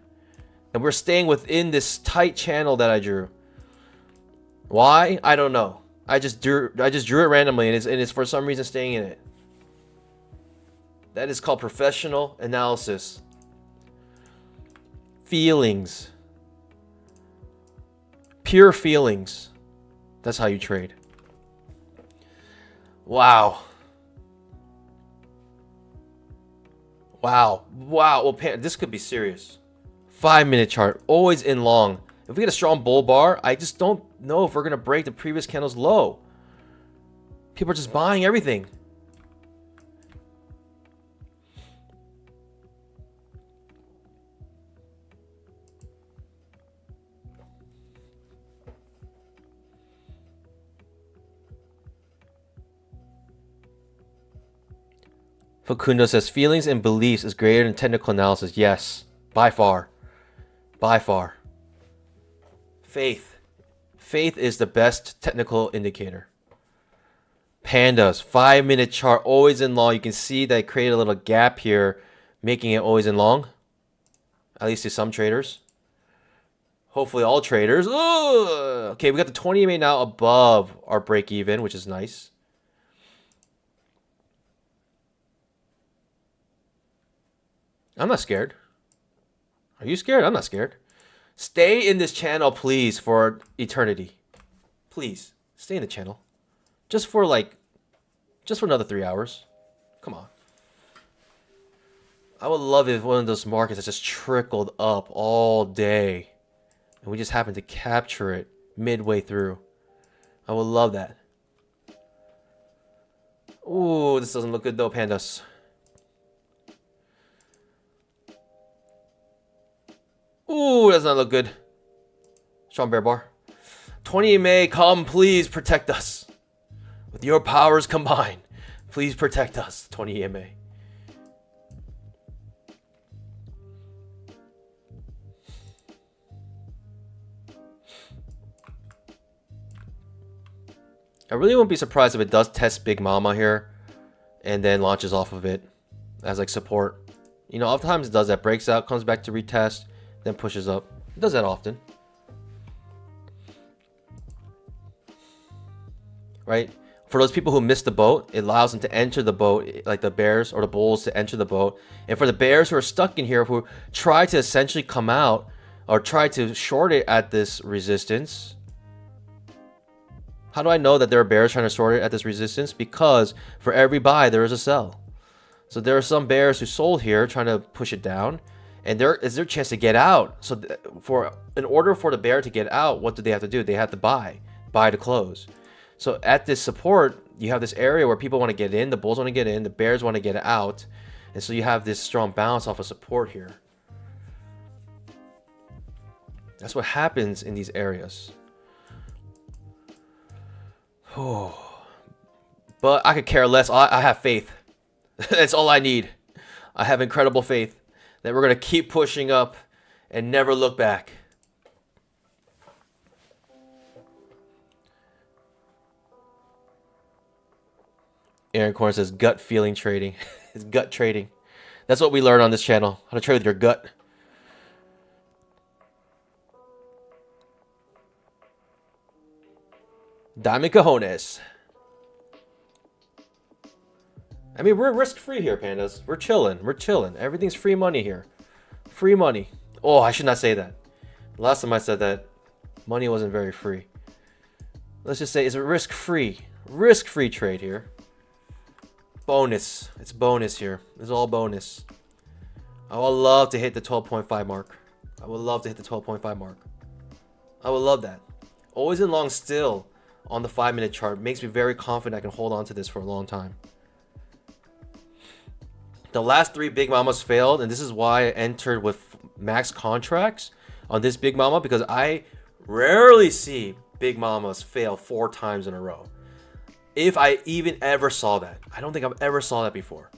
and we're staying within this tight channel that I drew. Why? I don't know. I just drew it randomly, and it's for some reason staying in it. That is called professional analysis. Feelings. Pure feelings. That's how you trade. Wow. Wow. Wow. Well, this could be serious. 5-minute chart. Always in long. If we get a strong bull bar, I just don't know if we're going to break the previous candle's low. People are just buying everything. Facundo says feelings and beliefs is greater than technical analysis. Yes, by far. By far. Faith. Faith is the best technical indicator. Pandas, 5-minute chart, always in long. You can see that it created a little gap here, making it always in long. At least to some traders. Hopefully all traders. Ugh! Okay, we got the 20 EMA now above our break even, which is nice. I'm not scared. Are you scared? I'm not scared. Stay in this channel, please, for eternity. Please, stay in the channel. Just for another 3 hours. Come on. I would love if one of those markets that just trickled up all day and we just happened to capture it midway through. I would love that. Ooh, this doesn't look good though, pandas. Ooh, does not look good. Strong bear bar. 20 EMA, come please protect us. With your powers combined, please protect us. 20 EMA. I really won't be surprised if it does test Big Mama here and then launches off of it as like support. You know, oftentimes it does that. Breaks out, comes back to retest, then pushes up. It does that often. Right? For those people who missed the boat, it allows them to enter the boat, like the bears or the bulls to enter the boat. And for the bears who are stuck in here, who try to essentially come out or try to short it at this resistance. How do I know that there are bears trying to short it at this resistance? Because for every buy, there is a sell. So there are some bears who sold here trying to push it down. And there is their chance to get out. So in order for the bear to get out, what do they have to do? They have to buy to close. So at this support, you have this area where people want to get in, the bulls want to get in, the bears want to get out. And so you have this strong bounce off of support here. That's what happens in these areas. But I could care less. I have faith. That's all I need. I have incredible faith that we're going to keep pushing up and never look back. Aaron Corn says gut feeling trading. It's gut trading. That's what we learn on this channel. How to trade with your gut. Diamond cojones. I mean, we're risk-free here, pandas. We're chilling. We're chilling. Everything's free money here. Free money. Oh, I should not say that. Last time I said that, money wasn't very free. Let's just say it's a risk-free. Risk-free trade here. Bonus. It's bonus here. It's all bonus. I would love to hit the 12.5 mark. I would love to hit the 12.5 mark. I would love that. Always in long still on the 5-minute chart. Makes me very confident I can hold on to this for a long time. The last 3 Big Mamas failed, and this is why I entered with max contracts on this Big Mama, because I rarely see Big Mamas fail 4 times in a row. If I even ever saw that. I don't think I've ever saw that before.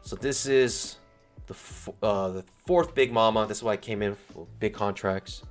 So this is the 4th Big Mama. This is why I came in for big contracts.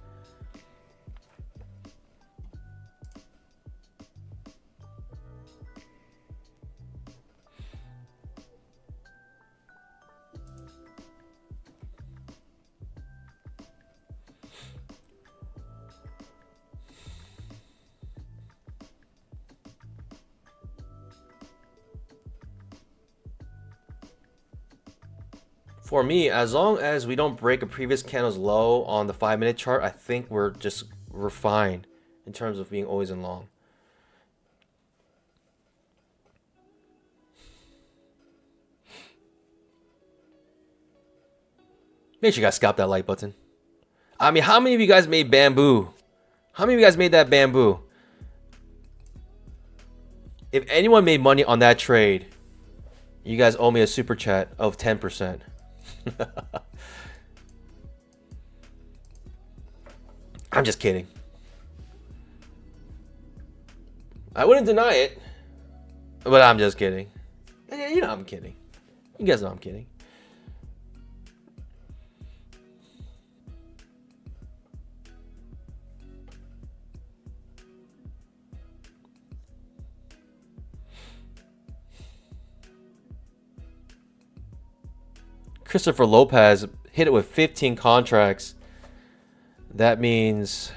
For me, as long as we don't break a previous candle's low on the 5-minute chart, I think we're fine in terms of being always in long. Make sure you guys scalp that like button. I mean, how many of you guys made bamboo? How many of you guys made that bamboo? If anyone made money on that trade, you guys owe me a super chat of 10%. I'm just kidding. I wouldn't deny it, but I'm just kidding. You know I'm kidding. You guys know I'm kidding. Christopher Lopez hit it with 15 contracts. That means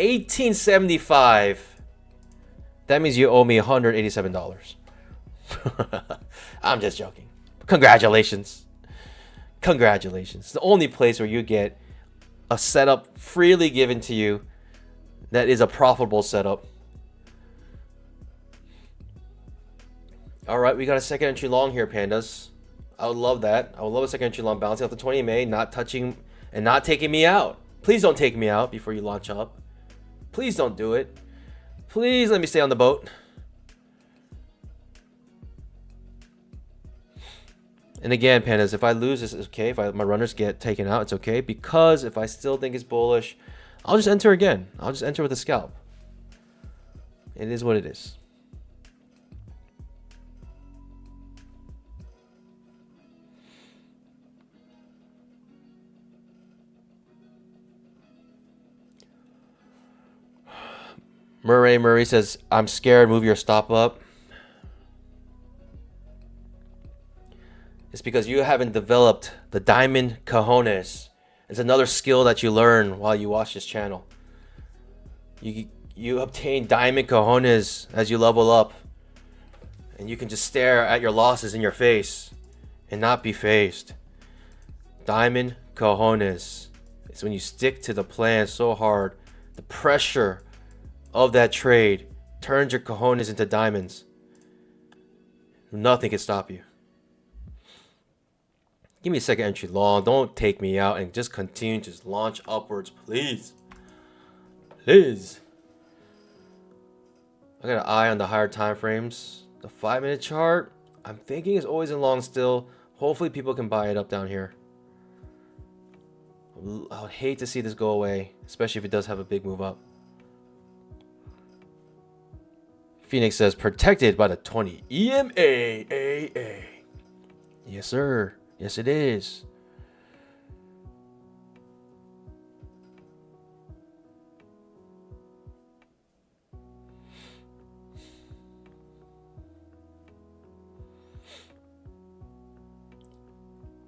$18.75. That means you owe me $187. I'm just joking. Congratulations. Congratulations. It's the only place where you get a setup freely given to you that is a profitable setup. All right, we got a second entry long here, pandas. I would love that. I would love a second entry long bouncing off the 20 MA, not touching and not taking me out. Please don't take me out before you launch up. Please don't do it. Please let me stay on the boat. And again, pandas, if I lose, it's okay. If my runners get taken out, it's okay. Because if I still think it's bullish, I'll just enter again. I'll just enter with a scalp. It is what it is. Murray says, I'm scared, move your stop up. It's because you haven't developed the diamond cojones. It's another skill that you learn while you watch this channel. You obtain diamond cojones as you level up. And you can just stare at your losses in your face and not be phased. Diamond cojones. It's when you stick to the plan so hard. The pressure of that trade turns your cojones into diamonds. Nothing can stop you. Give me a second entry long. Don't take me out and just continue to just launch upwards, please. Please. I got an eye on the higher time frames. The 5-minute chart, I'm thinking is always in long still. Hopefully people can buy it up down here. I would hate to see this go away, especially if it does have a big move up. Phoenix says, protected by the 20 EMA. Yes, sir. Yes, it is.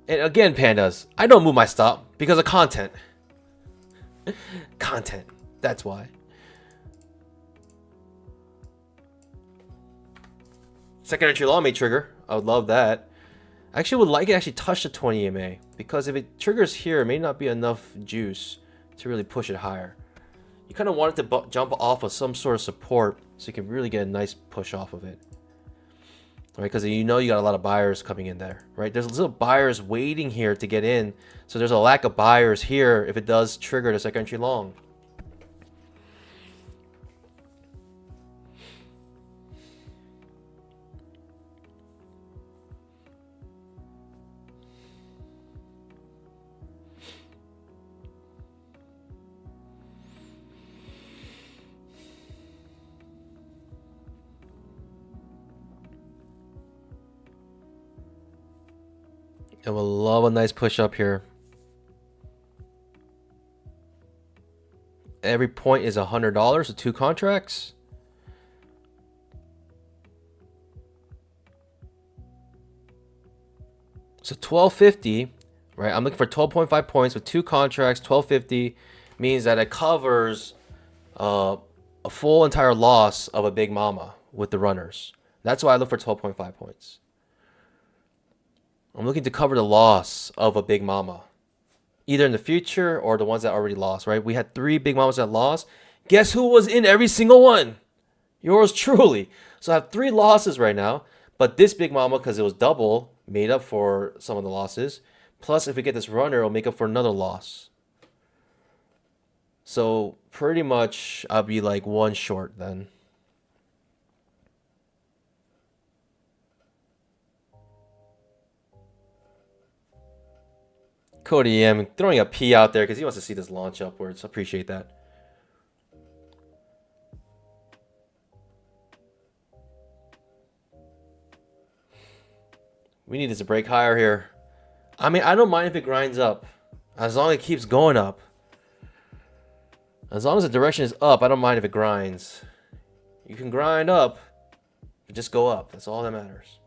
And again, pandas, I don't move my stop because of content. Content. That's why. Second entry long may trigger. I would love that. I actually would like it actually touch the 20 EMA because if it triggers here, it may not be enough juice to really push it higher. You kind of want it to jump off of some sort of support so you can really get a nice push off of it. Right, because you know you got a lot of buyers coming in there, right? There's little buyers waiting here to get in. So there's a lack of buyers here if it does trigger the second entry long. I would love a nice push up here. Every point is $100, so 2 contracts. So $12.50, right? I'm looking for 12.5 points with 2 contracts. $12.50 means that it covers a full entire loss of a big mama with the runners. That's why I look for 12.5 points. I'm looking to cover the loss of a big mama, either in the future or the ones that already lost, right? We had 3 big mamas that lost. Guess who was in every single one? Yours truly. So I have 3 losses right now, but this big mama, because it was double, made up for some of the losses. Plus, if we get this runner, it'll make up for another loss. So pretty much I'll be like 1 short then. Cody M throwing a P out there because he wants to see this launch upwards. Appreciate that. We need this to break higher here. I mean, I don't mind if it grinds up, as long as it keeps going up. As long as the direction is up, I don't mind if it grinds. You can grind up, but just go up. That's all that matters.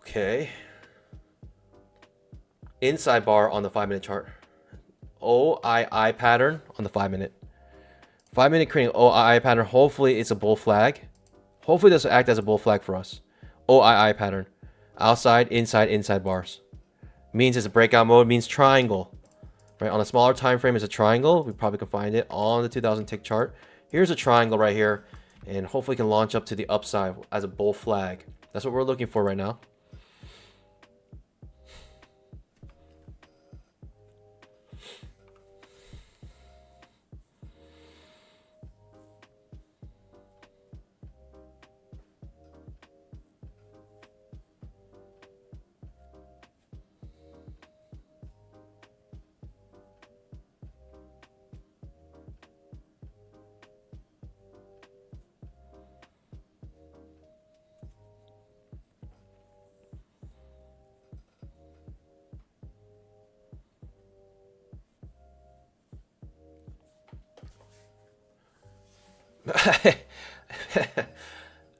Okay. Inside bar on the 5-minute chart. OII pattern on the 5-minute. 5-minute creating OII pattern. Hopefully it's a bull flag. Hopefully this will act as a bull flag for us. OII pattern. Outside, inside bars. Means it's a breakout mode. Means triangle. Right, on a smaller time frame is a triangle. We probably can find it on the 2000 tick chart. Here's a triangle right here. And hopefully can launch up to the upside as a bull flag. That's what we're looking for right now.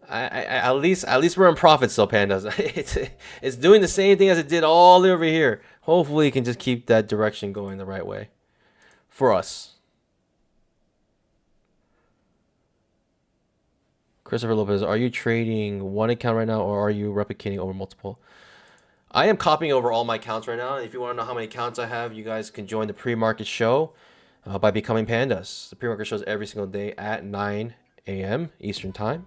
At least we're in profit still, pandas. It's doing the same thing as it did all over here. Hopefully, it can just keep that direction going the right way for us. Christopher Lopez, are you trading one account right now, or are you replicating over multiple? I am copying over all my accounts right now. If you want to know how many accounts I have, you guys can join the pre-market show by becoming pandas. The pre-market show is every single day at 9 a.m. Eastern time.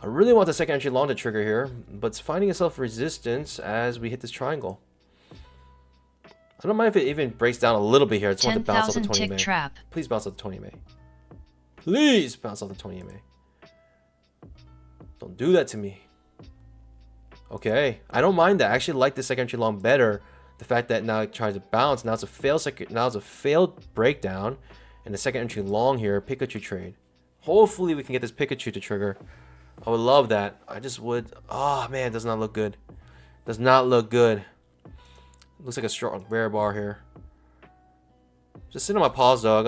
I really want the second entry long to trigger here, but it's finding itself resistance as we hit this triangle. I don't mind if it even breaks down a little bit here. I just want to bounce off the 20 MA. Please bounce off the 20 MA. Please bounce off the 20 MA. Don't do that to me. Okay, I don't mind that. I actually like the second entry long better. The fact that now it tries to bounce. Now it's a failed breakdown, and the second entry long here, Pikachu trade. Hopefully we can get this Pikachu to trigger. I would love that. I just would. Oh man, it does not look good. Does not look good. Looks like a strong bear bar here. Just sit on my paws, though.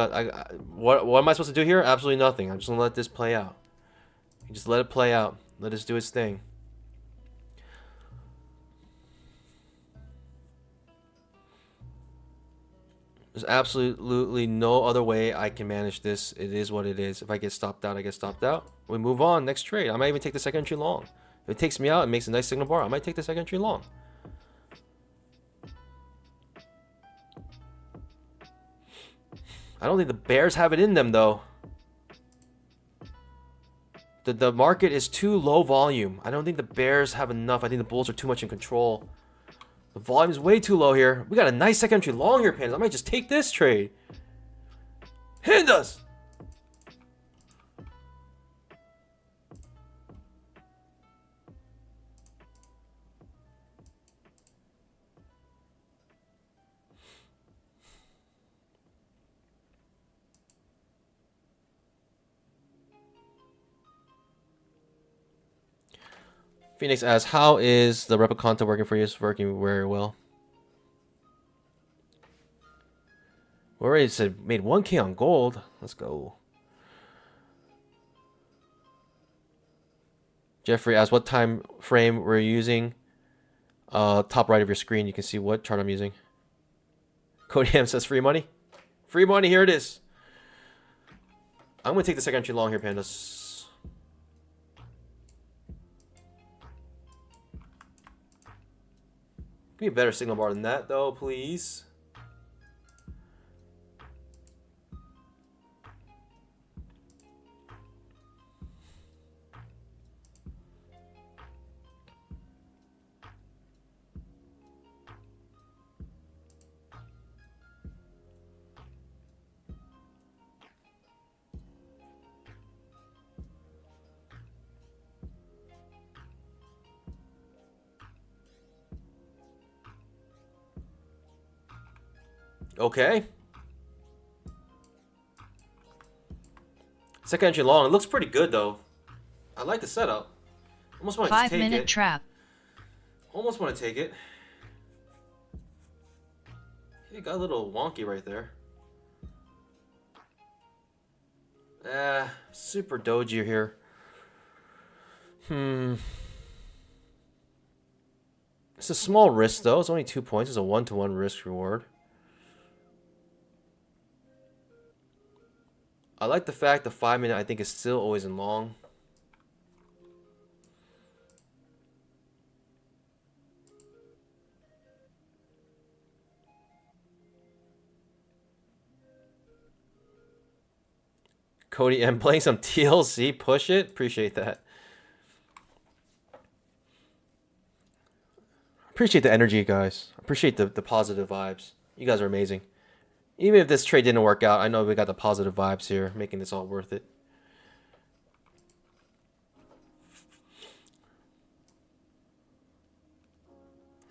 What am I supposed to do here? Absolutely nothing. I'm just gonna let this play out. Just let it play out. Let it do its thing. There's absolutely no other way I can manage this. It is what it is. If I get stopped out, I get stopped out. We move on. Next trade. I might even take the second entry long. If it takes me out, it makes a nice signal bar. I might take the second entry long. I don't think the bears have it in them, though. The market is too low volume. I don't think the bears have enough. I think the bulls are too much in control. The volume is way too low here. We got a nice second entry long here, Pandas. I might just take this trade. Pandas! Phoenix asks, how is the replica working for you? It's working very well. We already said made 1K on gold. Let's go. Jeffrey asks, what time frame we're using? Top right of your screen, you can see what chart I'm using. Cody M says free money. Free money, here it is. I'm going to take the second entry long here, pandas. Give me a better signal bar than that, though, please. Okay. Second entry long. It looks pretty good, though. I like the setup. Almost want to take it. 5-minute trap. Almost want to take it. It got a little wonky right there. Super doji here. It's a small risk, though. It's only 2 points. It's a 1-to-1 risk reward. I like the fact the 5-minute I think is still always in long. Cody M playing some TLC, push it. Appreciate that. Appreciate the energy, guys. Appreciate the positive vibes. You guys are amazing. Even if this trade didn't work out, I know we got the positive vibes here, making this all worth it.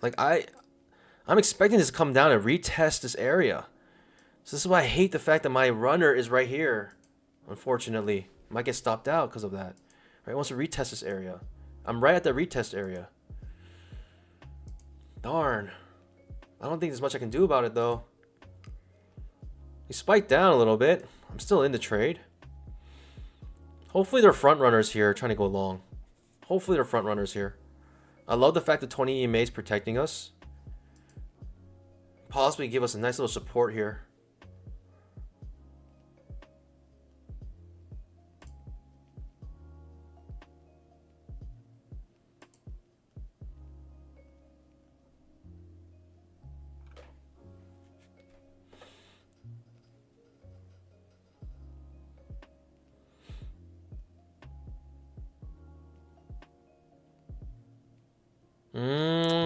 Like I'm expecting this to come down and retest this area. So this is why I hate the fact that my runner is right here. Unfortunately, might get stopped out because of that. Right, it wants to retest this area. I'm right at the retest area. Darn. I don't think there's much I can do about it though. He spiked down a little bit. I'm still in the trade. Hopefully they're front runners here trying to go long. Hopefully they're front runners here. I love the fact that 20 EMA is protecting us. Possibly give us a nice little support here.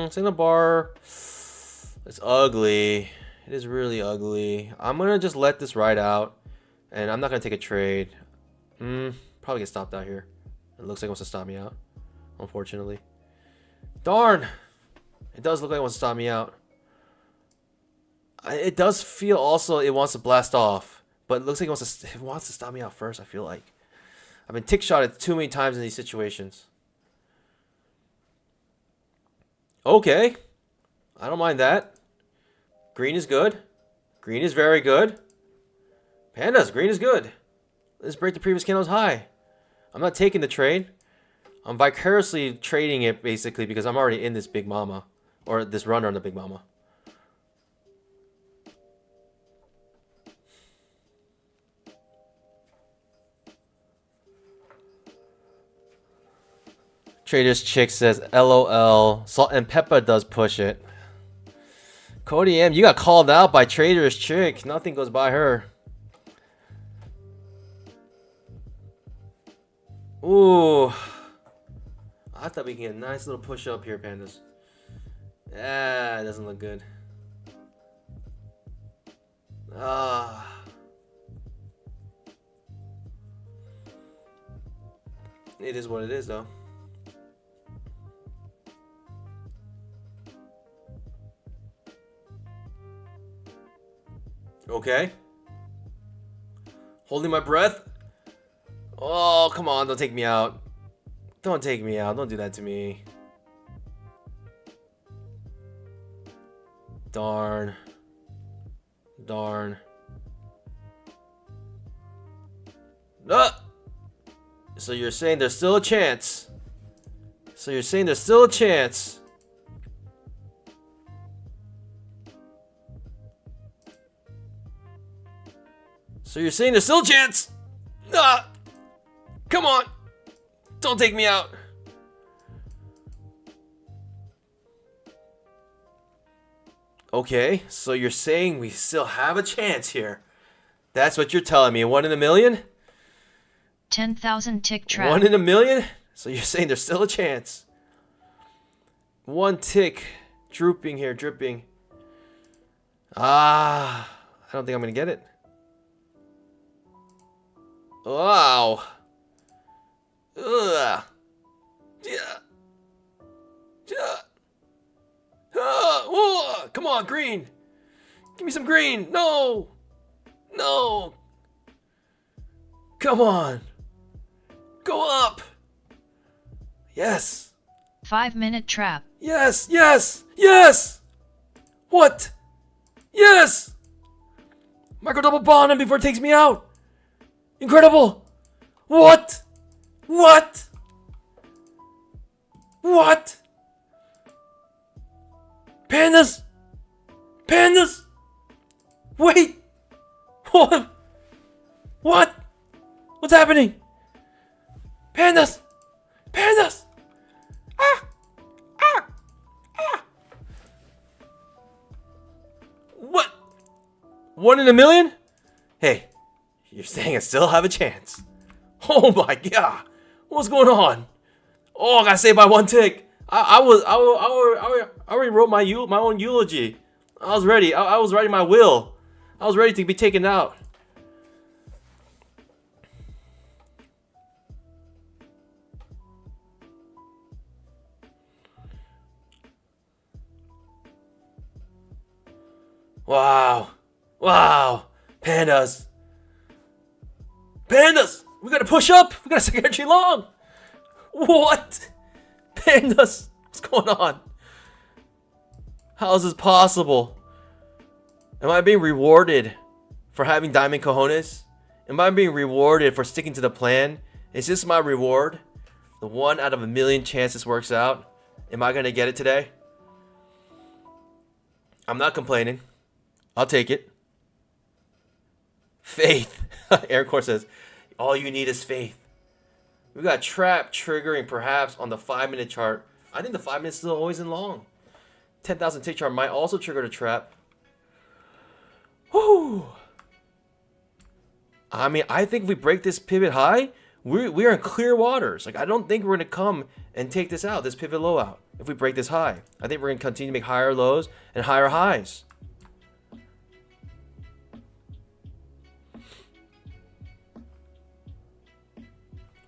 Signal bar. It's ugly. It is really ugly. I'm gonna just let this ride out, and I'm not gonna take a trade. Probably get stopped out here. It looks like it wants to stop me out, unfortunately. Darn. It does look like it wants to stop me out. It does feel also it wants to blast off, but it looks like it wants to stop me out first. I feel like I've been tick shotted too many times in these situations. Okay, I don't mind that. Green is good. Green is very good. Pandas, green is good. Let's break the previous candle's high. I'm not taking the trade. I'm vicariously trading it basically because I'm already in this big mama. Or this runner on the big mama. Trader's Chick says, LOL. Salt and Pepper does push it. Cody M, you got called out by Trader's Chick. Nothing goes by her. Ooh. I thought we can get a nice little push up here, pandas. Ah, it doesn't look good. It is what it is, though. Okay. Holding my breath. Oh, come on. Don't take me out. Don't take me out. Don't do that to me. Darn. Darn. Ah! So you're saying there's still a chance. So you're saying there's still a chance. So you're saying there's still a chance? Ah! Come on! Don't take me out. Okay, so you're saying we still have a chance here. That's what you're telling me. 1 in a million? 10,000 tick trap. 1 in a million? So you're saying there's still a chance. 1 tick. Drooping here, dripping. I don't think I'm going to get it. Wow. Ugh. Yeah. Yeah. Come on, green. Give me some green. No. No. Come on. Go up. Yes. 5-minute trap. Yes. Yes. Yes. What? Yes. Micro double bond him before it takes me out. Incredible. What? What? What? Pandas. Pandas. Wait. What? What? What's happening? Pandas. Pandas. Ah. Ah. Ah. What? 1 in a million? Hey, you're saying I still have a chance. Oh my god. What's going on? Oh, I got saved by 1 tick. I already wrote my own eulogy. I was ready. I was writing my will. I was ready to be taken out. Wow. Wow. Pandas. Pandas! We gotta push up! We gotta second entry long! What? Pandas! What's going on? How is this possible? Am I being rewarded for having diamond cojones? Am I being rewarded for sticking to the plan? Is this my reward? The 1 out of a million chance this works out? Am I gonna get it today? I'm not complaining. I'll take it. Faith. Air Core says, all you need is faith. We got trap triggering perhaps on the 5-minute chart. I think the 5 minutes is still always in long. 10,000 tick chart might also trigger the trap. Whoo. I mean, I think if we break this pivot high, we are in clear waters. Like, I don't think we're going to come and take this out, this pivot low out, if we break this high. I think we're going to continue to make higher lows and higher highs.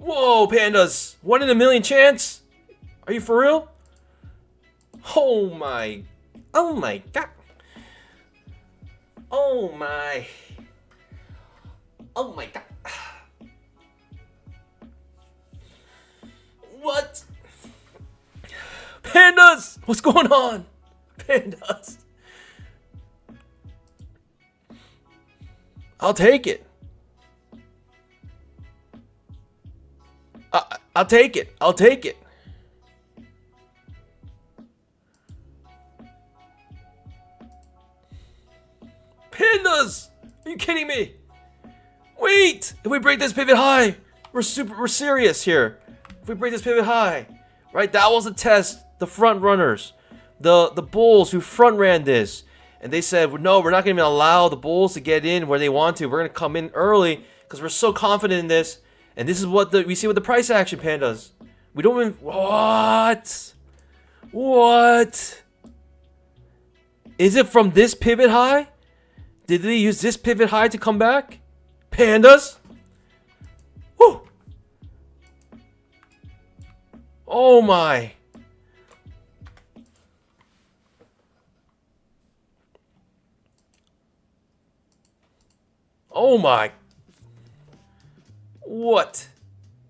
Whoa, pandas! 1 in a million chance? Are you for real? Oh my god. Oh my god. What? Pandas! What's going on? Pandas. I'll take it. I'll take it. I'll take it. Pandas! Are you kidding me? Wait! If we break this pivot high, we're serious here. If we break this pivot high, right? That was the test. The front runners, the bulls who front ran this, and they said, no, we're not going to even allow the bulls to get in where they want to. We're going to come in early because we're so confident in this. And this is what we see with the price action, pandas. We don't even... What? What? Is it from this pivot high? Did they use this pivot high to come back? Pandas? Woo! Oh my. Oh my. What?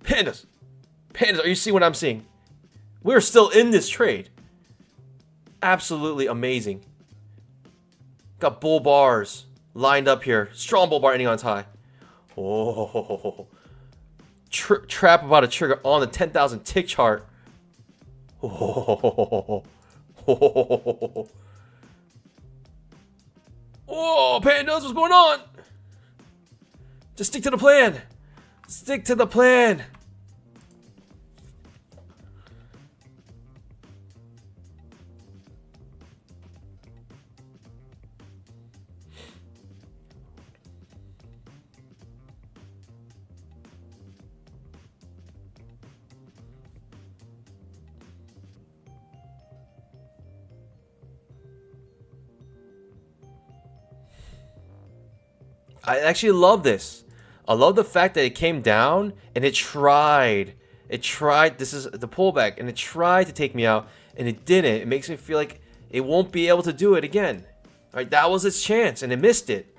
Pandas. Pandas, are you seeing what I'm seeing? We're still in this trade. Absolutely amazing. Got bull bars lined up here. Strong bull bar ending on its high. Oh. Trap about to trigger on the 10,000 tick chart. Oh. Oh, pandas, what's going on? Just stick to the plan. Stick to the plan. I actually love this. I love the fact that it came down and it tried. It tried. This is the pullback, and it tried to take me out, and it didn't. It makes me feel like it won't be able to do it again. All right, that was its chance, and it missed it.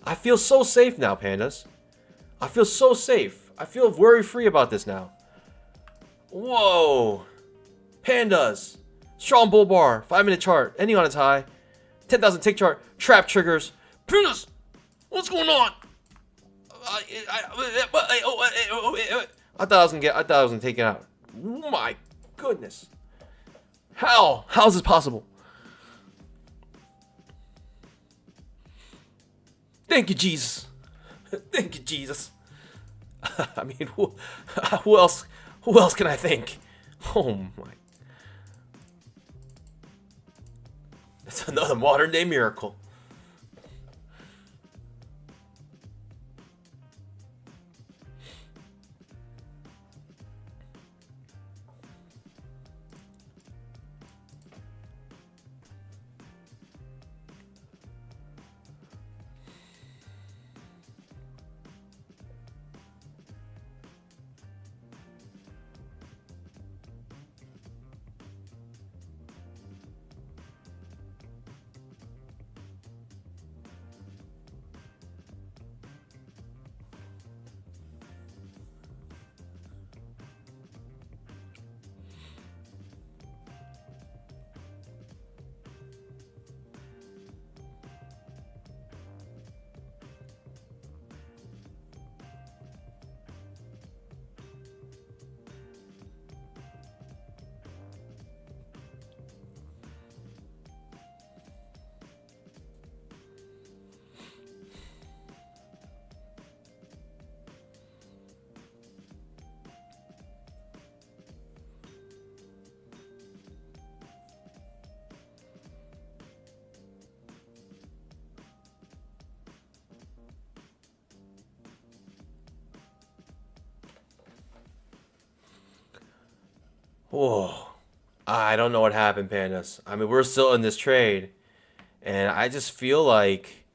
I feel so safe now, pandas. I feel so safe. I feel worry-free about this now. Whoa. Pandas. Strong bull bar. 5-minute chart. Ending on its high. 10,000 tick chart. Trap triggers. Pandas. What's going on? I thought I was gonna take it out. Oh my goodness. How is this possible? Thank you, Jesus. Thank you, Jesus. I mean, who else can I thank? Oh my. It's another modern day miracle. Whoa. I don't know what happened, pandas. I mean, we're still in this trade, and I just feel like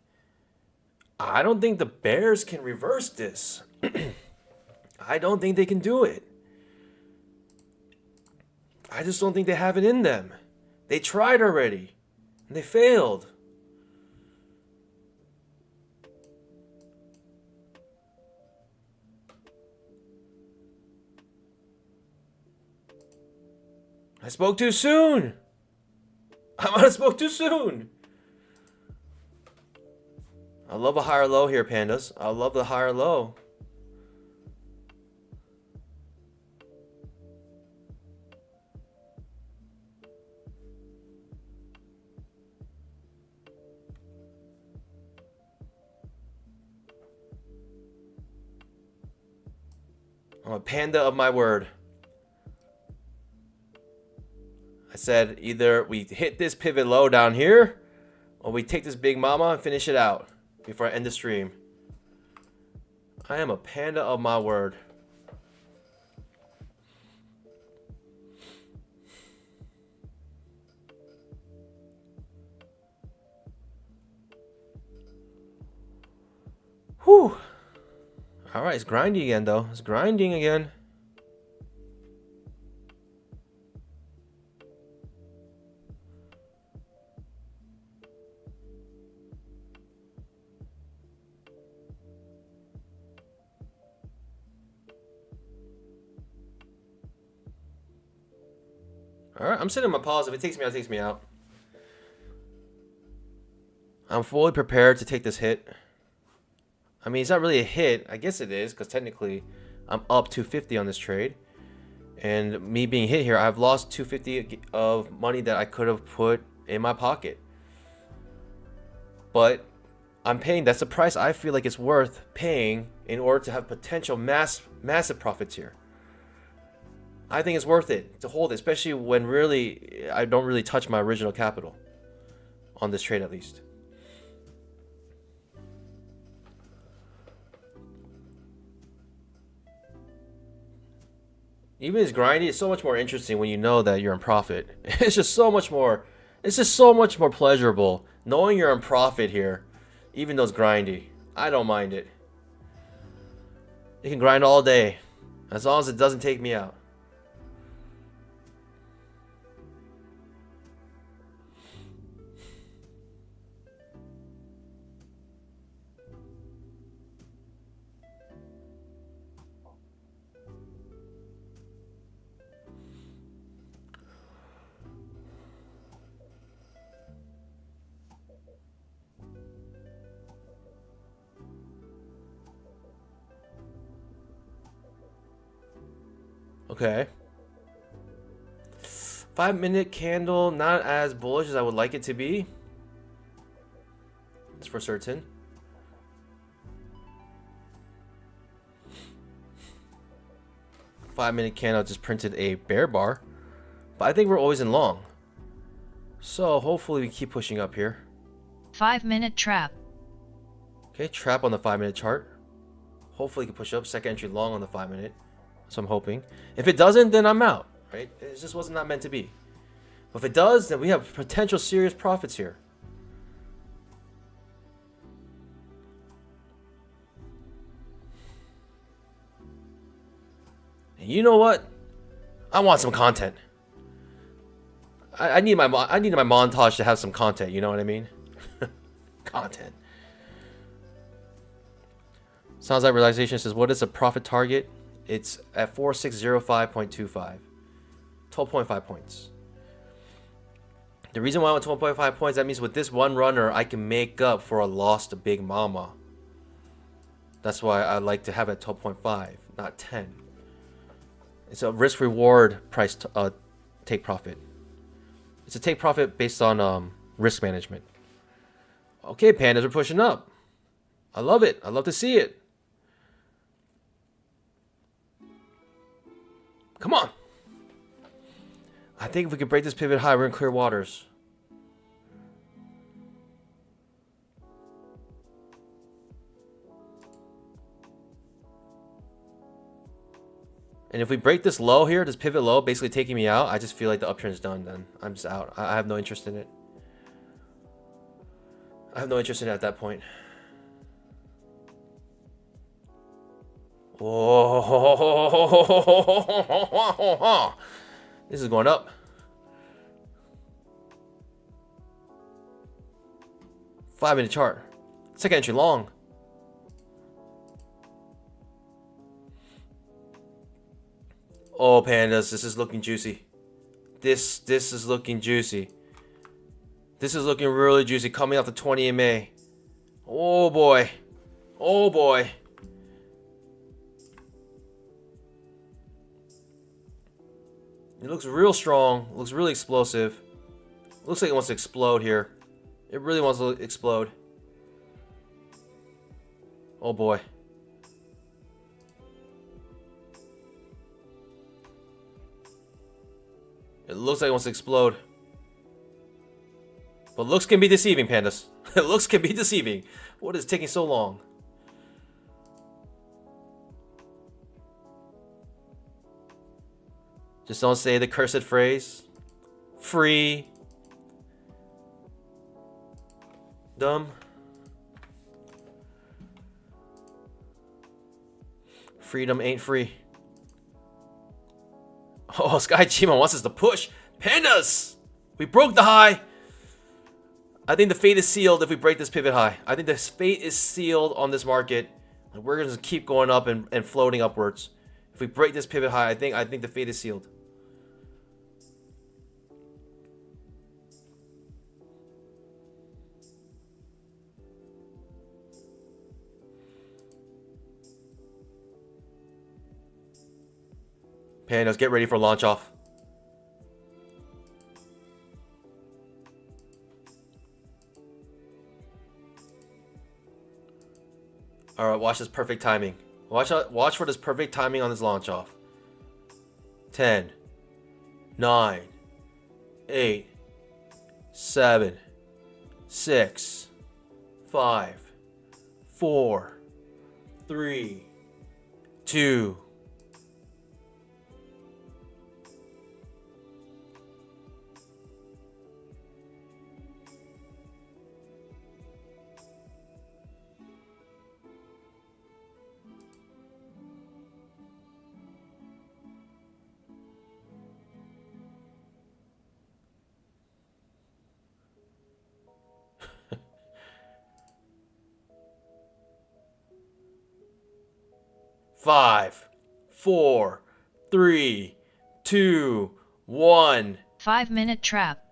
I don't think the bears can reverse this. I don't think they can do it. I just don't think they have it in them. They tried already, and they failed. I spoke too soon. I might have spoke too soon. I love a higher low here, pandas. I love the higher low. I'm a panda of my word. I said either we hit this pivot low down here, or we take this big mama and finish it out before I end the stream. I am a panda of my word. Whew. All right, it's grinding again, though. It's grinding again. All right, I'm sitting on my pause. If it takes me out, it takes me out. I'm fully prepared to take this hit. I mean, it's not really a hit. I guess it is, because technically I'm up 250 on this trade. And me being hit here, I've lost 250 of money that I could have put in my pocket. But I'm paying. That's the price I feel like it's worth paying in order to have potential massive profits here. I think it's worth it to hold it, especially when really I don't really touch my original capital on this trade at least. Even as grindy, it's so much more interesting when you know that you're in profit. It's just so much more. It's just so much more pleasurable knowing you're in profit here, even though it's grindy. I don't mind it. You can grind all day, as long as it doesn't take me out. Okay. 5-minute candle, not as bullish as I would like it to be. That's for certain. Five-minute candle just printed a bear bar. But I think we're always in long. So hopefully we keep pushing up here. 5-minute trap. Okay, trap on the 5-minute chart. Hopefully we can push up. Second entry long on the 5-minute. So I'm hoping. If it doesn't, then I'm out. Right? It just wasn't not meant to be. But if it does, then we have potential serious profits here. And you know what? I want some content. I need my montage to have some content. You know what I mean? Content. Sounds like realization says, what is a profit target? It's at 4605.25. 12.5 points. The reason why I want 12.5 points, that means with this one runner, I can make up for a loss to Big Mama. That's why I like to have it at 12.5, not 10. It's a risk-reward price take profit. It's a take profit based on risk management. Okay, pandas are pushing up. I love it. I love to see it. Come on. I think if we could break this pivot high, we're in clear waters. And if we break this low here, this pivot low, basically taking me out, I just feel like the uptrend is done then. I'm just out. I have no interest in it. I have no interest in it at that point. Oh, this is going up. 5-minute chart. Second entry long. Oh, pandas, this is looking juicy. This is looking juicy. This is looking really juicy. Coming off the 20 MA. Oh boy. Oh boy. It looks real strong. Looks really explosive. Looks like it wants to explode here. It really wants to explode. Oh boy. It looks like it wants to explode. But looks can be deceiving, pandas. Looks can be deceiving. What is taking so long? Just don't say the cursed phrase. Free. Dumb. Freedom ain't free. Oh, Sky Chima wants us to push. Pandas! We broke the high. I think the fate is sealed if we break this pivot high. I think the fate is sealed on this market. And we're going to keep going up and floating upwards. If we break this pivot high, I think the fate is sealed. Pandas, get ready for launch off. All right, watch this perfect timing. Watch for this perfect timing on this launch off. 10, 9, 8, 7, 6, 5, 4, 3, 2. Five, 4, 3, 2, 1. 5-minute trap.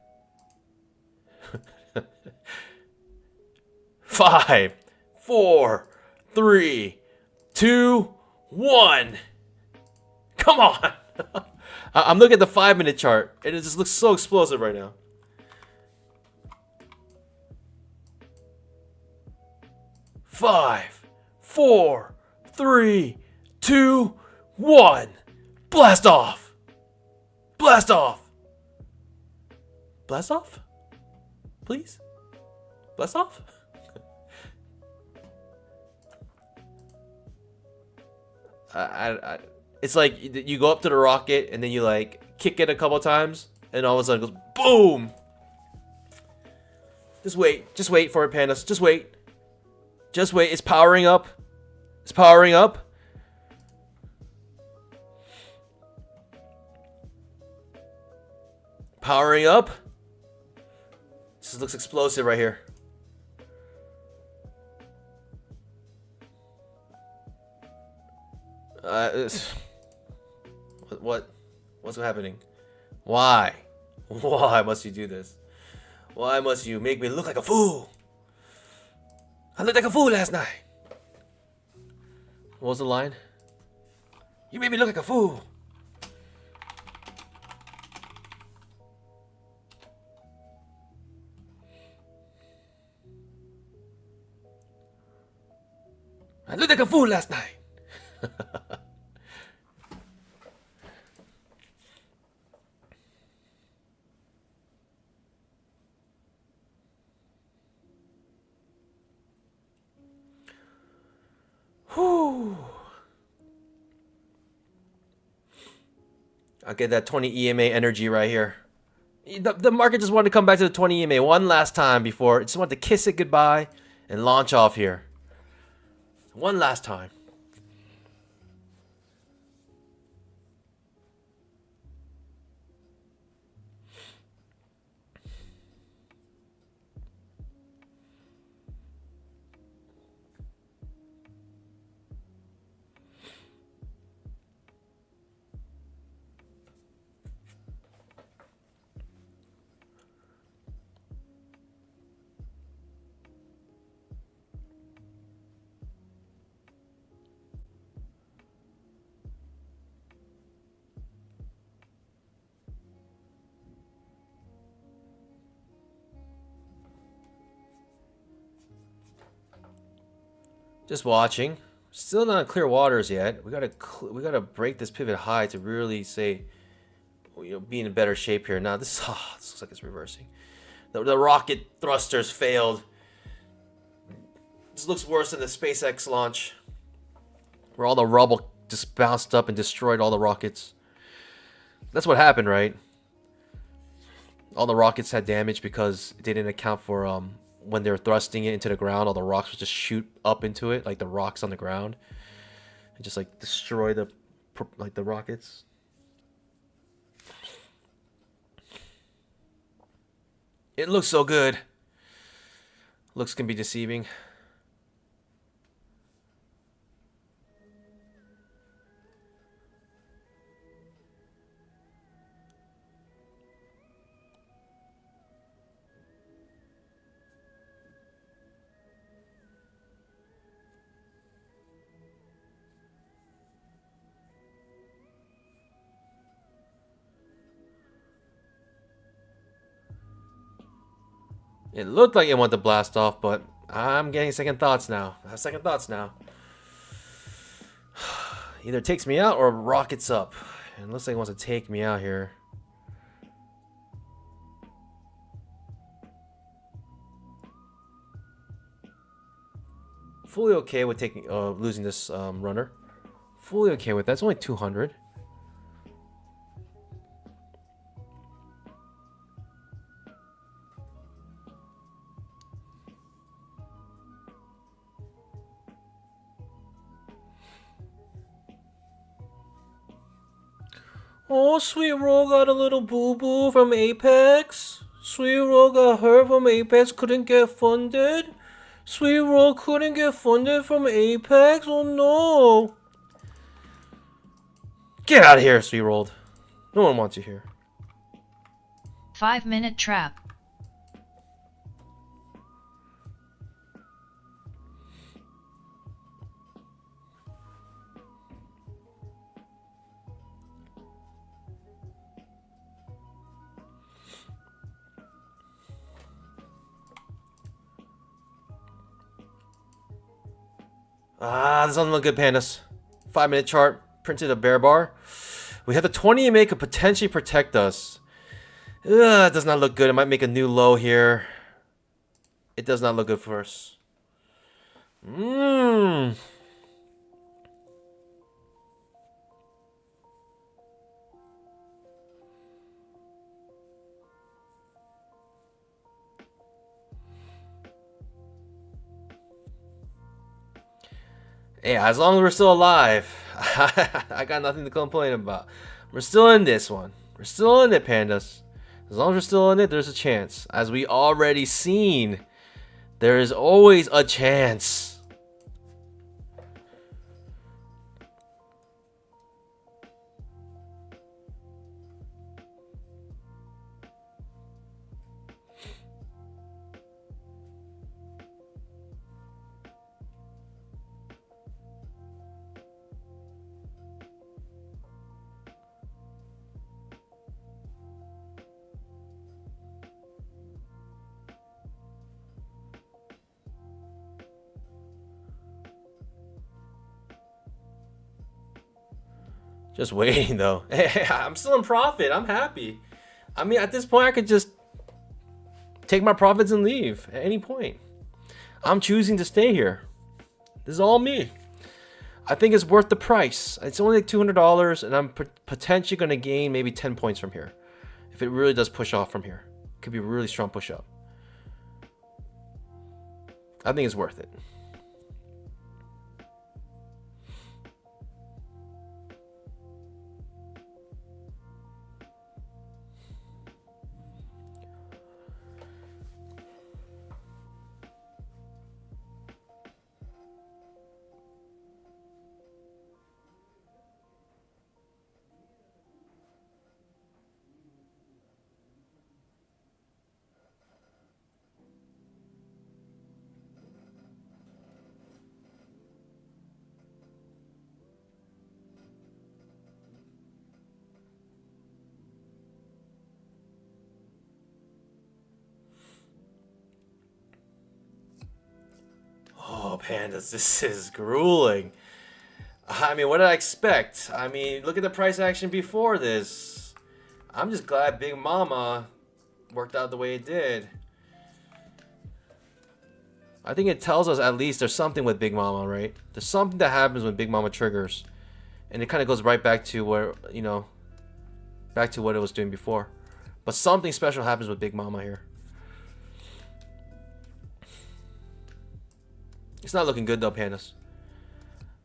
5, 4, 3, 2, 1. Come on. I'm looking at the 5-minute chart, and it just looks so explosive right now. Five, 4, 3, 2, 1. Blast off. Blast off. Blast off? Please? Blast off? It's like you go up to the rocket and then you like kick it a couple times and all of a sudden it goes boom. Just wait for it, Pandas. Just wait. It's powering up. It's powering up. Powering up. This looks explosive right here. What's happening? Why must you do this? Why must you make me look like a fool? I looked like a fool last night. What was the line? You made me look like a fool. I looked like a fool last night. Whew. I'll get that 20 EMA energy right here. The market just wanted to come back to the 20 EMA one last time before it just wanted to kiss it goodbye and launch off here. One last time. Just watching. Still not clear waters yet. We gotta break this pivot high to really say, be in better shape here. Now this looks like it's reversing. The rocket thrusters failed. This looks worse than the SpaceX launch, where all the rubble just bounced up and destroyed all the rockets. That's what happened, right? All the rockets had damage because they didn't account for when they were thrusting it into the ground, all the rocks would just shoot up into it, like the rocks on the ground, and just like destroy the rockets. It looks so good. Looks can be deceiving. It looked like it wanted to blast off, but I'm getting second thoughts now. I have second thoughts now. Either takes me out or rockets up. And looks like it wants to take me out here. Fully okay with taking losing this runner. Fully okay with that. It's only 200. Oh, Sweet Roll got a little boo-boo from Apex. Sweet Roll got hurt from Apex, couldn't get funded. Sweet Roll couldn't get funded from Apex. Oh no. Get out of here, Sweet Rolled. No one wants you here. 5-minute trap. This doesn't look good, Pandas. 5-minute chart, printed a bear bar. We have the 20 EMA could potentially protect us. It does not look good. It might make a new low here. It does not look good for us. Yeah, as long as we're still alive, I got nothing to complain about. We're still in this one. We're still in it, Pandas. As long as we're still in it, there's a chance. As we already seen, there is always a chance. Just waiting though. Hey, I'm still in profit. I'm happy. I mean, at this point, I could just take my profits and leave at any point. I'm choosing to stay here. This is all me. I think it's worth the price. It's only like $200, and I'm potentially going to gain maybe 10 points from here. If it really does push off from here. It could be a really strong push up. I think it's worth it. Oh, Pandas, this is grueling. I mean, what did I expect? I mean, look at the price action before this. I'm just glad Big Mama worked out the way it did. I think it tells us at least there's something with Big Mama, right? There's something that happens when Big Mama triggers. And it kind of goes right back to where, you know, back to what it was doing before. But something special happens with Big Mama here. It's not looking good though, Pandas.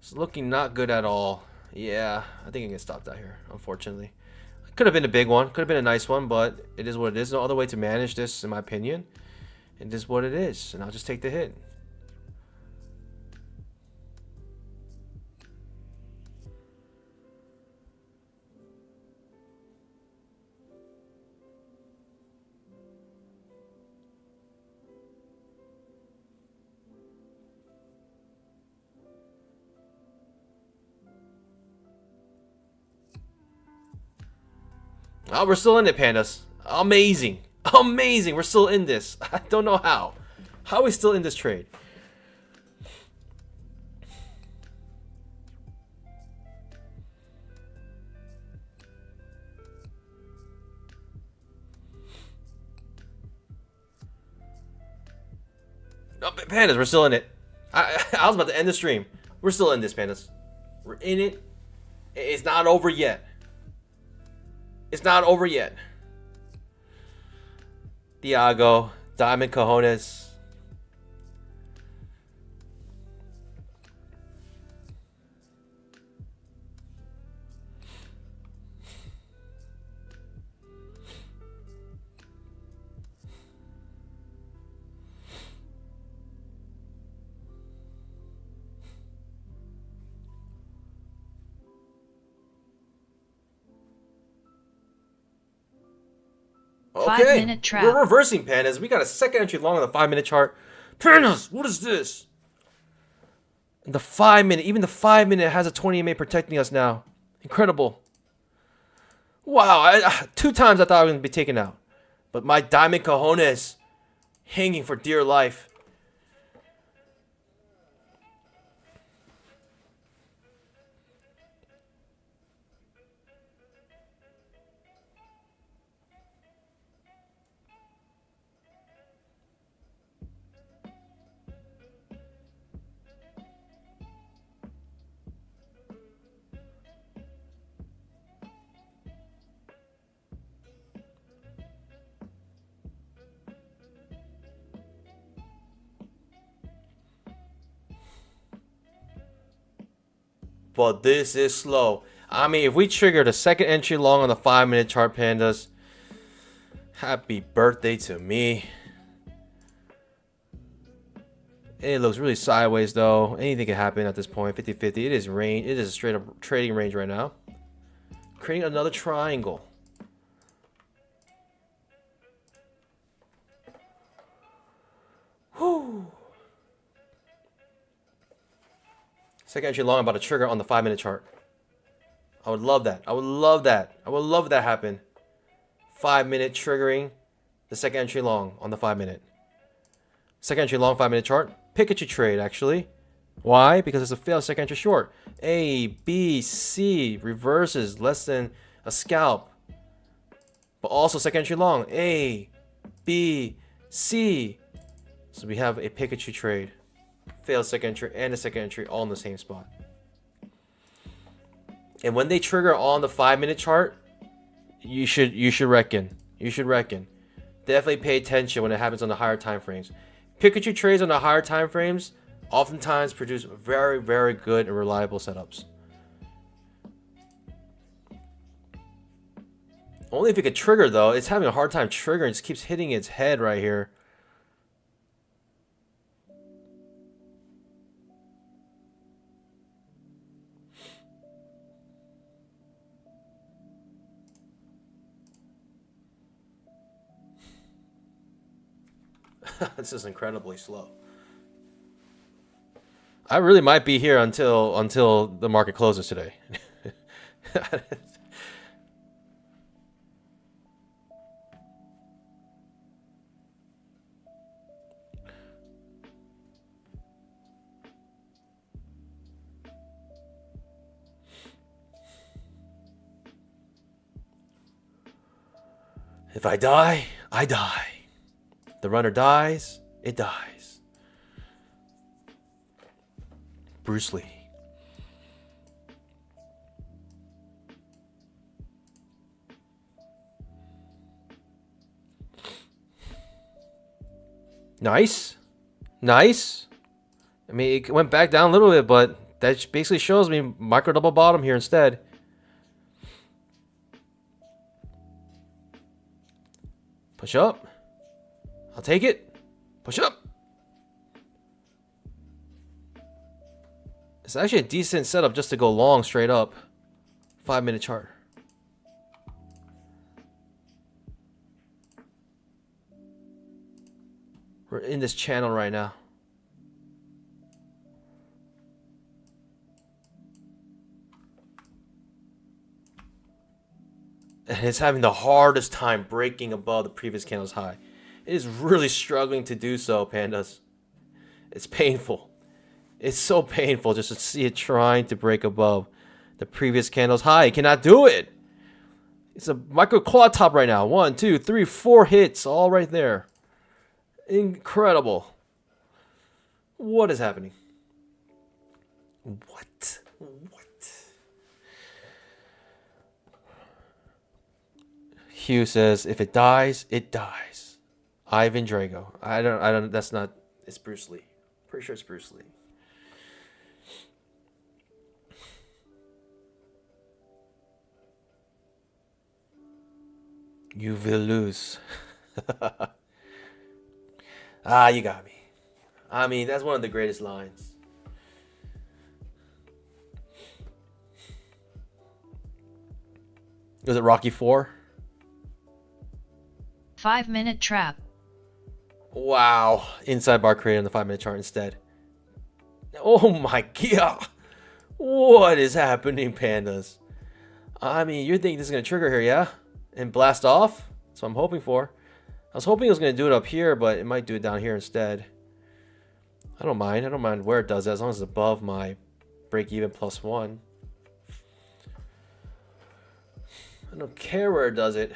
It's looking not good at all. Yeah, I think I can stop that here, unfortunately. Could have been a big one. Could have been a nice one, but it is what it is. No other way to manage this, in my opinion. It is what it is, and I'll just take the hit. Oh, we're still in it, Pandas. Amazing. Amazing. We're still in this. I don't know how. How are we still in this trade? Pandas, we're still in it. I was about to end the stream. We're still in this, Pandas. We're in it. It's not over yet. It's not over yet. Diago, Diamond Cojones. Okay, 5-minute trap. we're reversing, Pandas. We got a second entry long on the 5-minute chart. Pandas, what is this? The 5-minute, even the 5-minute has a 20 EMA protecting us now. Incredible. Wow, 2 times I thought I was going to be taken out. But my Diamond Cojones hanging for dear life. But this is slow. I mean, if we triggered a second entry long on the 5-minute chart, Pandas, happy birthday to me. It looks really sideways, though. Anything can happen at this point. 50-50. It is range. It is a straight up trading range right now. Creating another triangle. Whew. Second entry long about to trigger on the 5-minute chart. I would love that. I would love that. I would love that happen. 5-minute triggering the second entry long on the 5-minute. Second entry long 5-minute chart. Pikachu trade, actually. Why? Because it's a failed second entry short. A, B, C reverses less than a scalp. But also second entry long. A, B, C. So we have a Pikachu trade. Failed second entry and a second entry all in the same spot. And when they trigger on the 5-minute chart, you should reckon. You should reckon. Definitely pay attention when it happens on the higher time frames. Pikachu trades on the higher time frames oftentimes produce very, very good and reliable setups. Only if it could trigger, though. It's having a hard time triggering. It just keeps hitting its head right here. This is incredibly slow. I really might be here until the market closes today. If I die, I die. The runner dies, it dies. Bruce Lee. Nice. Nice. I mean, it went back down a little bit, but that basically shows me micro double bottom here instead. Push up. I'll take it. Push up. It's actually a decent setup just to go long straight up. 5-minute chart. We're in this channel right now. And it's having the hardest time breaking above the previous candle's high. It is really struggling to do so, Pandas. It's painful. It's so painful just to see it trying to break above the previous candle's high. It cannot do it. It's a micro quad top right now. 1, 2, 3, 4 hits all right there. Incredible. What is happening? What? Hugh says, if it dies, it dies. Ivan Drago. I don't, that's not, it's Bruce Lee. Pretty sure it's Bruce Lee. You will lose. You got me. I mean, that's one of the greatest lines. Was it Rocky 4? 5-minute trap. Wow. Inside bar created on the 5-minute chart instead. Oh my god. What is happening, pandas? I mean, you're thinking this is going to trigger here, yeah? And blast off? That's what I'm hoping for. I was hoping it was going to do it up here, but it might do it down here instead. I don't mind. I don't mind where it does it, as long as it's above my break-even +1. I don't care where it does it.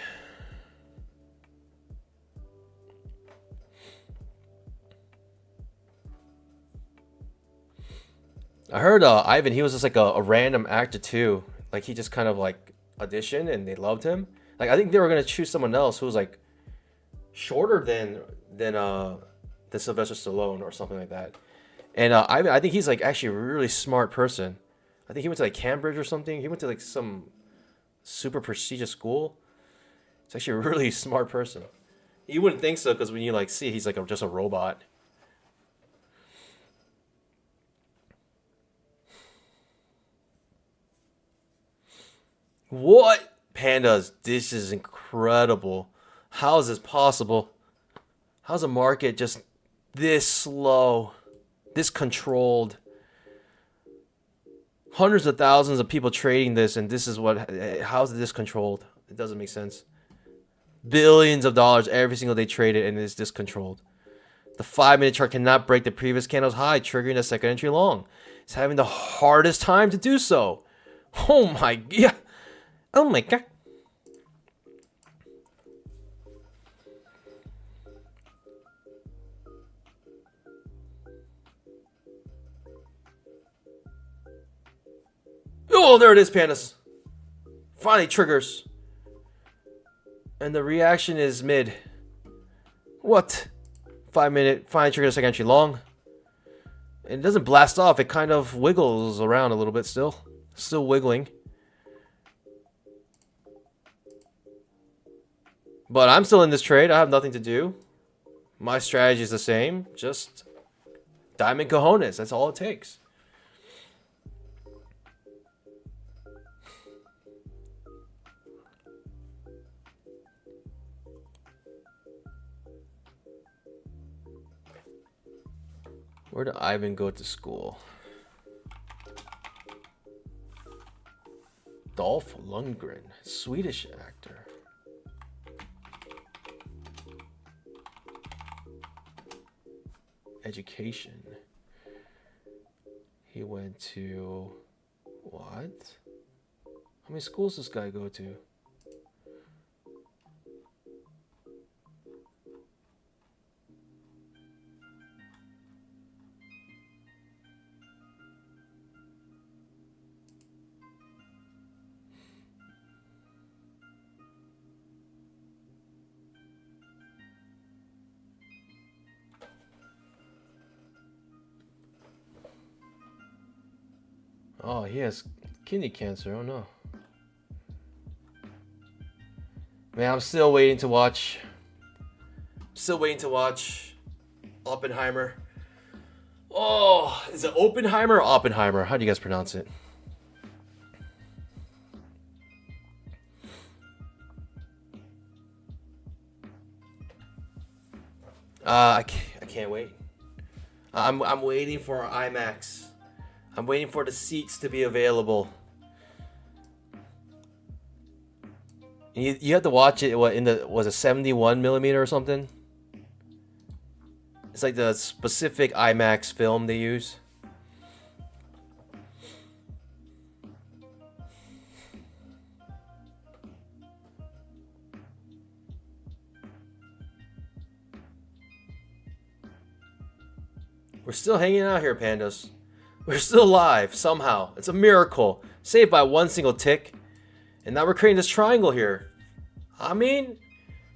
I heard Ivan, he was just like a random actor too. Like he just kind of like auditioned and they loved him. Like I think they were gonna choose someone else who was like shorter than Sylvester Stallone or something like that. And Ivan, I think he's like actually a really smart person. I think he went to like Cambridge or something. He went to like some super prestigious school. He's actually a really smart person. You wouldn't think so because when you like see, he's like just a robot. What? Pandas, this is incredible. How is this possible? How's the market just this slow, this controlled? Hundreds of thousands of people trading this, and this is what, how's this controlled? It doesn't make sense. Billions of dollars every single day traded, and it's discontrolled. The 5-minute chart cannot break the previous candle's high, triggering a second entry long. It's having the hardest time to do so. Oh my god. Oh my god. Oh, there it is, pandas. Finally triggers. And the reaction is mid. What? 5-minute, finally trigger a second entry long. And it doesn't blast off. It kind of wiggles around a little bit still. Still wiggling. But I'm still in this trade. I have nothing to do. My strategy is the same. Just diamond cojones. That's all it takes. Where did Ivan go to school? Dolph Lundgren, Swedish actor. Education. He went to what? How many schools does this guy go to? Oh, he has kidney cancer. Oh no. Man, I'm still waiting to watch. Still waiting to watch Oppenheimer. Oh, is it Oppenheimer or Oppenheimer? How do you guys pronounce it? I can't wait. I'm waiting for IMAX. I'm waiting for the seats to be available. You have to watch it. What in the was it 71mm or something? It's like the specific IMAX film they use. We're still hanging out here, pandas. We're still alive, somehow. It's a miracle. Saved by one single tick. And now we're creating this triangle here. I mean,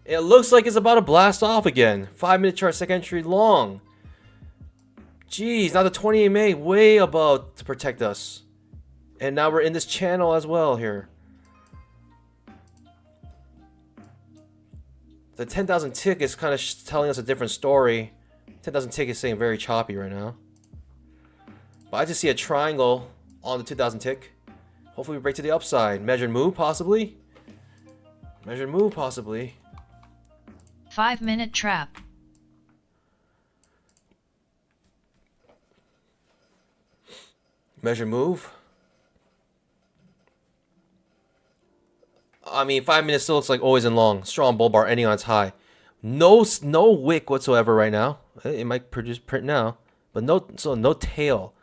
it looks like it's about to blast off again. 5-minute chart, second entry long. Jeez, now the 20 EMA way above to protect us. And now we're in this channel as well here. The 10,000 tick is kind of telling us a different story. 10,000 tick is saying very choppy right now. But I just see a triangle on the 2,000 tick. Hopefully we break to the upside. Measured move, possibly. Measured move, possibly. 5-minute trap. Measured move. I mean, 5 minutes still looks like always in long. Strong bull bar ending on its high. No wick whatsoever right now. It might produce print now, but no tail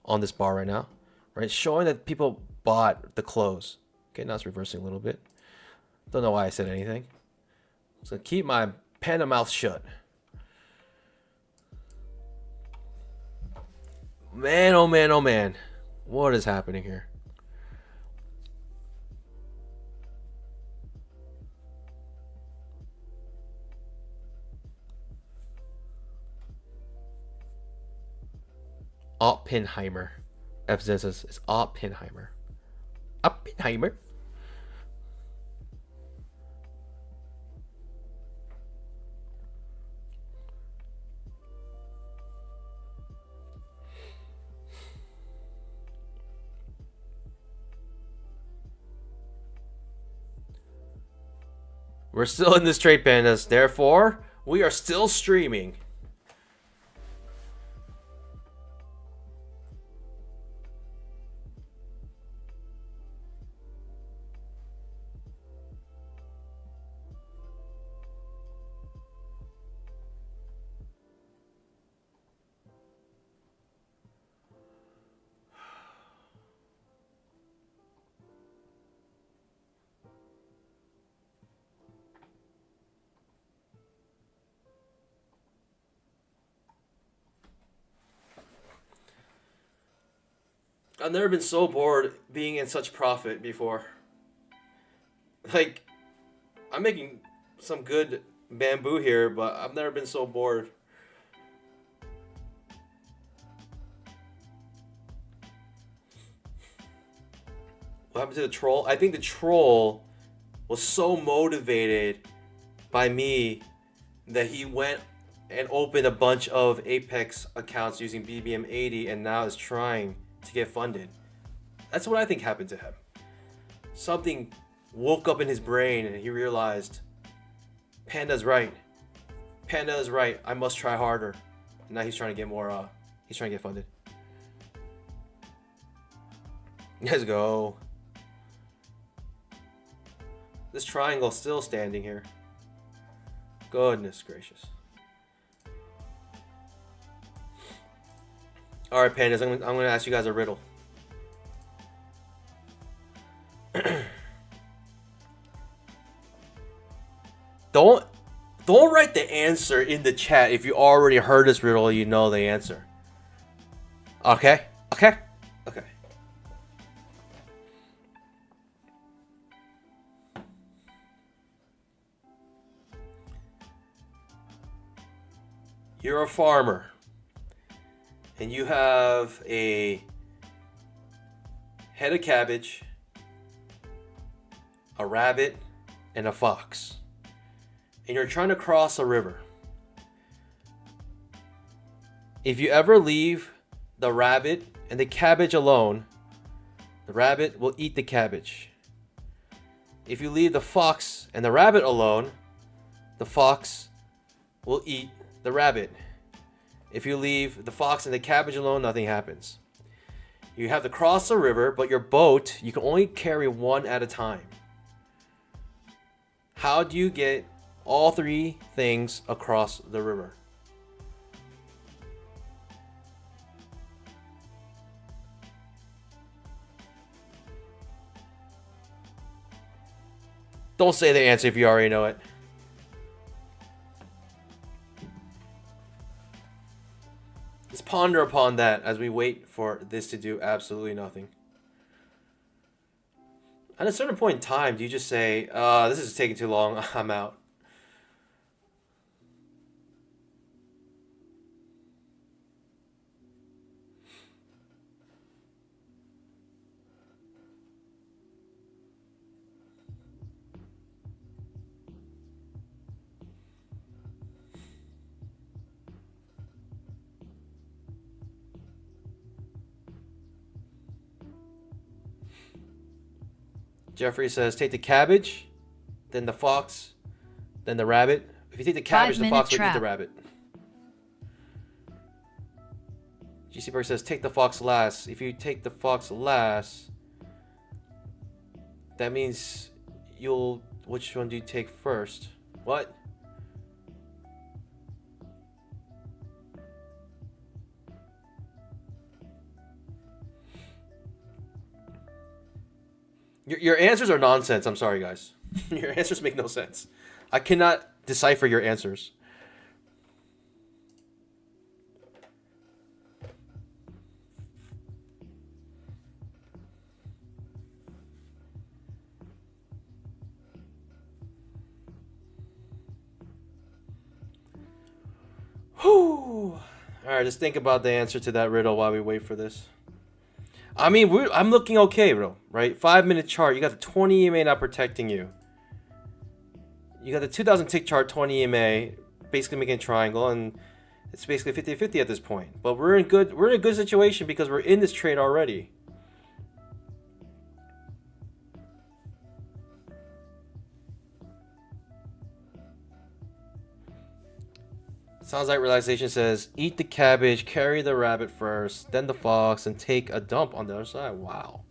on this bar right now, right? Showing that people bought the close. Okay, now it's reversing a little bit. Don't know why I said anything. So keep my panda mouth shut. Man, oh man, oh man. What is happening here? Oppenheimer. F says it's Oppenheimer. Oppenheimer. We're still in this trade, pandas. Therefore, we are still streaming. I've never been so bored being in such profit before. Like, I'm making some good bamboo here, but I've never been so bored. What happened to the troll? I think the troll was so motivated by me that he went and opened a bunch of Apex accounts using BBM 80 and now is trying to get funded. That's what I think happened to him. Something woke up in his brain and he realized, Panda's right. Panda is right. I must try harder. And now he's trying to get more. He's trying to get funded. Let's go. This triangle still standing here. Goodness gracious. All right, pandas. I'm gonna ask you guys a riddle. Don't write the answer in the chat if you already heard this riddle. You know the answer. Okay. Okay. Okay. You're a farmer. And you have a head of cabbage, a rabbit, and a fox. And you're trying to cross a river. If you ever leave the rabbit and the cabbage alone, the rabbit will eat the cabbage. If you leave the fox and the rabbit alone, the fox will eat the rabbit. If you leave the fox and the cabbage alone, nothing happens. You have to cross the river, but your boat, you can only carry one at a time. How do you get all three things across the river? Don't say the answer if you already know it. Just ponder ponder upon that as we wait for this to do absolutely nothing. At a certain point in time, do you just say, this is taking too long, I'm out? Jeffrey says, take the cabbage, then the fox, then the rabbit. If you take the cabbage, the fox will eat the rabbit. GC Berg says, take the fox last. If you take the fox last, that means you'll... Which one do you take first? What? Your answers are nonsense. I'm sorry, guys. Your answers make no sense. I cannot decipher your answers. Whew. All right, just think about the answer to that riddle while we wait for this. I mean, I'm looking okay, bro. Right? 5-minute chart. You got the 20 EMA not protecting you. You got the 2000 tick chart, 20 EMA, basically making a triangle, and it's basically 50-50 at this point. But we're in a good situation because we're in this trade already. Sounds like Relaxation says, eat the cabbage, carry the rabbit first, then the fox, and take a dump on the other side. Wow.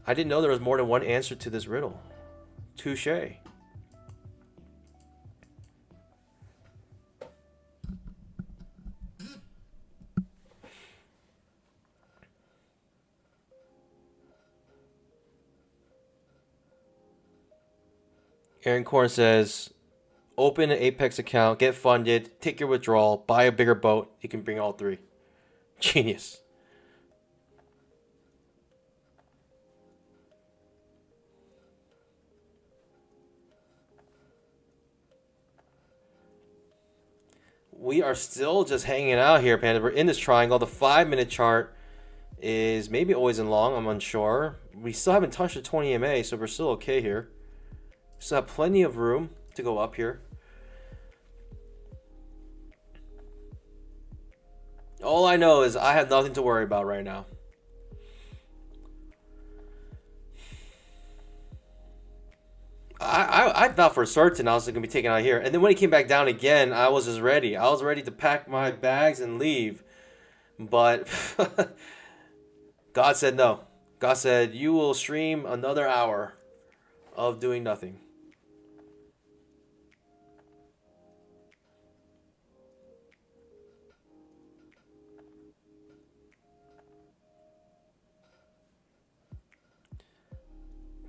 I didn't know there was more than one answer to this riddle. Touche. Aaron Korn says, open an Apex account, get funded, take your withdrawal, buy a bigger boat. You can bring all three. Genius. We are still just hanging out here, Panda. We're in this triangle. The 5-minute chart is maybe always in long. I'm unsure. We still haven't touched the 20 EMA, so we're still okay here. We still have plenty of room to go up here. All I know is I have nothing to worry about right now. I thought for certain I was going to be taken out here. And then when it came back down again, I was just ready. I was ready to pack my bags and leave. But God said no. God said, you will stream another hour of doing nothing.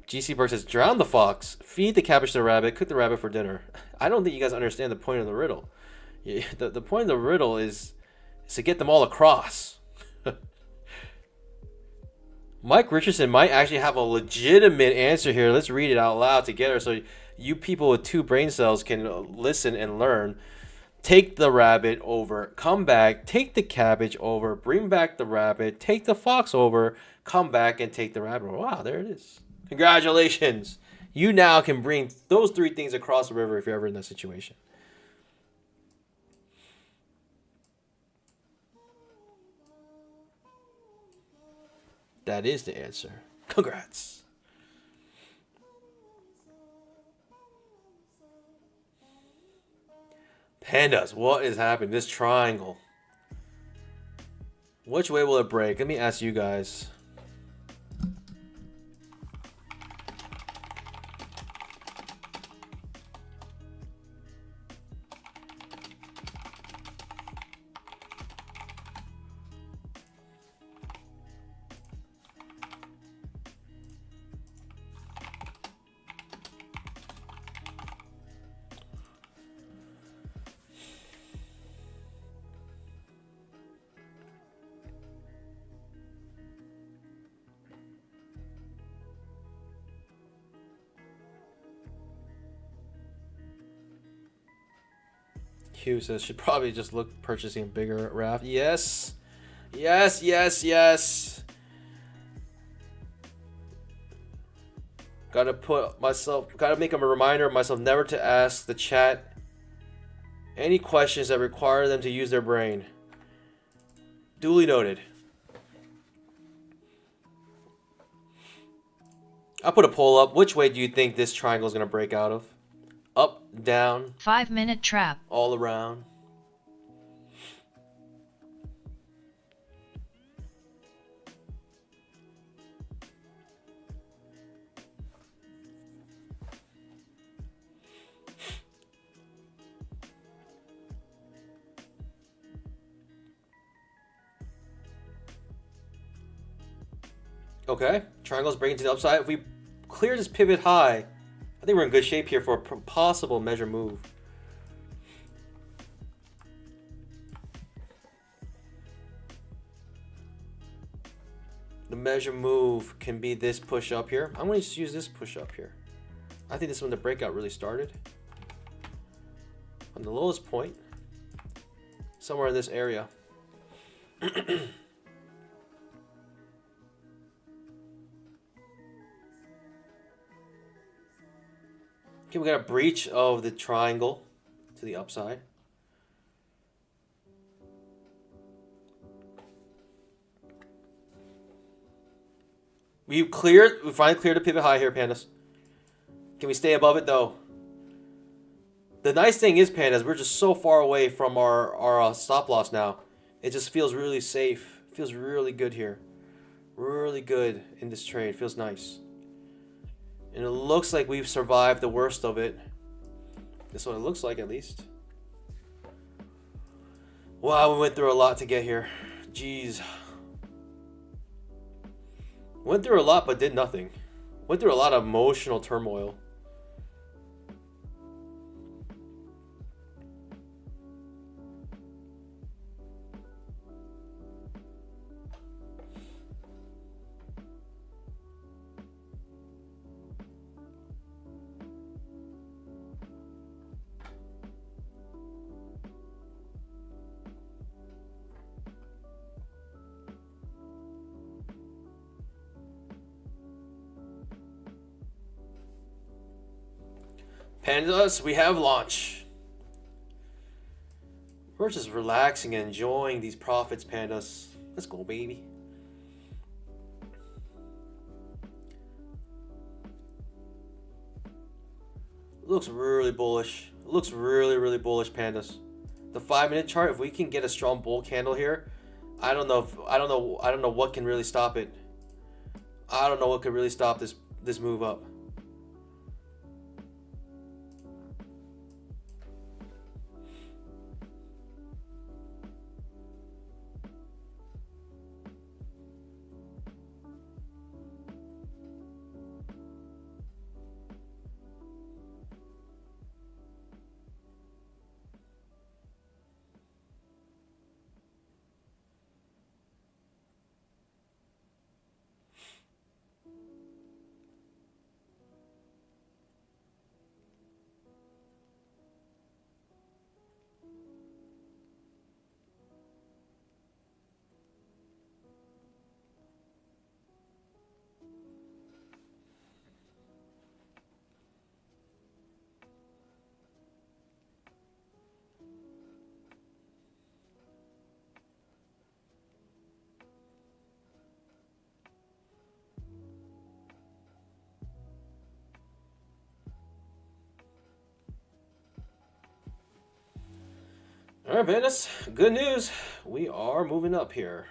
GC Burke says, drown the fox, feed the cabbage to the rabbit, cook the rabbit for dinner. I don't think you guys understand the point of the riddle. The point of the riddle is to get them all across. Mike Richardson might actually have a legitimate answer here. Let's read it out loud together so you people with 2 brain cells can listen and learn. Take the rabbit over, come back, take the cabbage over, bring back the rabbit, take the fox over, come back and take the rabbit over. Wow, there it is. Congratulations. You now can bring those 3 things across the river if you're ever in that situation. That is the answer. Congrats. Pandas, what is happening? This triangle. Which way will it break? Let me ask you guys. Hugh says should probably just look purchasing bigger raft. Yes. Yes, yes, yes. Gotta make a reminder of myself never to ask the chat any questions that require them to use their brain. Duly noted. I'll put a poll up. Which way do you think this triangle is going to break out of? Up, down, 5-minute trap, all around. Okay, triangle's breaking to the upside. If we clear this pivot high, I think we're in good shape here for a possible measure move. The measure move can be this push up here. I'm going to just use this push up here. I think this is when the breakout really started. On the lowest point, somewhere in this area. Okay, we got a breach of the triangle to the upside. We finally cleared a pivot high here, Pandas. Can we stay above it though? The nice thing is, Pandas, we're just so far away from our stop loss now. It just feels really safe. It feels really good here. Really good in this trade. Feels nice. And it looks like we've survived the worst of it. That's what it looks like, at least. Wow, we went through a lot to get here. Jeez. Went through a lot, but did nothing. Went through a lot of emotional turmoil. Pandas, we have launch. We're just relaxing and enjoying these profits, Pandas. Let's go, baby. Looks really bullish. Looks really, really bullish, Pandas. The 5-minute chart, if we can get a strong bull candle here, I don't know what can really stop it. I don't know what could really stop this move up. All right, Pandas. Good news. We are moving up here.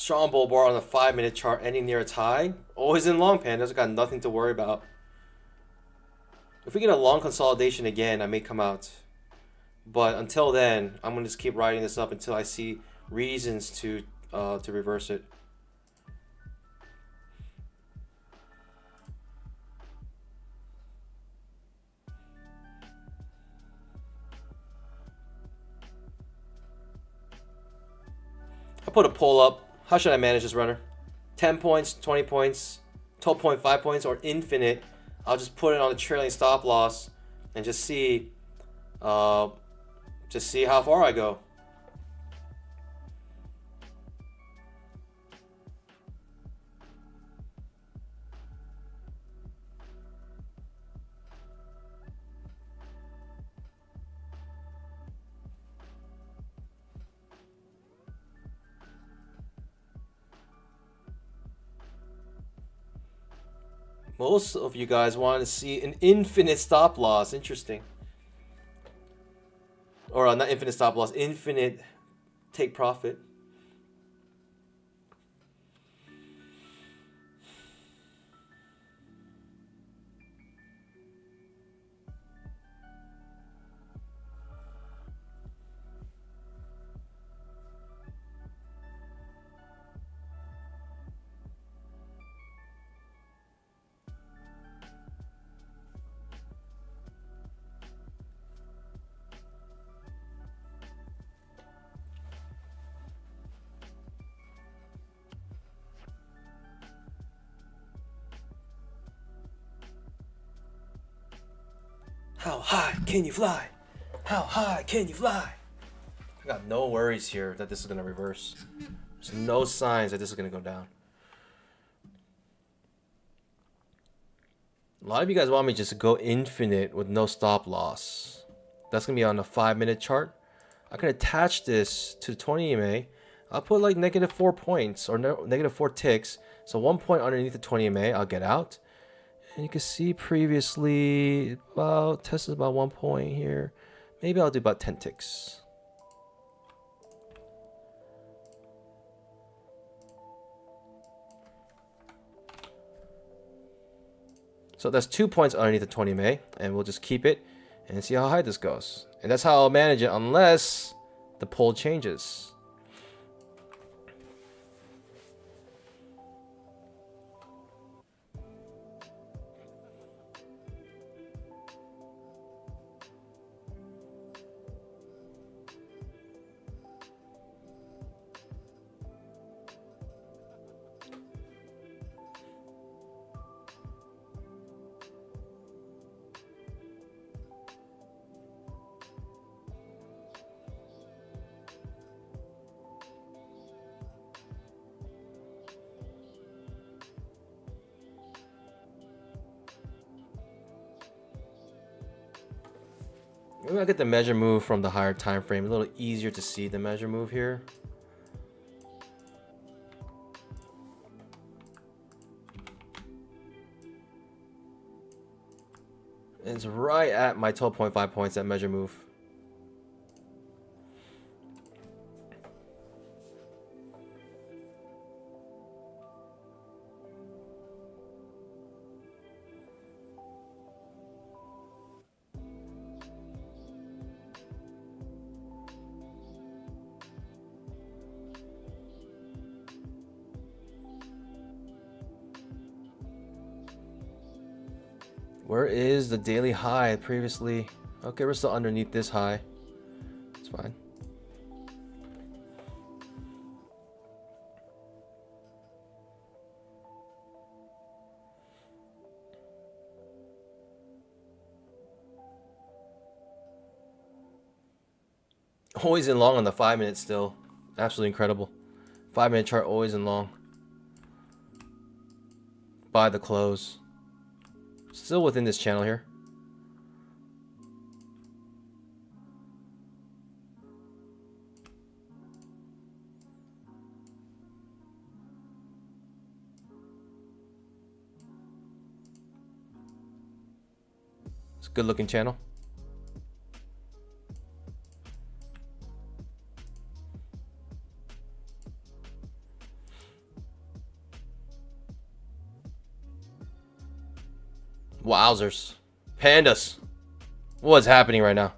Strong bull bar on the 5-minute chart ending near its high. Always in long, pandas. Got nothing to worry about. If we get a long consolidation again, I may come out. But until then, I'm going to just keep riding this up until I see reasons to reverse it. I put a pull up. How should I manage this runner? 10 points, 20 points, 12.5 points, or infinite. I'll just put it on a trailing stop loss and just see how far I go. Most of you guys want to see an infinite stop loss. Interesting. Or not infinite stop loss, infinite take profit. How high can you fly? How high can you fly? I got no worries here that this is going to reverse. There's no signs that this is going to go down. A lot of you guys want me just to go infinite with no stop loss. That's going to be on the 5-minute chart. I can attach this to 20 EMA. I'll put like -4 points or -4 ticks. So 1 point underneath the 20 EMA, I'll get out. And you can see previously tested about 1 point here. Maybe I'll do about 10 ticks. So that's 2 points underneath the 20 MA, and we'll just keep it and see how high this goes. And that's how I'll manage it unless the pull changes. Maybe I'll get the measure move from the higher time frame. A little easier to see the measure move here. It's right at my 12.5 points, that measure move. Where is the daily high previously? Okay, we're still underneath this high. It's fine. Always in long on the 5 minutes still. Absolutely incredible. 5-minute chart always in long. By the close. Still within this channel here. It's a good looking channel. Wowzers. Pandas. What's happening right now?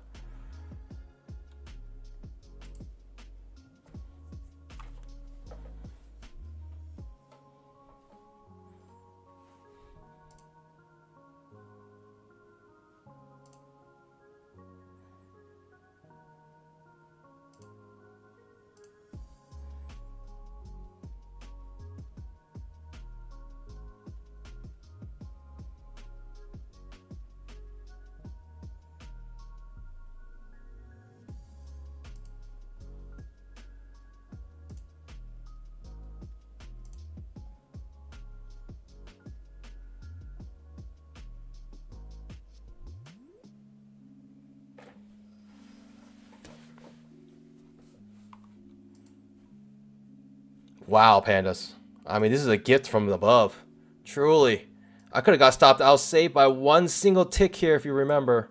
Wow, pandas. I mean, this is a gift from above. Truly. I could have got stopped. I was saved by one single tick here, if you remember.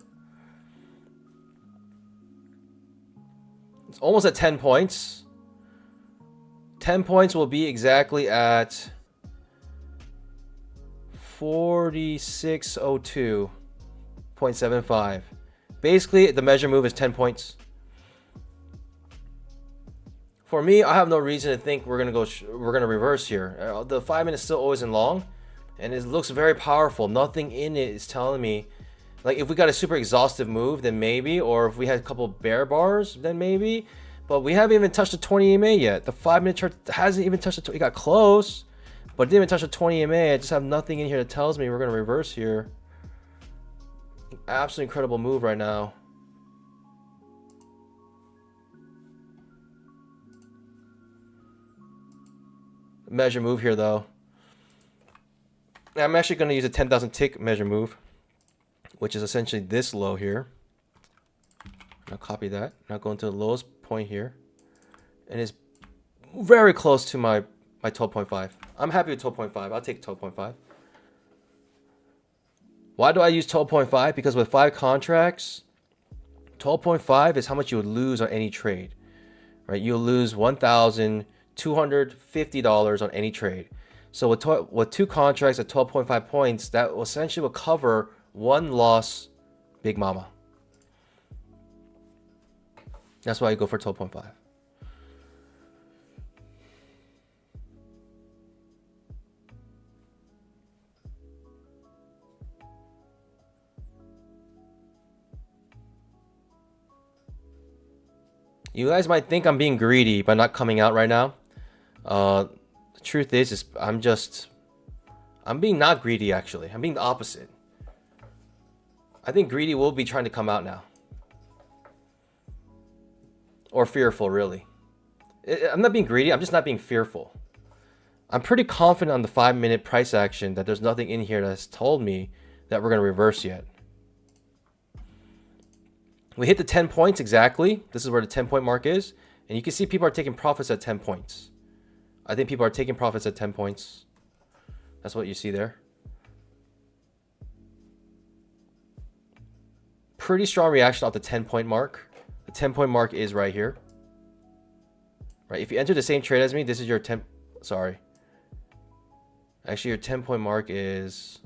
It's almost at 10 points. 10 points will be exactly at 4602.75. Basically, the measure move is 10 points. For me, I have no reason to think we're gonna reverse here. The 5 minutes still always in long, and it looks very powerful. Nothing in it is telling me, like, if we got a super exhaustive move, then maybe, or if we had a couple bear bars, then maybe. But we haven't even touched the 20 EMA yet. The 5 minute chart hasn't even touched the. It got close, but it didn't even touch the 20 EMA. I just have nothing in here that tells me we're gonna reverse here. Absolutely incredible move right now. Measure move here though. I'm actually going to use a 10,000 tick measure move, which is essentially this low here. I'll copy that. Now go into the lowest point here, and it's very close to my 12.5. I'm happy with 12.5. I'll take 12.5. Why do I use 12.5? Because with 5 contracts, 12.5 is how much you would lose on any trade, right? You'll lose $1,250 on any trade. So with 2 contracts at 12.5 points, that essentially will cover one loss, Big Mama. That's why I go for 12.5. You guys might think I'm being greedy by not coming out right now. The truth is I'm being not greedy actually. I'm being the opposite. I think greedy will be trying to come out now. Or fearful, really. I'm not being greedy, I'm just not being fearful. I'm pretty confident on the 5 minute price action that there's nothing in here that's told me that we're going to reverse yet. We hit the 10 points exactly. This is where the 10 point mark is. And you can see people are taking profits at 10 points. I think people are taking profits at 10 points. That's what you see there. Pretty strong reaction off the 10 point mark. The 10 point mark is right here. Right, if you enter the same trade as me, this is your 10. Sorry. Actually, your 10 point mark is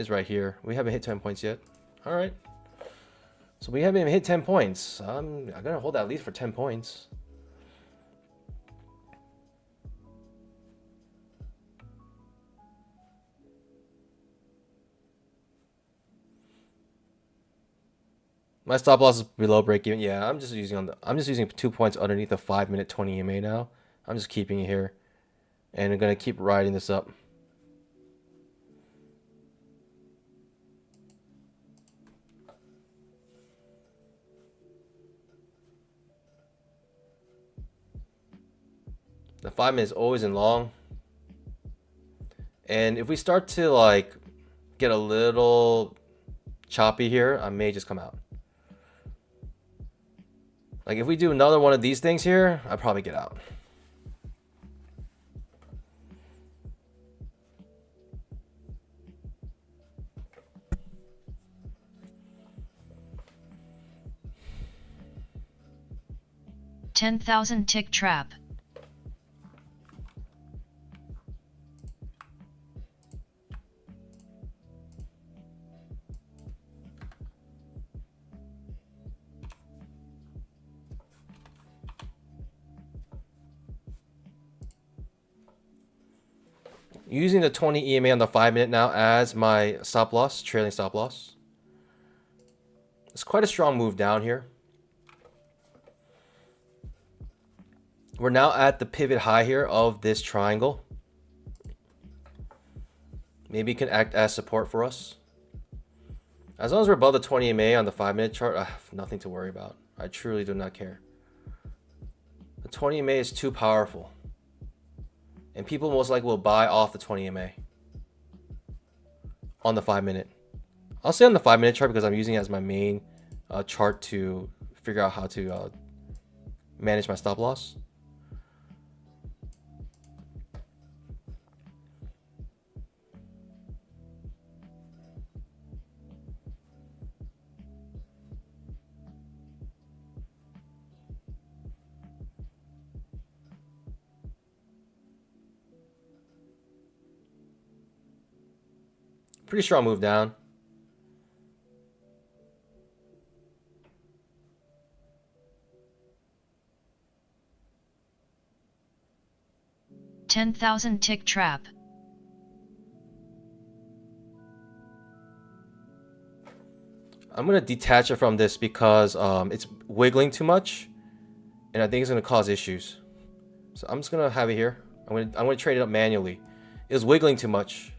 right here. We haven't hit 10 points yet. All right. So we haven't even hit 10 points. I'm gonna hold that lead for 10 points. My stop loss is below break even. Yeah, I'm just using 2 points underneath the 5 minute 20 EMA now. I'm just keeping it here, and I'm gonna keep riding this up. The 5 minute is always in long, and if we start to like get a little choppy here, I may just come out. Like if we do another one of these things here, I'll probably get out. $10,000 tick trap. Using the 20 EMA on the 5 minute now as my stop loss, trailing stop loss. It's quite a strong move down here. We're now at the pivot high here of this triangle. Maybe it can act as support for us. As long as we're above the 20 EMA on the 5 minute chart, I have nothing to worry about. I truly do not care. The 20 EMA is too powerful. And people most likely will buy off the 20 EMA on the 5 minute. I'll stay on the 5 minute chart because I'm using it as my main chart to figure out how to manage my stop loss. Pretty strong move down. $10,000 tick trap. I'm going to detach it from this because it's wiggling too much. And I think it's going to cause issues. So I'm just going to have it here. I'm going to trade it up manually. It was wiggling too much.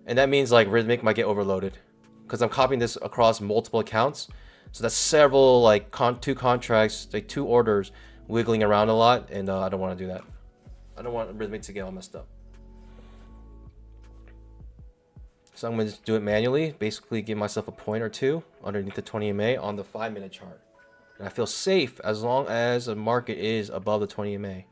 And that means like Rhythmic might get overloaded because I'm copying this across multiple accounts. So that's several like two contracts, like 2 orders wiggling around a lot. And I don't want to do that. I don't want Rhythmic to get all messed up. So I'm going to just do it manually. Basically give myself a point or 2 underneath the 20 EMA on the 5 minute chart. And I feel safe as long as the market is above the 20 EMA.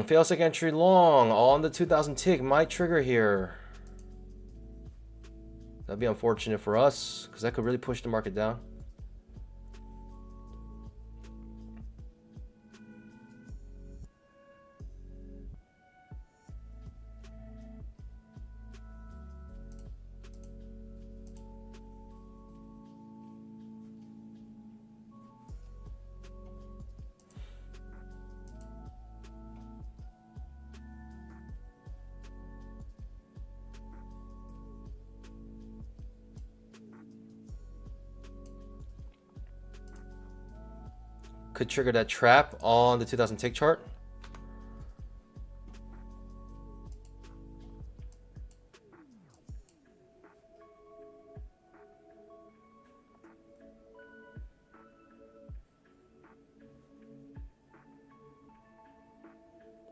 Fail second entry long on the 2000 tick might trigger here. That'd be unfortunate for us because that could really push the market down. Could trigger that trap on the 2000 tick chart.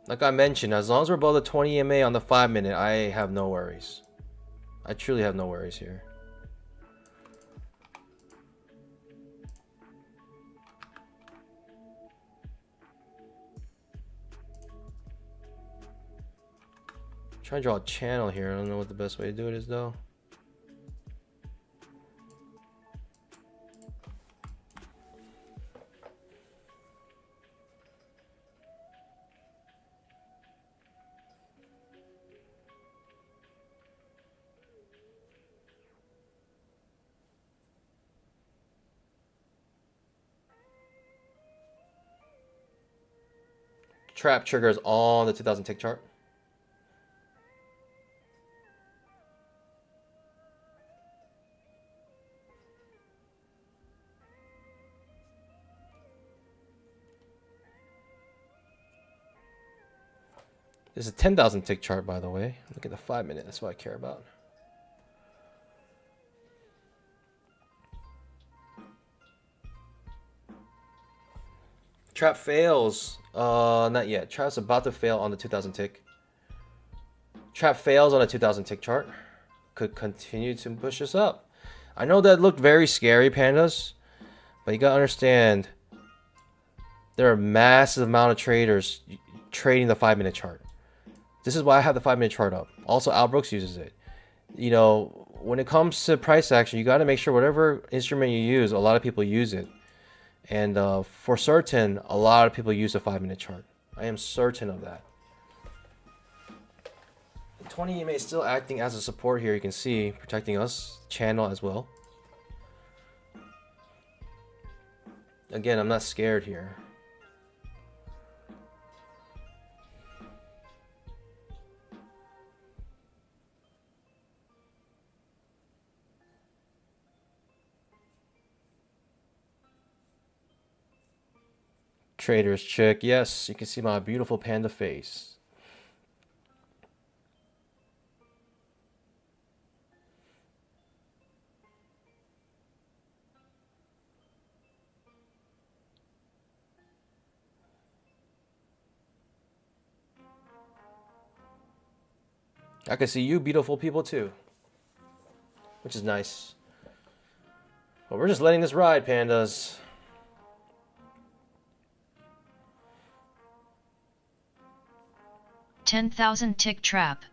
Like I mentioned, as long as we're above the 20 EMA on the 5 minute, I have no worries. I truly have no worries here. Trying to draw a channel here. I don't know what the best way to do it is though. Trap triggers on the 2000 tick chart. This is a 10,000 tick chart, by the way. Look at the 5 minute. That's what I care about. Trap fails. Not yet. Trap's about to fail on the 2000 tick. Trap fails on a 2000 tick chart. Could continue to push us up. I know that looked very scary, pandas, but you gotta understand there are a massive amount of traders trading the 5 minute chart. This is why I have the 5 minute chart up. Also, Al Brooks uses it. you know, when it comes to price action, you got to make sure whatever instrument you use, a lot of people use it. And for certain, a lot of people use a 5-minute chart. I am certain of that. 20 EMA is still acting as a support here. You can see protecting us, channel as well. Again, I'm not scared here. Trader's chick. Yes, you can see my beautiful panda face. I can see you beautiful people too, which is nice. But we're just letting this ride, pandas. $10,000 tick trap.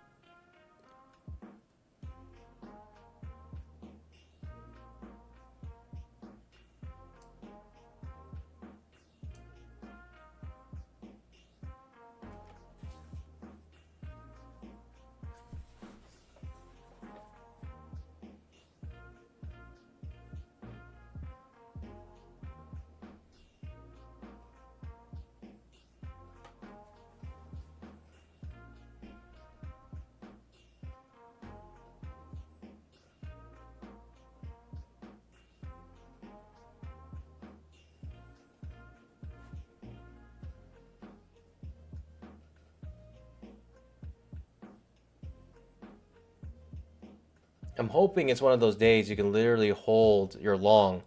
I'm hoping it's one of those days you can literally hold your long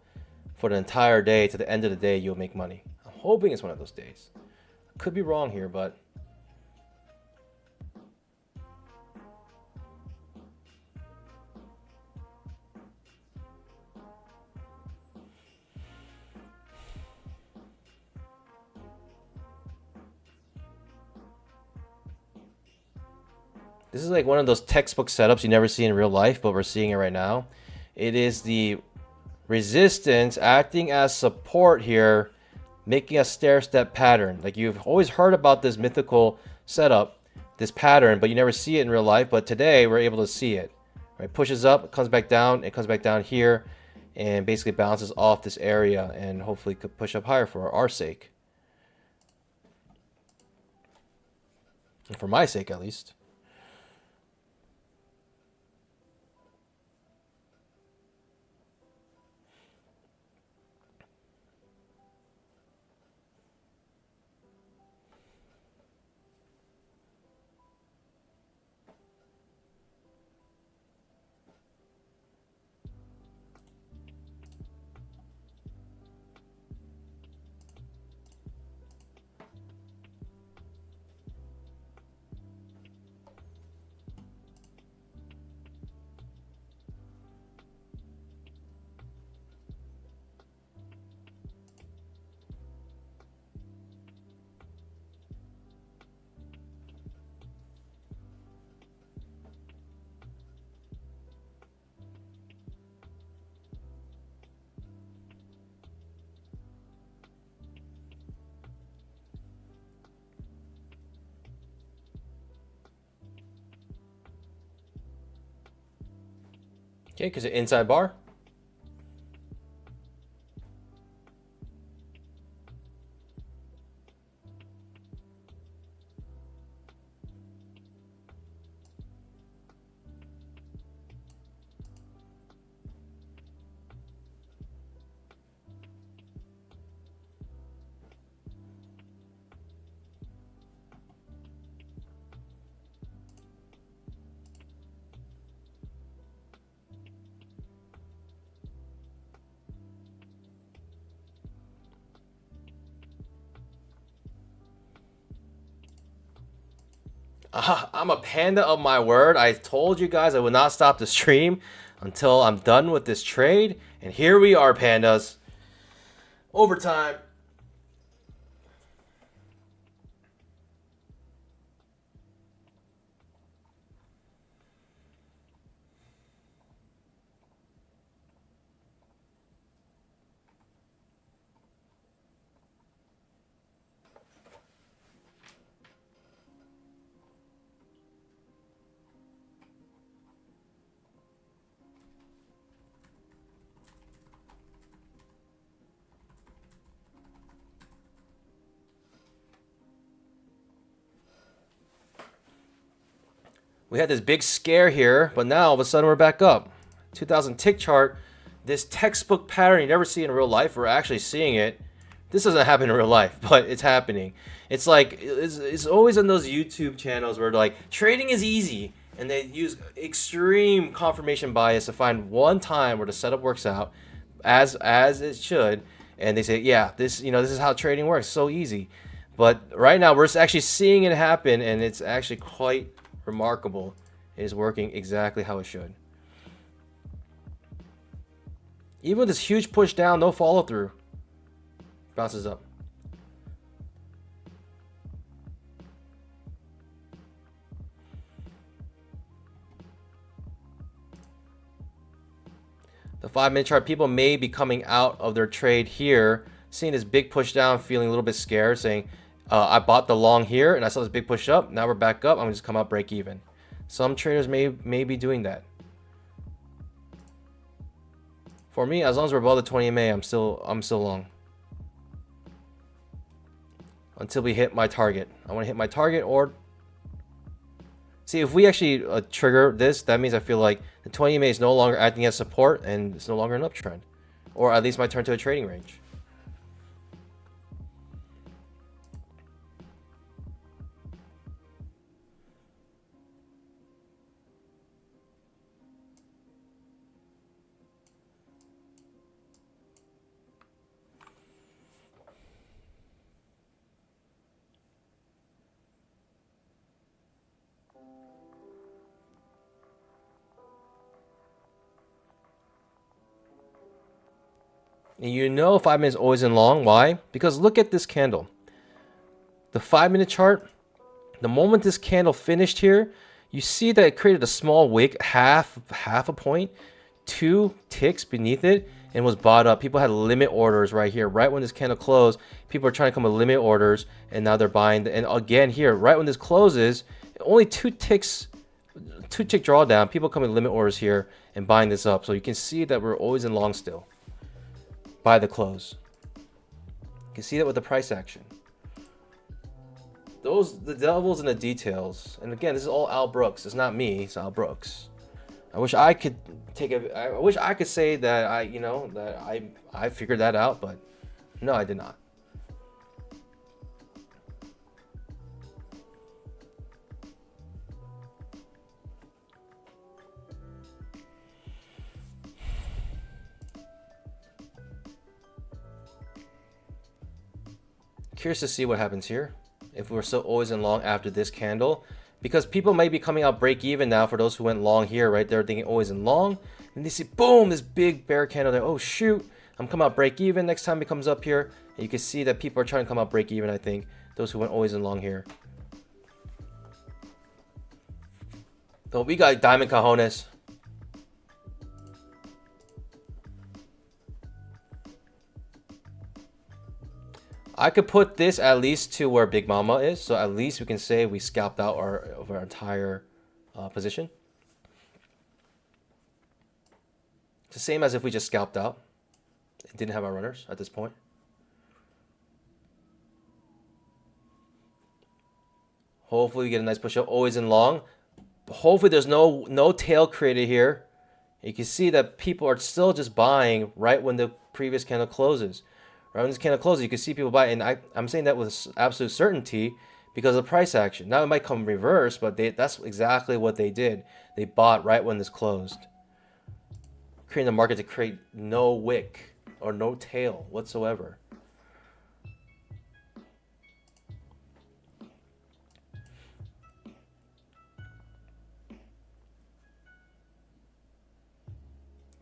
for the entire day. To the end of the day, you'll make money. I'm hoping it's one of those days. I could be wrong here, but this is like one of those textbook setups you never see in real life, but we're seeing it right now. It is the resistance acting as support here, making a stair-step pattern. Like, you've always heard about this mythical setup, this pattern, but you never see it in real life. But today we're able to see it. Right, pushes up, it comes back down, it comes back down here, and basically bounces off this area, and hopefully could push up higher for our sake, and for my sake at least. Okay, because it's inside bar. I'm a panda of my word. I told you guys I would not stop the stream until I'm done with this trade. And here we are, pandas. Overtime. We had this big scare here, but now all of a sudden we're back up. 2000 tick chart, this textbook pattern you never see in real life. We're actually seeing it. This doesn't happen in real life, but it's happening. It's like it's always on those YouTube channels where like trading is easy, and they use extreme confirmation bias to find one time where the setup works out as it should, and they say, yeah, this this is how trading works, so easy. But right now we're actually seeing it happen, and it's actually quite remarkable. It is working exactly how it should. Even with this huge push down, no follow through. Bounces up. The 5-minute chart, people may be coming out of their trade here, seeing this big push down, feeling a little bit scared, saying, I bought the long here and I saw this big push up. Now we're back up. I'm gonna just come out break even. Some traders may be doing that. For me, as long as we're above the 20 MA, I'm still long. Until we hit my target. I want to hit my target, or see if we actually trigger this, that means I feel like the 20 MA is no longer acting as support and it's no longer an uptrend, or at least might turn to a trading range. And you know 5 minutes always in long. Why? Because look at this candle. The 5-minute chart, the moment this candle finished here, you see that it created a small wick, half a point, 2 ticks beneath it, and was bought up. People had limit orders right here. Right when this candle closed, people are trying to come with limit orders, and now they're buying. And again here, right when this closes, only 2 tick drawdown, people come with limit orders here and buying this up. So you can see that we're always in long still by the close. You can see that with the price action. The devil's in the details. And again, this is all Al Brooks. It's not me, it's Al Brooks. I wish I could I wish I could say that I figured that out, but no, I did not. Curious to see what happens here if we're still always in long after this candle, because people may be coming out break even now. For those who went long here, right, they're thinking always in long, and they see boom, this big bear candle there. Oh shoot, I'm coming out break even next time it comes up here. And you can see that people are trying to come out break even. I think those who went always in long here. So we got diamond cojones. I could put this at least to where Big Mama is, so at least we can say we scalped out our entire position. It's the same as if we just scalped out and didn't have our runners at this point. Hopefully we get a nice push up, always in long. Hopefully there's no tail created here. You can see that people are still just buying right when the previous candle closes. Right when this candle closes, you can see people buy, and I'm saying that with absolute certainty because of price action. Now it might come reverse, but that's exactly what they did. They bought right when this closed, creating the market to create no wick or no tail whatsoever.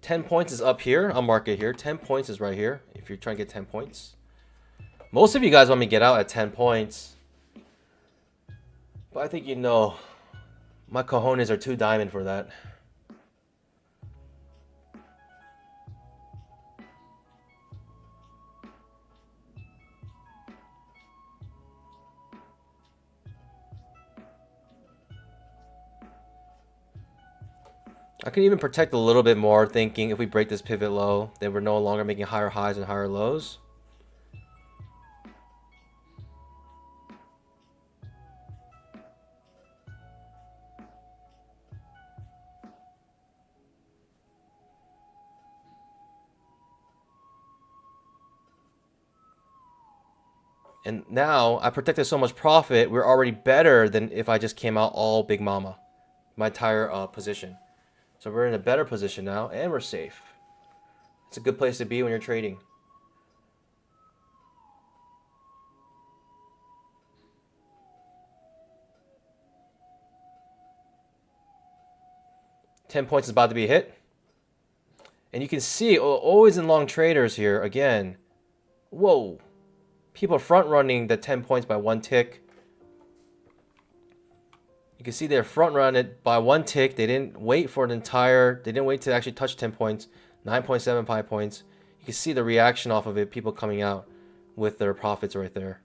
$10 points is up here. I'll mark it here. 10 points is right here if you're trying to get 10 points. Most of you guys want me to get out at 10 points. But I think my cojones are too diamond for that. I can even protect a little bit more, thinking if we break this pivot low, then we're no longer making higher highs and higher lows. And now I protected so much profit, we're already better than if I just came out all big mama, my entire position. So we're in a better position now, and we're safe. It's a good place to be when you're trading. $10 is about to be hit. And you can see, always in long traders here, again, whoa. People are front running the 10 points by 1 tick. You can see they're front run it by 1 tick. They didn't wait for they didn't wait to actually touch 10 points, 9.75 points. You can see the reaction off of it, people coming out with their profits right there.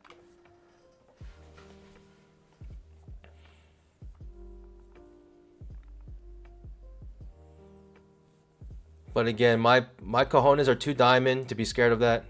But again, my cojones are too diamond to be scared of that.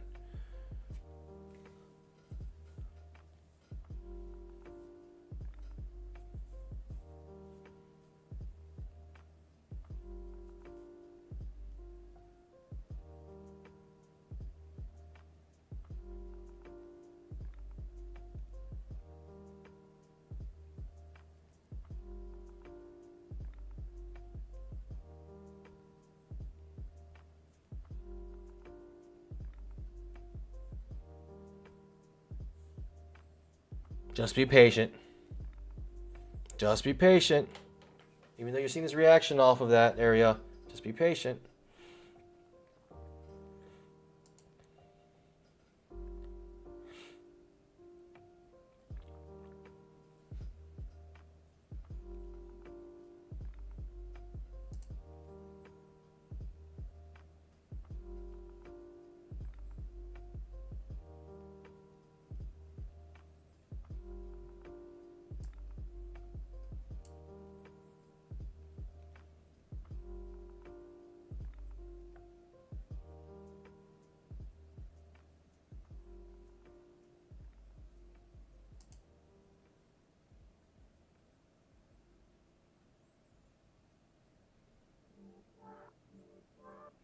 Just be patient. Just be patient. Even though you're seeing this reaction off of that area, just be patient.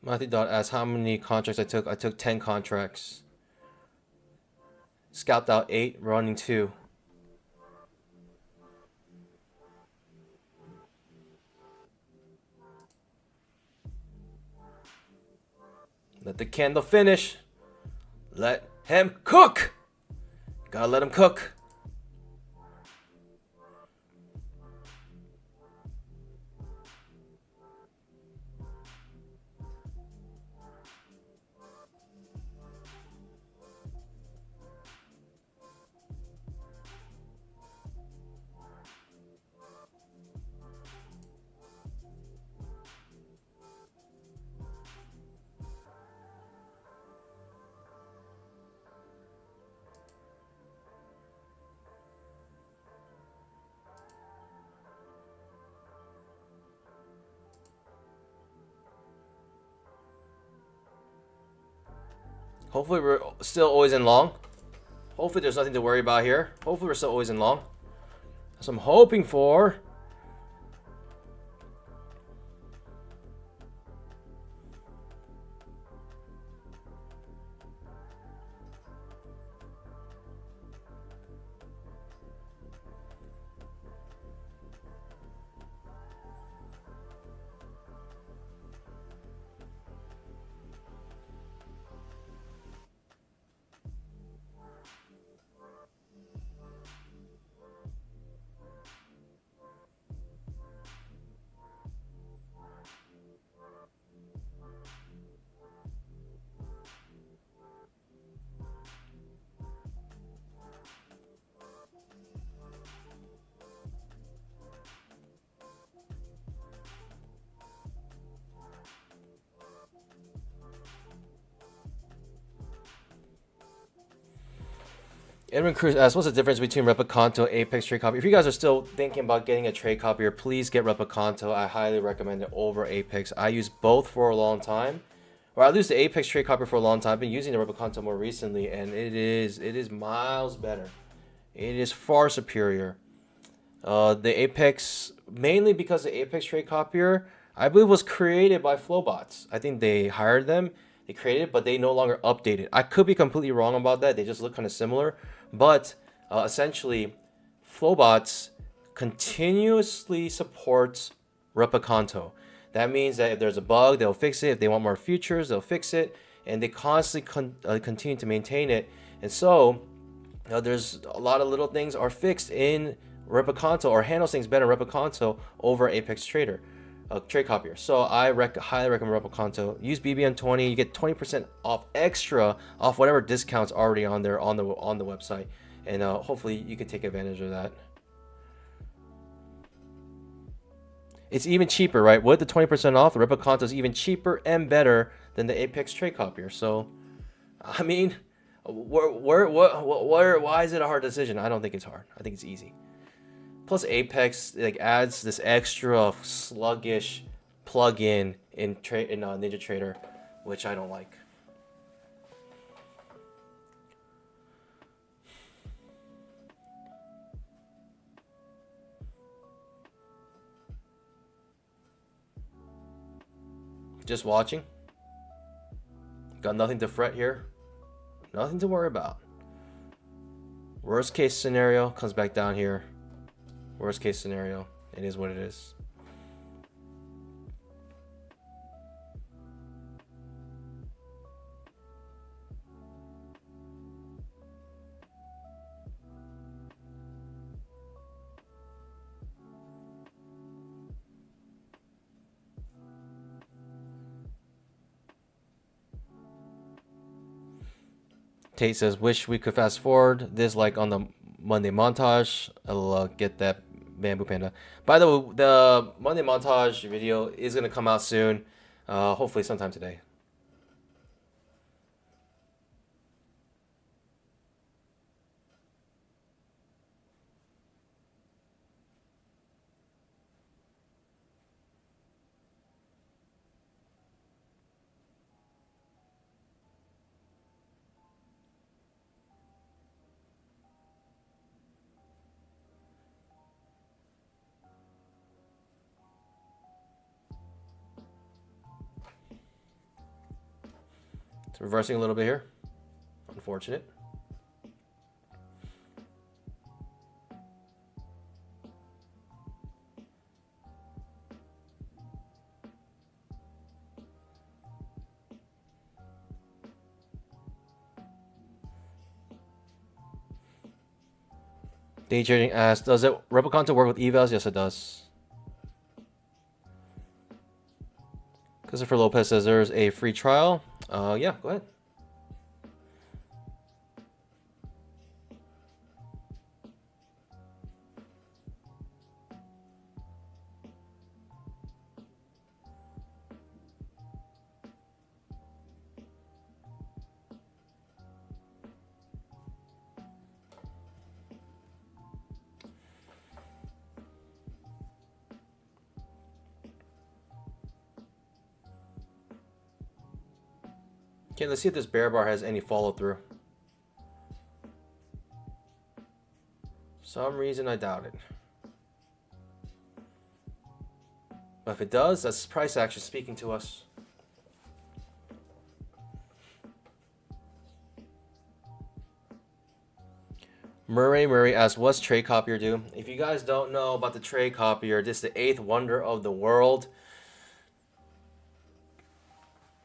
Matthew Dot asks how many contracts I took. I took 10 contracts. Scalped out 8, running 2. Let the candle finish. Let him cook. Gotta let him cook. Hopefully we're still always in long. Hopefully there's nothing to worry about here. Hopefully we're still always in long. That's what I'm hoping for. Edwin Cruz asks, what's the difference between Replicanto, Apex, Trade Copy? If you guys are still thinking about getting a trade copier, please get Replicanto. I highly recommend it over Apex. I used both for a long time. Or I used the Apex trade copier for a long time. I've been using the Replicanto more recently, and it is miles better. It is far superior. The Apex, mainly because the Apex trade copier, I believe was created by Flowbots. I think they hired them, they created it, but they no longer update it. I could be completely wrong about that. They just look kind of similar. But essentially, Flowbots continuously supports Replicanto. That means that if there's a bug, they'll fix it. If they want more features, they'll fix it, and they constantly continue to maintain it. And so, there's a lot of little things are fixed in Replicanto, or handles things better in Replicanto over Apex Trader, Trade Copier. So I highly recommend Replicanto. Use BBM20, you get 20% off extra off whatever discounts already on there on the website, and hopefully you can take advantage of that. It's even cheaper, right? With the 20% off, the Replicanto is even cheaper and better than the Apex Trade Copier. So, I mean, why is it a hard decision? I don't think it's hard. I think it's easy. Plus, Apex like adds this extra sluggish plugin in Ninja Trader, which I don't like. Just watching. Got nothing to fret here. Nothing to worry about. Worst case scenario comes back down here. Worst case scenario, it is what it is. Tate says, wish we could fast forward this like on the Monday montage. I'll get that Bamboo Panda. By the way, the Monday montage video is going to come out soon. Hopefully sometime today. It's reversing a little bit here. Unfortunate. Day trading asks, does it Replicanto work with evals? Yes, it does. Christopher Lopez says there's a free trial. Yeah, go ahead. Okay, let's see if this bear bar has any follow through. For some reason, I doubt it. But if it does, that's price action speaking to us. Murray asks, what's Trade Copier do? If you guys don't know about the Trade Copier, this is the 8th wonder of the world.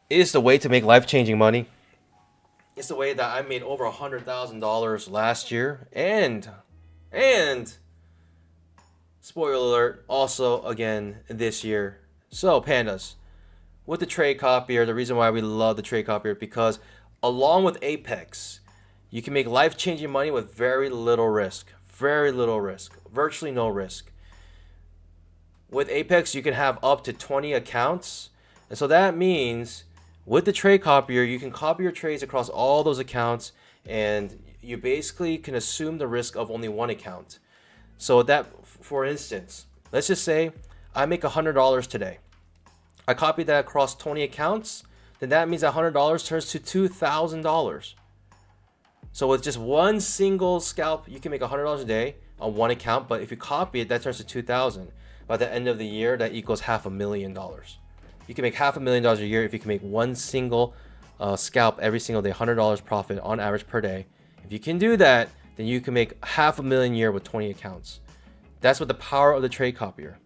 It is the way to make life-changing money. It's the way that I made over $100,000 last year, and spoiler alert, also again this year. So pandas, with the Trade Copier, the reason why we love the Trade Copier because along with Apex, you can make life-changing money with very little risk, virtually no risk. With Apex, you can have up to 20 accounts, and so that means with the Trade Copier, you can copy your trades across all those accounts, and you basically can assume the risk of only one account. So that, for instance, let's just say I make $100 today. I copy that across 20 accounts, then that means that $100 turns to $2,000. So with just one single scalp, you can make $100 a day on one account, but if you copy it, that turns to $2,000. By the end of the year, that equals $500,000. You can make $500,000 a year if you can make one single scalp every single day, $100 profit on average per day. If you can do that, then you can make $500,000 a year with 20 accounts. That's what the power of the trade copier.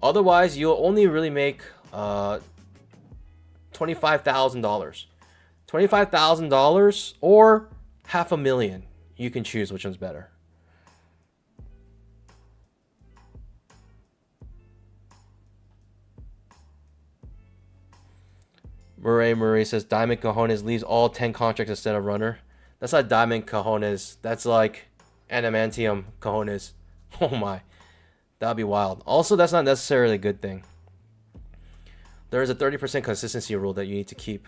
Otherwise, you'll only really make $25,000. $25,000 or $500,000. You can choose which one's better. Murray says diamond cojones leaves all 10 contracts instead of runner. That's not diamond cojones. That's like adamantium cojones. Oh my. That'd be wild. Also, that's not necessarily a good thing. There is a 30% consistency rule that you need to keep.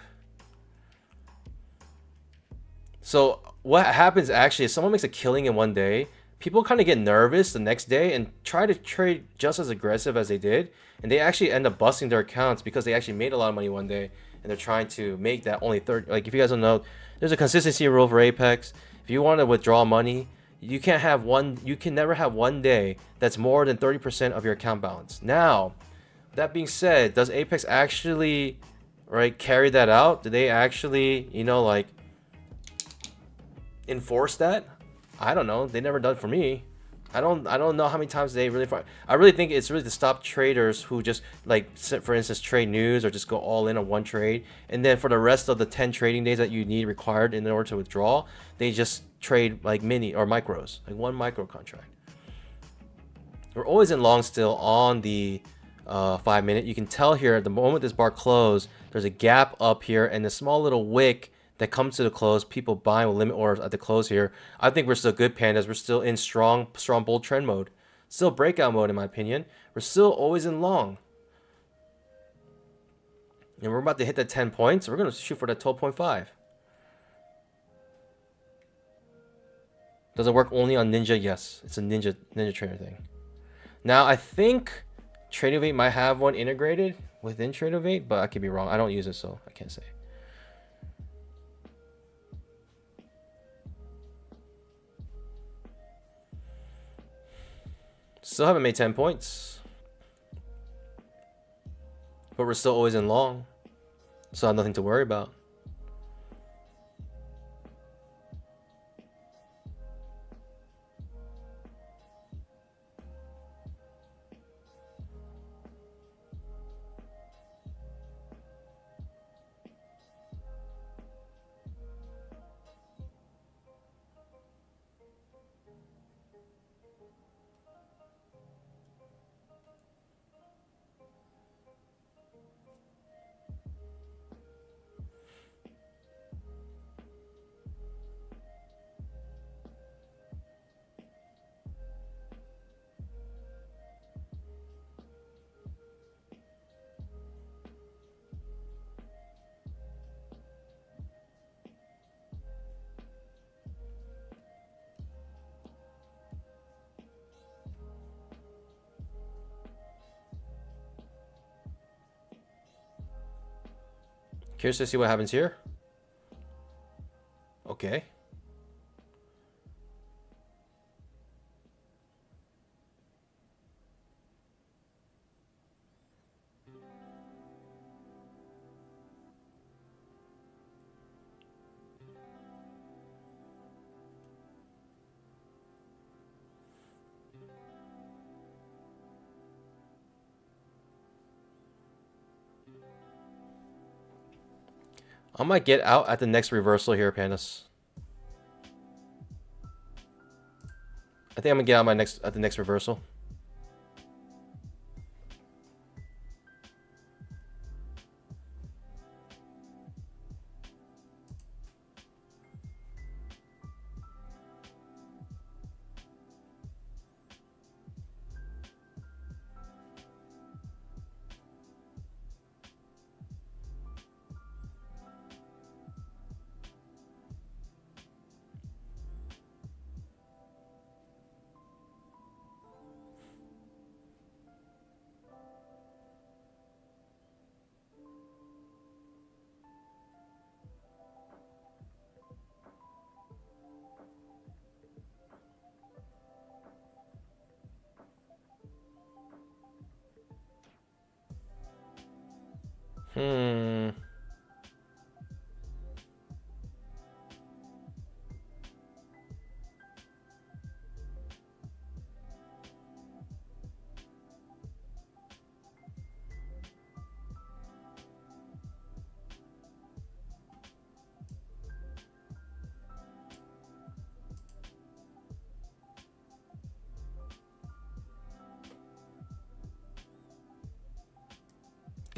So what happens actually is someone makes a killing in one day, people kind of get nervous the next day and try to trade just as aggressive as they did, and they actually end up busting their accounts because they actually made a lot of money one day and they're trying to make that only 30. Like, if you guys don't know, there's a consistency rule for Apex. If you want to withdraw money, you can never have one day that's more than 30% of your account balance. Now, that being said, does Apex actually, right, carry that out? Do they actually, like, enforce that? I don't know. They never done it for me. I don't know how many times they really. I really think it's really to stop traders who just, like, for instance, trade news or just go all in on one trade, and then for the rest of the 10 trading days that you need required in order to withdraw, they just trade like mini or micros, like one micro contract. We're always in long still on the 5 minute. You can tell here at the moment this bar closed, there's a gap up here and a small little wick that comes to the close. People buying with limit orders at the close here. I think we're still good, pandas. We're still in strong bull trend mode. Still breakout mode, in my opinion. We're still always in long. And we're about to hit that 10 points. We're going to shoot for that 12.5. Does it work only on Ninja? Yes. It's a Ninja Trader thing. Now, I think Tradeovate might have one integrated within Tradeovate, but I could be wrong. I don't use it, so I can't say. Still haven't made 10 points. But we're still always in long. So I have nothing to worry about. Curious to see what happens here. Okay. I might get out at the next reversal here, pandas. I think I'm gonna get out at the next reversal.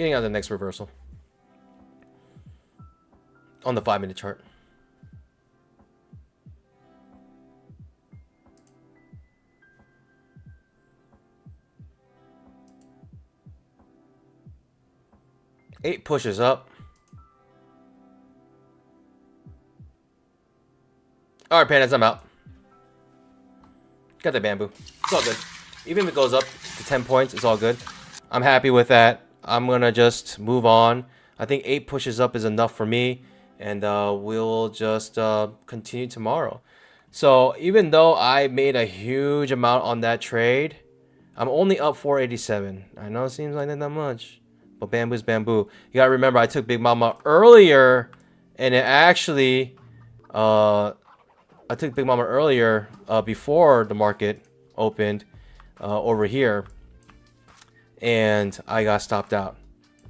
Getting on the next reversal on the 5-minute chart. Eight pushes up. All right, pandas, I'm out. Got the bamboo. It's all good. Even if it goes up to 10 points, it's all good. I'm happy with that. I'm going to just move on. I think 8 pushes up is enough for me. And we'll just continue tomorrow. So even though I made a huge amount on that trade, I'm only up 487. I know it seems like not that much. But bamboo's bamboo. You got to remember, I took Big Mama earlier. And it actually... I took Big Mama earlier before the market opened over here, and I got stopped out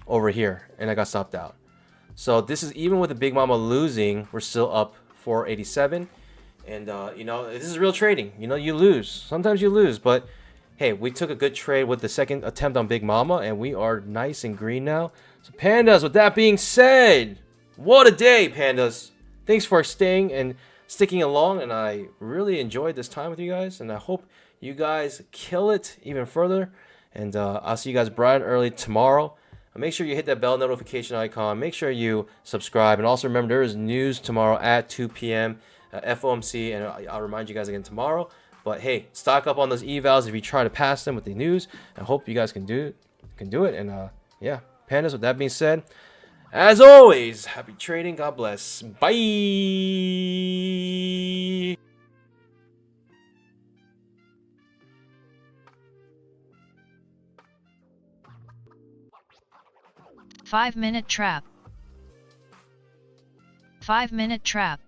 over here, and I got stopped out. So this is even with the Big Mama losing, we're still up 487, and you know, this is real trading. You know, you lose. Sometimes you lose, but hey, we took a good trade with the second attempt on Big Mama, and we are nice and green now. So pandas, with that being said, what a day, pandas. Thanks for staying and sticking along, and I really enjoyed this time with you guys, and I hope you guys kill it even further. And I'll see you guys bright and early tomorrow. Make sure you hit that bell notification icon. Make sure you subscribe, and also remember there is news tomorrow at 2 p.m. FOMC, and I'll remind you guys again tomorrow. But hey, stock up on those evals if you try to pass them with the news. I hope you guys can do it. And yeah, pandas. With that being said, as always, happy trading. God bless. Bye. 5-minute trap. 5-minute trap.